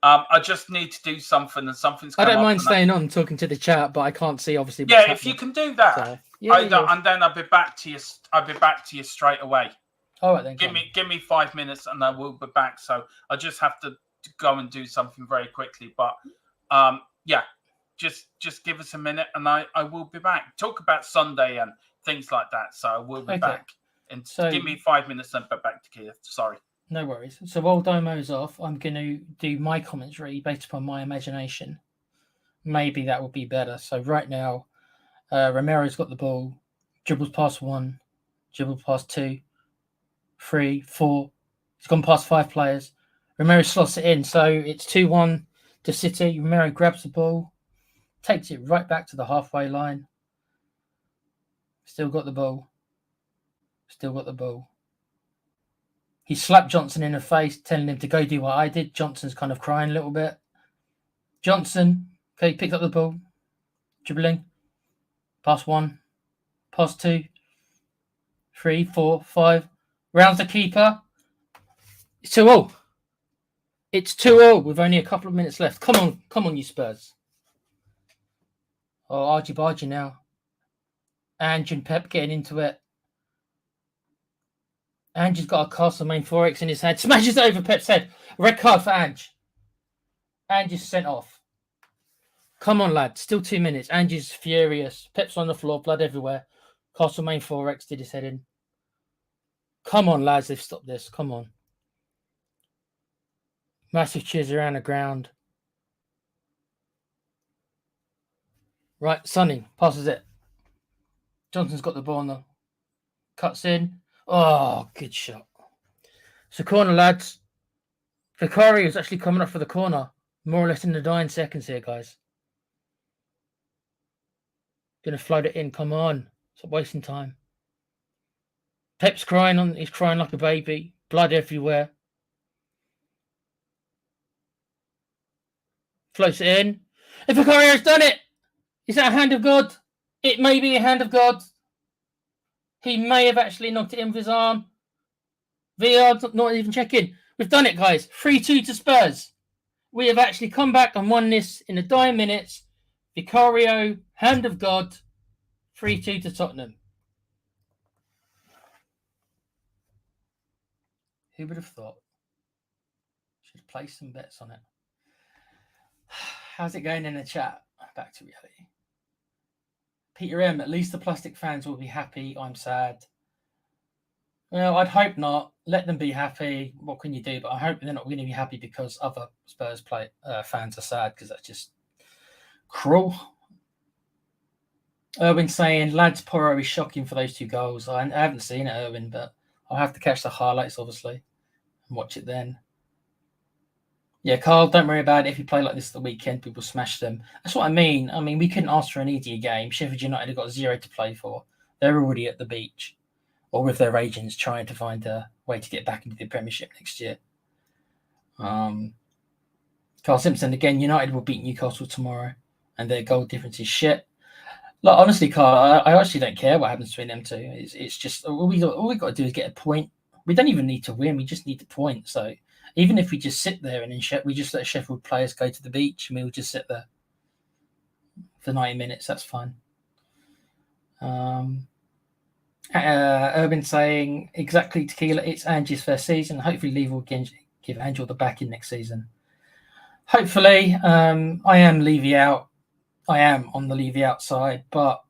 I just need to do something, and something's. I don't mind staying on talking to the chat, but I can't see obviously. Yeah, if you can do that, and then I'll be back to you. I'll be back to you straight away. All right, then. Give me 5 minutes, and I will be back. So I just have to go and do something very quickly, but just give us a minute, and I will be back. Talk about Sunday and things like that. So I will be back. And so, give me 5 minutes and be back to Keith. Sorry. No worries. So while Domo's off, I'm going to do my commentary based upon my imagination. Maybe that will be better. So right now, Romero's got the ball, dribbles past 1, dribbles past 2, 3, 4. He's gone past 5 players. Romero slots it in. So it's 2-1 to City. Romero grabs the ball, takes it right back to the halfway line. Still got the ball. He slapped Johnson in the face, telling him to go do what I did. Johnson's kind of crying a little bit. Johnson, okay, picked up the ball, dribbling, past 1, past 2, 3, 4, 5, rounds the keeper. It's 2-0. It's 2-0 with only a couple of minutes left. Come on, you Spurs. Oh, argy bargy now. Ange and Pep getting into it. Ange has got a Castlemaine 4X in his head. Smashes it over Pep's head. Red card for Ange. Ange is sent off. Come on, lad. Still 2 minutes. Ange is furious. Pep's on the floor. Blood everywhere. Castlemaine 4X did his head in. Come on, lads. They've stopped this. Come on. Massive cheers around the ground. Right, Sonny passes it. Johnson's got the ball on the cuts in. Oh, good shot. So corner, lads. Vicario is actually coming up for the corner. More or less in the dying seconds here, guys. Gonna float it in. Come on. Stop wasting time. Pep's crying he's crying like a baby. Blood everywhere. Floats it in. If Vicario's done it! Is that a hand of God? It may be a hand of God. He may have actually knocked it in with his arm. VR not even checking. We've done it, guys. 3-2 to Spurs. We have actually come back and won this in the dying minutes. Vicario, hand of God. 3-2 to Tottenham. Who would have thought? Should have placed some bets on it. How's it going in the chat? Back to reality. Peter M, at least the plastic fans will be happy. I'm sad. Well, I'd hope not. Let them be happy. What can you do? But I hope they're not going to be happy because other Spurs fans are sad, because that's just cruel. Erwin saying, lads, Porro is shocking for those 2 goals. I haven't seen it, Erwin, but I'll have to catch the highlights, obviously, and watch it then. Yeah, Carl, don't worry about it. If you play like this at the weekend, people smash them. That's what I mean. I mean, we couldn't ask for an easier game. Sheffield United have got 0 to play for. They're already at the beach, or with their agents trying to find a way to get back into the Premiership next year. Carl Simpson, again, United will beat Newcastle tomorrow, and their goal difference is shit. Like, honestly, Carl, I actually don't care what happens between them two. It's just all we got to do is get a point. We don't even need to win. We just need the point. So even if we just sit there and we just let Sheffield players go to the beach and we'll just sit there for 90 minutes, that's fine. Urban saying, exactly, Tequila, it's Angie's first season. Hopefully Lee will give Angel the back in next season. Hopefully. I am Levy out. I am on the Levy outside, but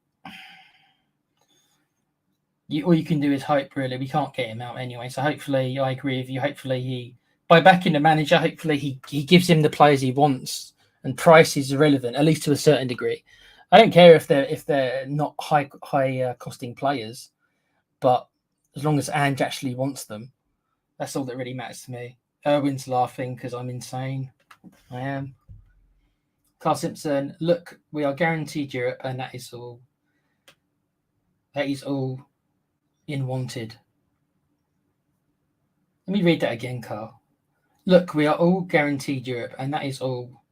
all you can do is hope, really. We can't get him out anyway. So hopefully, I agree with you. Hopefully by backing the manager, hopefully he gives him the players he wants, and price is irrelevant, at least to a certain degree. I don't care if they're not high costing players, but as long as Ange actually wants them, that's all that really matters to me. Erwin's laughing because I'm insane. I am. Carl Simpson, look, we are guaranteed Europe, and that is all. That is all in wanted. Let me read that again, Carl. Look, we are all guaranteed Europe, and that is all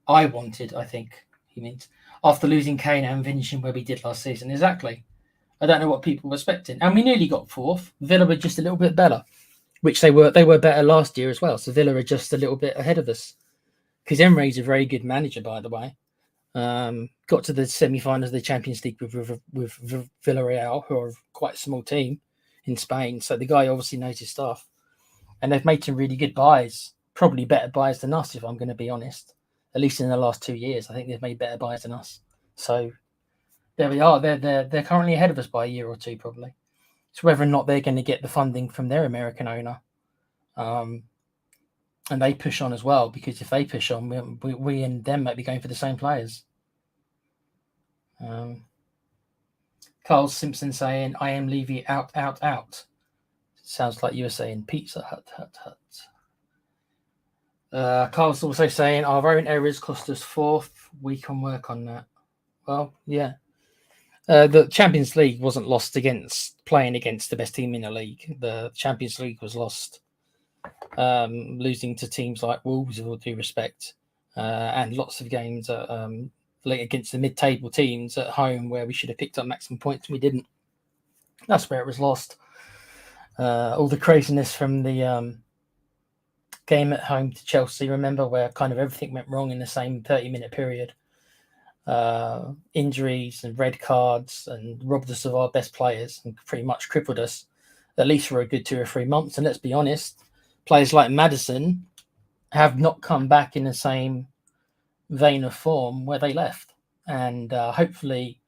I wanted, I think he means, after losing Kane and finishing where we did last season. Exactly. I don't know what people were expecting. And we nearly got 4th. Villa were just a little bit better, which they were better last year as well. So Villa are just a little bit ahead of us. Because Emery's a very good manager, by the way. Got to the semi-finals of the Champions League with Villarreal, who are quite a small team in Spain. So the guy obviously knows his stuff. And they've made some really good buys. Probably better buys than us, if I'm going to be honest. At least in the last 2 years, I think they've made better buys than us. So there we are. They're currently ahead of us by a year or two, probably. It's whether or not they're going to get the funding from their American owner. And they push on as well, because if they push on, we and them might be going for the same players. Carl Simpson saying, I am Levy out, out, out. Sounds like you were saying Pizza Hut, hut, hut. Carl's also saying, our own errors cost us 4th. We can work on that. Well, yeah. The Champions League wasn't lost playing against the best team in the league. The Champions League was lost losing to teams like Wolves, with all due respect, and lots of games against the mid-table teams at home where we should have picked up maximum points and we didn't. That's where it was lost. All the craziness from the game at home to Chelsea, remember, where kind of everything went wrong in the same 30-minute period. Injuries and red cards, and robbed us of our best players and pretty much crippled us, at least for a good 2 or 3 months. And let's be honest, players like Maddison have not come back in the same vein of form where they left. And hopefully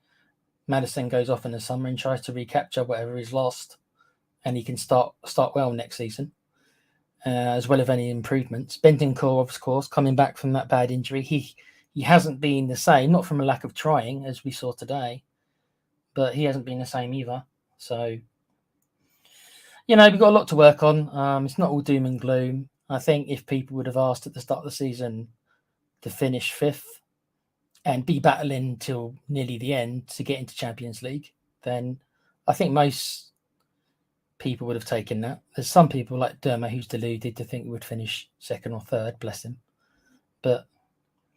Maddison goes off in the summer and tries to recapture whatever he's lost, and he can start well next season, as well as any improvements. Bentancur, of course, coming back from that bad injury. He hasn't been the same, not from a lack of trying, as we saw today, but he hasn't been the same either. So, we've got a lot to work on. It's not all doom and gloom. I think if people would have asked at the start of the season to finish 5th and be battling till nearly the end to get into Champions League, then I think most people would have taken that. There's some people like Dermo who's deluded to think we would finish 2nd or 3rd, bless him. But,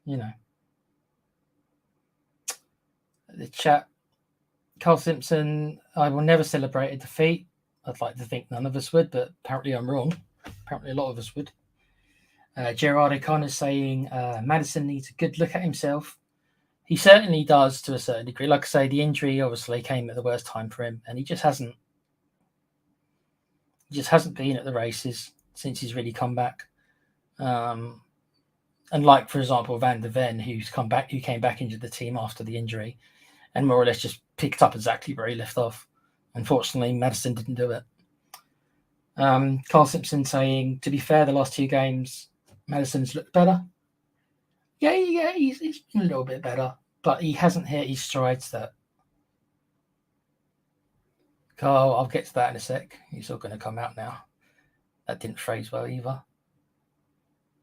the chat, Carl Simpson, I will never celebrate a defeat. I'd like to think none of us would, but apparently I'm wrong. Apparently a lot of us would. Gerard O'Connor saying Maddison needs a good look at himself. He certainly does to a certain degree. Like I say, the injury obviously came at the worst time for him, and he just hasn't been at the races since he's really come back. And like, for example, Van der Ven, who came back into the team after the injury and more or less just picked up exactly where he left off. Unfortunately, Maddison didn't do it. Carl Simpson saying, to be fair, the last 2 games, Maddison's looked better. Yeah, he's been a little bit better, but he hasn't hit his strides that. Carl, I'll get to that in a sec. He's all going to come out now. That didn't phrase well either.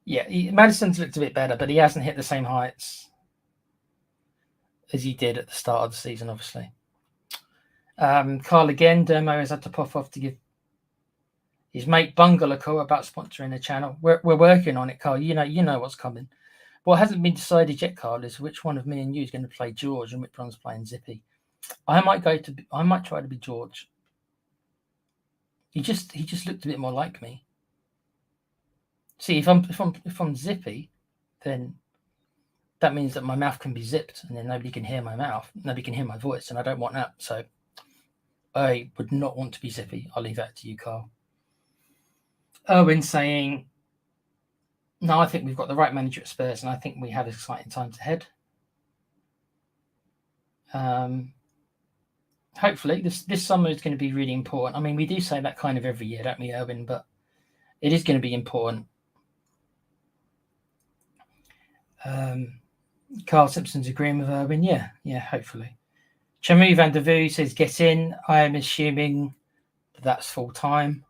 Yeah, Maddison's looked a bit better, but he hasn't hit the same heights as he did at the start of the season, obviously. Carl again, Dermo has had to pop off to give his mate Bungle a call about sponsoring the channel. We're working on it, Carl. You know what's coming. What hasn't been decided yet, Carl, is which one of me and you is going to play George and which one's playing Zippy. I might try to be George. He just looked a bit more like me. See, if I'm Zippy, then that means that my mouth can be zipped and then nobody can hear my mouth. Nobody can hear my voice, and I don't want that. So I would not want to be Zippy. I'll leave that to you, Carl. Owen saying, no, I think we've got the right manager at Spurs, and I think we have exciting times ahead. Hopefully, this summer is going to be really important. I mean, we do say that kind of every year, don't we, Owen? But it is going to be important. Carl Simpson's agreeing with Owen. Yeah, hopefully. Chamu van der Vu says, get in. I am assuming that's full time.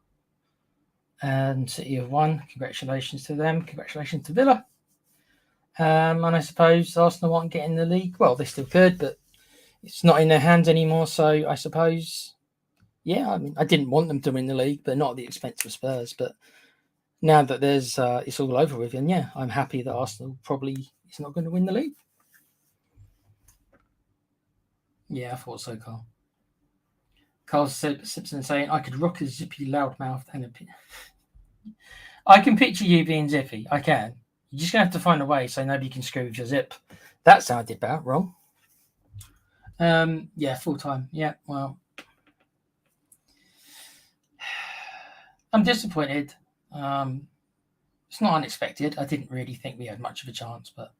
And City have won. Congratulations to them. Congratulations to Villa. And I suppose Arsenal won't get in the league. Well, they still could, but it's not in their hands anymore. So I suppose, I mean, I didn't want them to win the league, but not at the expense of Spurs. But now that there's it's all over with, and I'm happy that Arsenal probably is not going to win the league. Yeah, I thought so, Carl. Carl Simpson saying, I could rock a Zippy loudmouth and a... I can picture you being Zippy. I can. You're just going to have to find a way so nobody can screw with your zip. That sounded about wrong. Full time. Yeah, well. I'm disappointed. It's not unexpected. I didn't really think we had much of a chance, but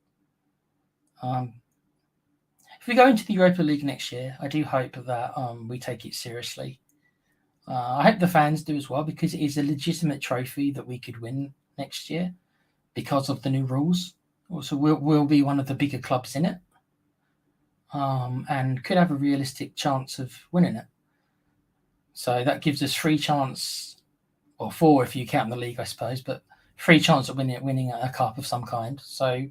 if we go into the Europa League next year, I do hope that we take it seriously. I hope the fans do as well, because it is a legitimate trophy that we could win next year because of the new rules. Also, we'll be one of the bigger clubs in it, and could have a realistic chance of winning it. So that gives us 3 chance, or 4 if you count the league, I suppose, but 3 chance of winning a cup of some kind. So,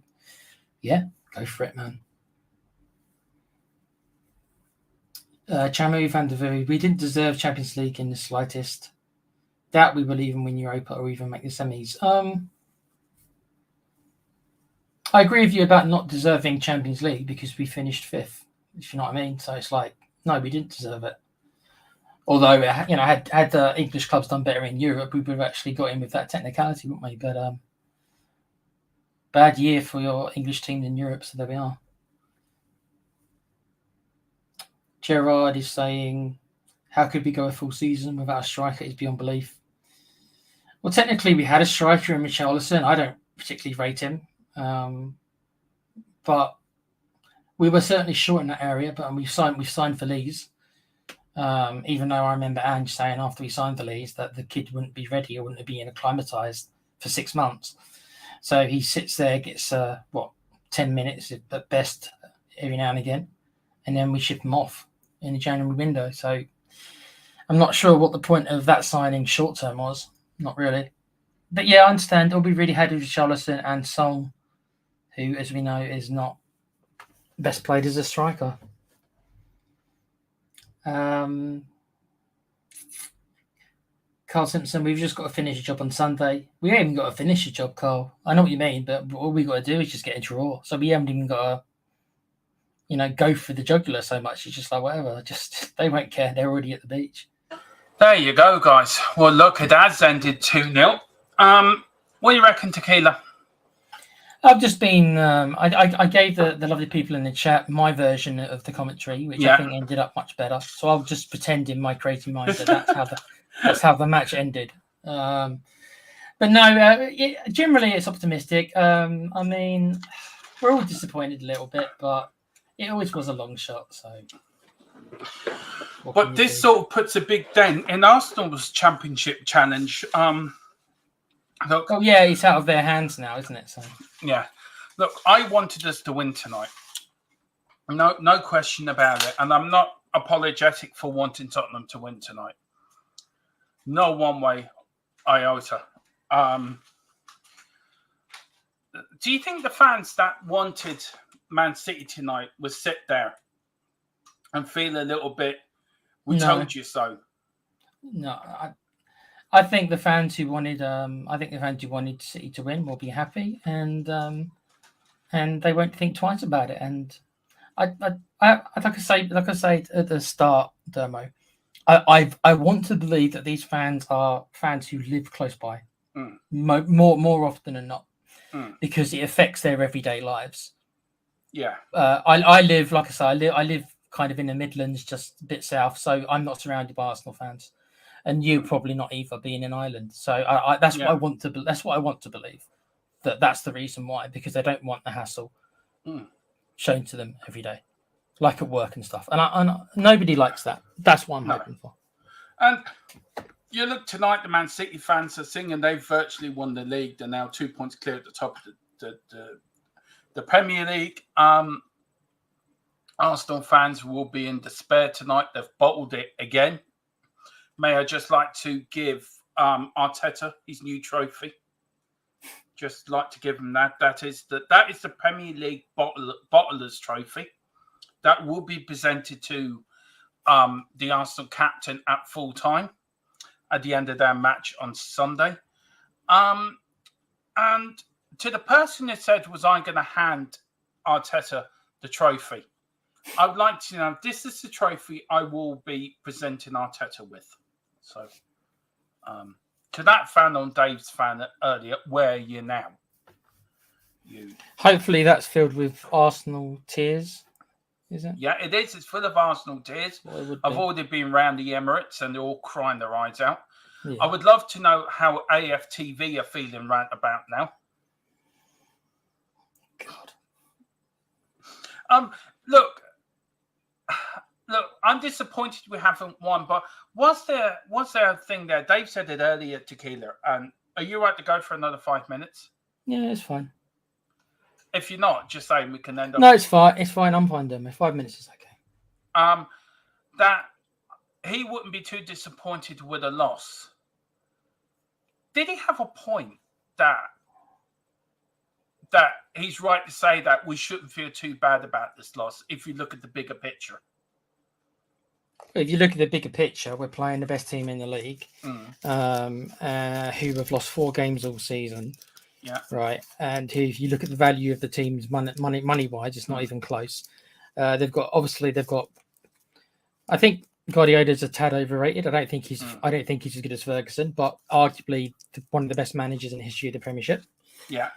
go for it, man. Chamu van der Vu, we didn't deserve Champions League in the slightest. Doubt we will even win Europa or even make the semis. I agree with you about not deserving Champions League because we finished 5th, if you know what I mean. So it's like, no, we didn't deserve it. Although, had the English clubs done better in Europe, we would have actually got in with that technicality, wouldn't we? But bad year for your English team in Europe, so there we are. Gerard is saying, how could we go a full season without a striker? It's beyond belief. Well, technically, we had a striker in Richarlison. I don't particularly rate him. But we were certainly short in that area. But we've signed for Leeds. Even though I remember Ange saying after we signed for Leeds that the kid wouldn't be ready or wouldn't be acclimatised for 6 months. So he sits there, gets 10 minutes at best every now and again, and then we ship him off. in the January window. So I'm not sure what the point of that signing short term was. Not really. But yeah, I understand. It'll be really heavy with Richarlison and Song, who, as we know, is not best played as a striker. Carl Simpson, we've just got to finish a job on Sunday. We haven't got to finish a job, Carl. I know what you mean, but all we got to do is just get a draw. So we haven't even got to, go for the jugular so much. It's just like, whatever. Just they won't care. They're already at the beach. There you go, guys. Well, look, it has ended 2-0. What do you reckon, Tequila? I've just been. I gave the lovely people in the chat my version of the commentary, which I think ended up much better. So I'll just pretend in my creative mind that that's how the match ended. But no, generally it's optimistic. I mean, we're all disappointed a little bit, but it always was a long shot. So, but this sort of puts a big dent in Arsenal's championship challenge. Look, it's out of their hands now, isn't it? So yeah, look, I wanted us to win tonight. No question about it, and I'm not apologetic for wanting Tottenham to win tonight. No one way iota. Do you think the fans that wanted Man City tonight would sit there and feel a little bit, we told you so? No, I think the fans who wanted City to win will be happy, and they won't think twice about it. And I like I say at the start, Dermo, I want to believe that these fans are fans who live close by, more often than not, because it affects their everyday lives. Yeah. I live, like I say, I live kind of in the Midlands, just a bit south, so I'm not surrounded by Arsenal fans. And you probably not either, being in Ireland. So that's what I want to. That's what I want to believe. That's the reason why, because they don't want the hassle shown to them every day, like at work and stuff. And nobody likes that. That's what I'm hoping for. And you look tonight, the Man City fans are singing. They've virtually won the league. They're now 2 points clear at the top of the Premier League. Arsenal fans will be in despair tonight. They've bottled it again. May I just like to give Arteta his new trophy? Just like to give him that. That is the Premier League Bottlers Trophy. That will be presented to the Arsenal captain at full time at the end of their match on Sunday. And to the person that said, was I going to hand Arteta the trophy? I would like to know, this is the trophy I will be presenting Arteta with. So, to that fan on Dave's fan earlier, where are you now? Hopefully that's filled with Arsenal tears, is it? Yeah, it is. It's full of Arsenal tears. I've already been around the Emirates and they're all crying their eyes out. Yeah. I would love to know how AFTV are feeling right about now. God. Look, I'm disappointed we haven't won, but was there a thing there? Dave said it earlier, Tequila. Are you right to go for another 5 minutes? Yeah, it's fine. If you're not, just saying we can end up. No, it's fine. It's fine. I'm fine, Demo. 5 minutes is okay. That he wouldn't be too disappointed with a loss. Did he have a point that he's right to say that we shouldn't feel too bad about this loss if you look at the bigger picture? If you look at the bigger picture, we're playing the best team in the league, who have lost 4 games all season. Yeah. Right. And if you look at the value of the team's money wise, it's not even close. They've got. I think Guardiola's a tad overrated. I don't think he's as good as Ferguson, but arguably one of the best managers in the history of the Premiership. Yeah.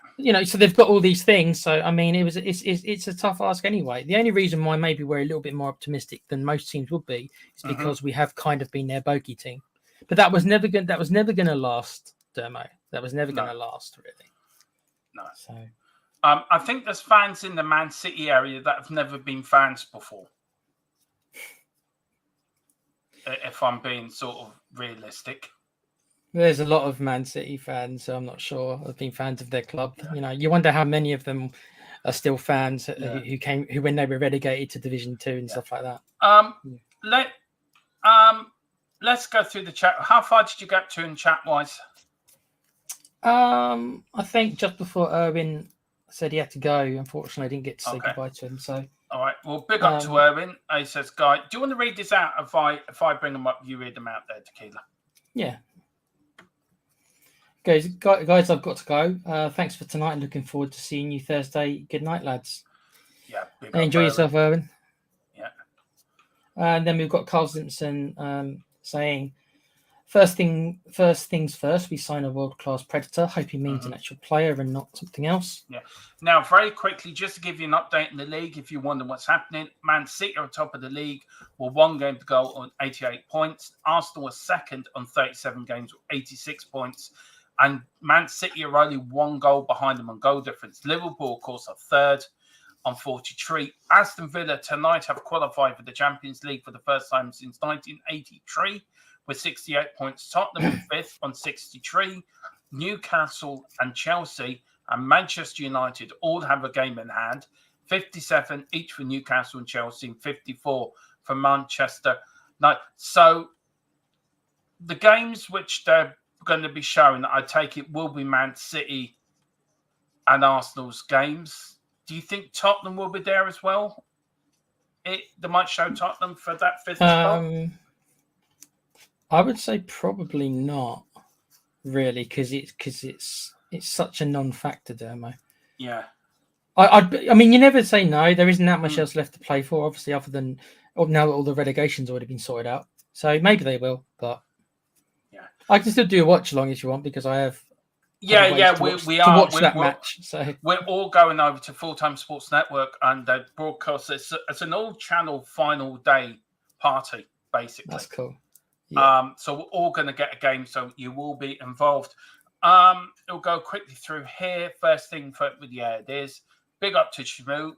So they've got all these things. So I mean, it's a tough ask anyway. The only reason why maybe we're a little bit more optimistic than most teams would be is because we have kind of been their bogey team. But that was never going to last, Dermo. That was never going to last, really. No. So, I think there's fans in the Man City area that have never been fans before. If I'm being sort of realistic. There's a lot of Man City fans, so I'm not sure have been fans of their club. Yeah. You wonder how many of them are still fans who when they were relegated to Division 2 and stuff like that. Let's go through the chat. How far did you get to in chat-wise? I think just before Erwin said he had to go, unfortunately, I didn't get to say goodbye to him. So, all right. Well, big up to Erwin. He says, "Guy, do you want to read this out? If I bring them up, you read them out there, Tequila." Yeah. Guys, I've got to go. Thanks for tonight and looking forward to seeing you Thursday. Good night, lads. Yeah. Enjoy yourself, Erwin. Yeah. And then we've got Carl Simpson saying, First things first, we sign a world-class Predator. Hope he means an actual player and not something else. Yeah. Now, very quickly, just to give you an update in the league, if you wonder what's happening, Man City are top of the league with 1 game to go on 88 points. Arsenal are second on 37 games with 86 points. And Man City are only 1 goal behind them on goal difference. Liverpool, of course, are third on 43. Aston Villa tonight have qualified for the Champions League for the first time since 1983. With 68 points, Tottenham in 5th on 63. Newcastle and Chelsea and Manchester United all have a game in hand. 57 each for Newcastle and Chelsea, and 54 for Manchester. Now, so the games which they're going to be showing, I take it, will be Man City and Arsenal's games. Do you think Tottenham will be there as well? They might show Tottenham for that 5th spot? I would say probably not, really, because it's such a non-factor, Dermo. Yeah. I mean, you never say no. There isn't that much else left to play for, obviously, other than now that all the relegation's already been sorted out. So maybe they will, but yeah, I can still do a watch along if you want, because I have. We are. Watch that match. So we're all going over to Full Time Sports Network and they broadcast it's an all-channel final day party, basically. That's cool. Yeah. So we're all going to get a game, so you will be involved. It'll go quickly through here. First thing, it is. Big up to Shamu.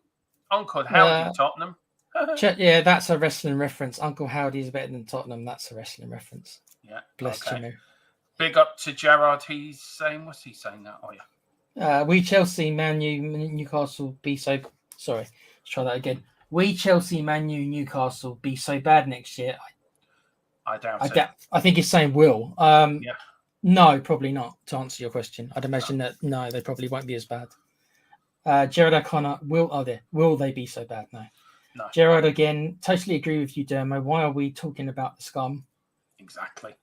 Uncle Howdy, Tottenham. Yeah, that's a wrestling reference. Uncle Howdy is better than Tottenham. That's a wrestling reference. Yeah. Bless Shamu. Big up to Gerard. He's saying, what's he saying now? Oh, yeah. We Chelsea, Man U, Newcastle be so... Sorry, let's try that again. We Chelsea, Man U, Newcastle be so bad next year. I doubt it. I think he's saying will. Yeah. No, probably not, to answer your question. I'd imagine that, no, they probably won't be as bad. Jared O'Connor, will they be so bad? No. Gerard, again, totally agree with you, Dermo. Why are we talking about the scum? Exactly.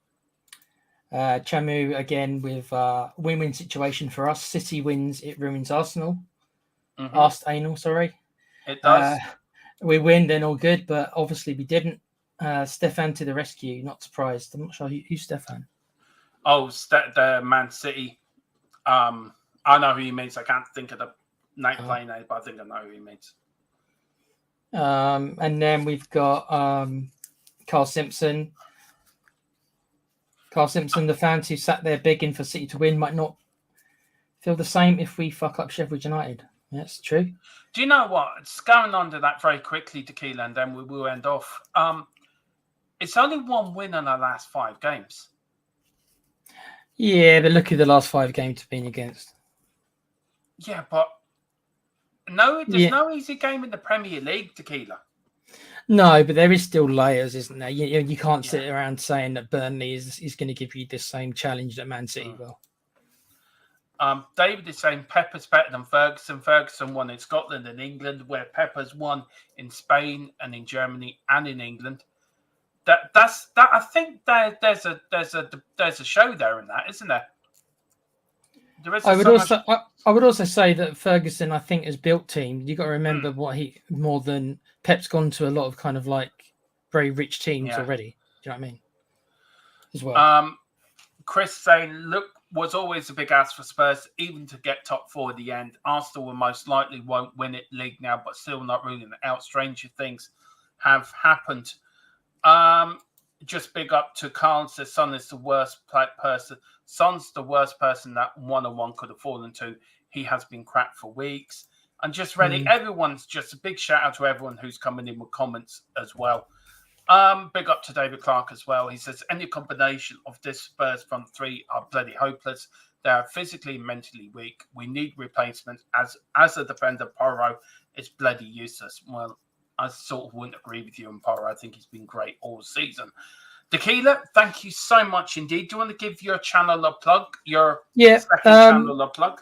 Chamu, again, with win-win situation for us. City wins, it ruins Arsenal. Asked Anal, sorry. It does. We win, then all good, but obviously we didn't. Stefan to the rescue, not surprised. I'm not sure who's Stefan. Oh, the Man City. I know who he means. I can't think of the plain name, but I think I know who he means. And then we've got Carl Simpson. Carl Simpson, the fans who sat there begging for City to win, might not feel the same if we fuck up Sheffield United. That's true. Do you know what? It's going on to that very quickly, Tequila, and then we will end off. It's only 1 win in our last 5 games. Yeah, but look at the last 5 games have been against. Yeah, but there's no easy game in the Premier League, Tequila. No, but there is still layers, isn't there? You can't sit around saying that Burnley is going to give you the same challenge that Man City will. David is saying Pepper's better than Ferguson. Ferguson won in Scotland and England, where Pepper's won in Spain and in Germany and in England. I think there's a show there in that, isn't there? I would also say that Ferguson, I think, has built teams. You got to remember more than Pep's gone to a lot of kind of like very rich teams already. Do you know what I mean? As well. Chris saying, look, was always a big ask for Spurs, even to get top 4 at the end. Arsenal will most likely won't win it league now, but still not ruling it out. Stranger things have happened. Just big up to Carl. Says Son is the worst person. Son's the worst person that 1-on-1 could have fallen to. He has been crap for weeks. And just ready. Everyone's just a big shout out to everyone who's coming in with comments as well. Big up to David Clark as well. He says any combination of this Spurs front 3 are bloody hopeless. They are physically and mentally weak. We need replacement. As a defender, Porro is bloody useless. Well, I sort of wouldn't agree with you, Empire. I think he's been great all season. Tequila, thank you so much indeed. Do you want to give your channel a plug? Your second channel a plug?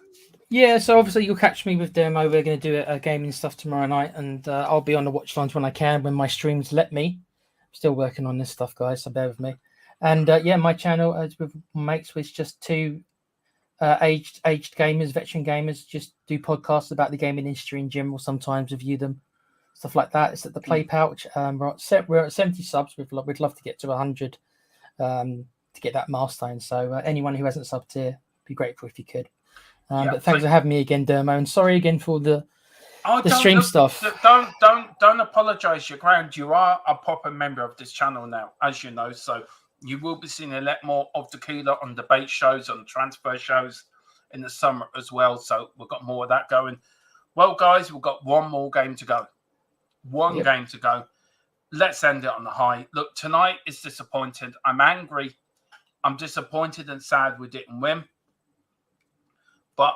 Yeah, so obviously you'll catch me with Demo. We're going to do a gaming stuff tomorrow night, and I'll be on the Watchalong when I can, when my streams let me. I'm still working on this stuff, guys, so bear with me. And my channel is with mates with just two aged gamers, veteran gamers, just do podcasts about the gaming industry in general, sometimes review them, stuff like that. It's at the Play Pouch. We're at 70 subs. We'd love to get to 100 to get that milestone. So anyone who hasn't subbed here, be grateful if you could. But thanks for having me again, Dermo, and sorry again for the stream stuff. Don't apologize. You're grand. You are a proper member of this channel now, as you know. So you will be seeing a lot more of Tequila on debate shows, on transfer shows in the summer as well. So we've got more of that going. Well, guys, we've got one more game to go. One game to go. Let's end it on the high. Look, tonight is disappointing. I'm angry. I'm disappointed and sad we didn't win. But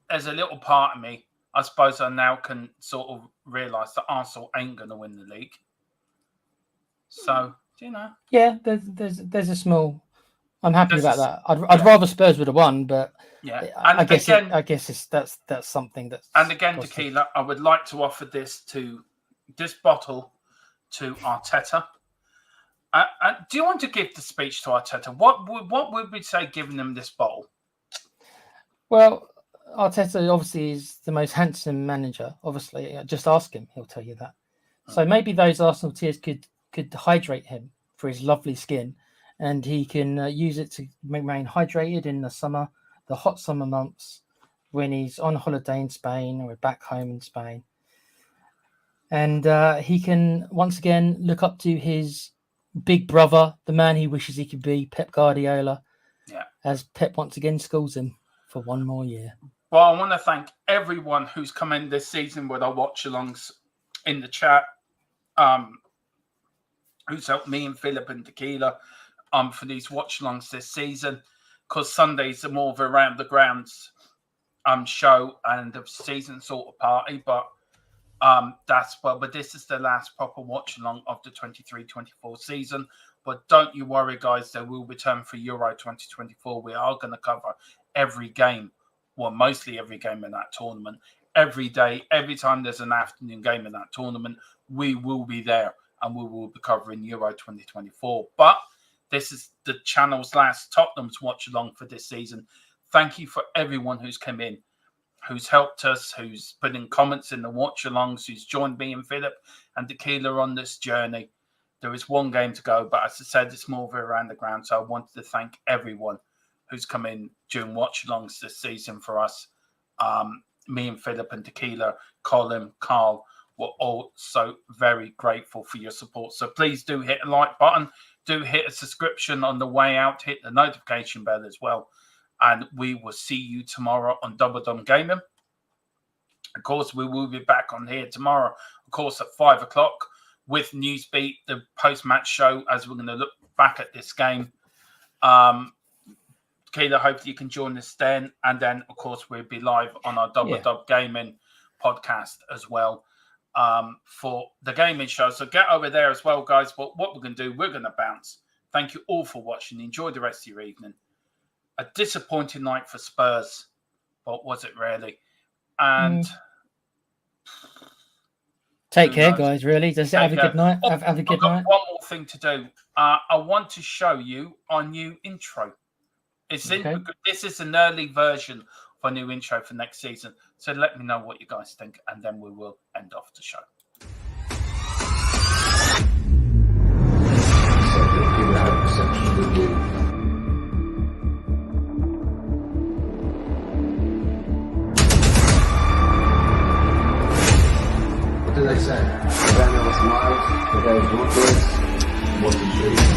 as a little part of me, I suppose I now can sort of realise that Arsenal ain't going to win the league. So, do you know? Yeah, there's a small. I'm happy about that. I'd rather Spurs would have won, but I guess that's something that's. And again, positive. Tequila, I would like to offer this bottle to Arteta. Do you want to give the speech to Arteta? What would we say giving him this bottle? Well, Arteta obviously is the most handsome manager. Obviously, just ask him; he'll tell you that. So maybe those Arsenal tears could hydrate him for his lovely skin, and he can use it to remain hydrated in the summer, the hot summer months, when he's on holiday in Spain or back home in Spain. And he can once again look up to his big brother, the man he wishes he could be, Pep Guardiola. Yeah. As Pep once again schools him for one more year. Well, I want to thank everyone who's come in this season with our watch-alongs in the chat, who's helped me and Philip and Tequila for these watch-alongs this season, because Sundays are more of a round the grounds show and a season sort of party, but but this is the last proper watch-along of the 23-24 season. But don't you worry, guys, there will return for Euro 2024. We are going to cover every game, well, mostly every game in that tournament. Every day, every time there's an afternoon game in that tournament, we will be there and we will be covering Euro 2024. But this is the channel's last Tottenham's watch along for this season. Thank you for everyone who's come in, who's helped us, who's put in comments in the watch alongs, who's joined me and Philip and Tequila on this journey. There is one game to go, but as I said, it's more of around the ground. So I wanted to thank everyone who's come in during watch-alongs this season for us. Me and Philip and Tequila, Colin, Carl, were all so very grateful for your support. So please do hit a like button. Do hit a subscription on the way out. Hit the notification bell as well. And we will see you tomorrow on Double Dum Gaming. Of course, we will be back on here tomorrow, of course, at 5 o'clock with Newsbeat, the post-match show, as we're going to look back at this game. Keila, hopefully you can join us then. And then, of course, we'll be live on our Double Dub Gaming podcast as well for the gaming show. So get over there as well, guys. But what we're going to do, we're going to bounce. Thank you all for watching. Enjoy the rest of your evening. A disappointing night for Spurs, but was it really? And take care, guys. Really, just have a good night. Have a good night. One more thing to do. I want to show you our new intro. This is an early version of our new intro for next season. So let me know what you guys think, and then we will end off the show. What did they say? The guy never smiles, the guy is ruthless, what he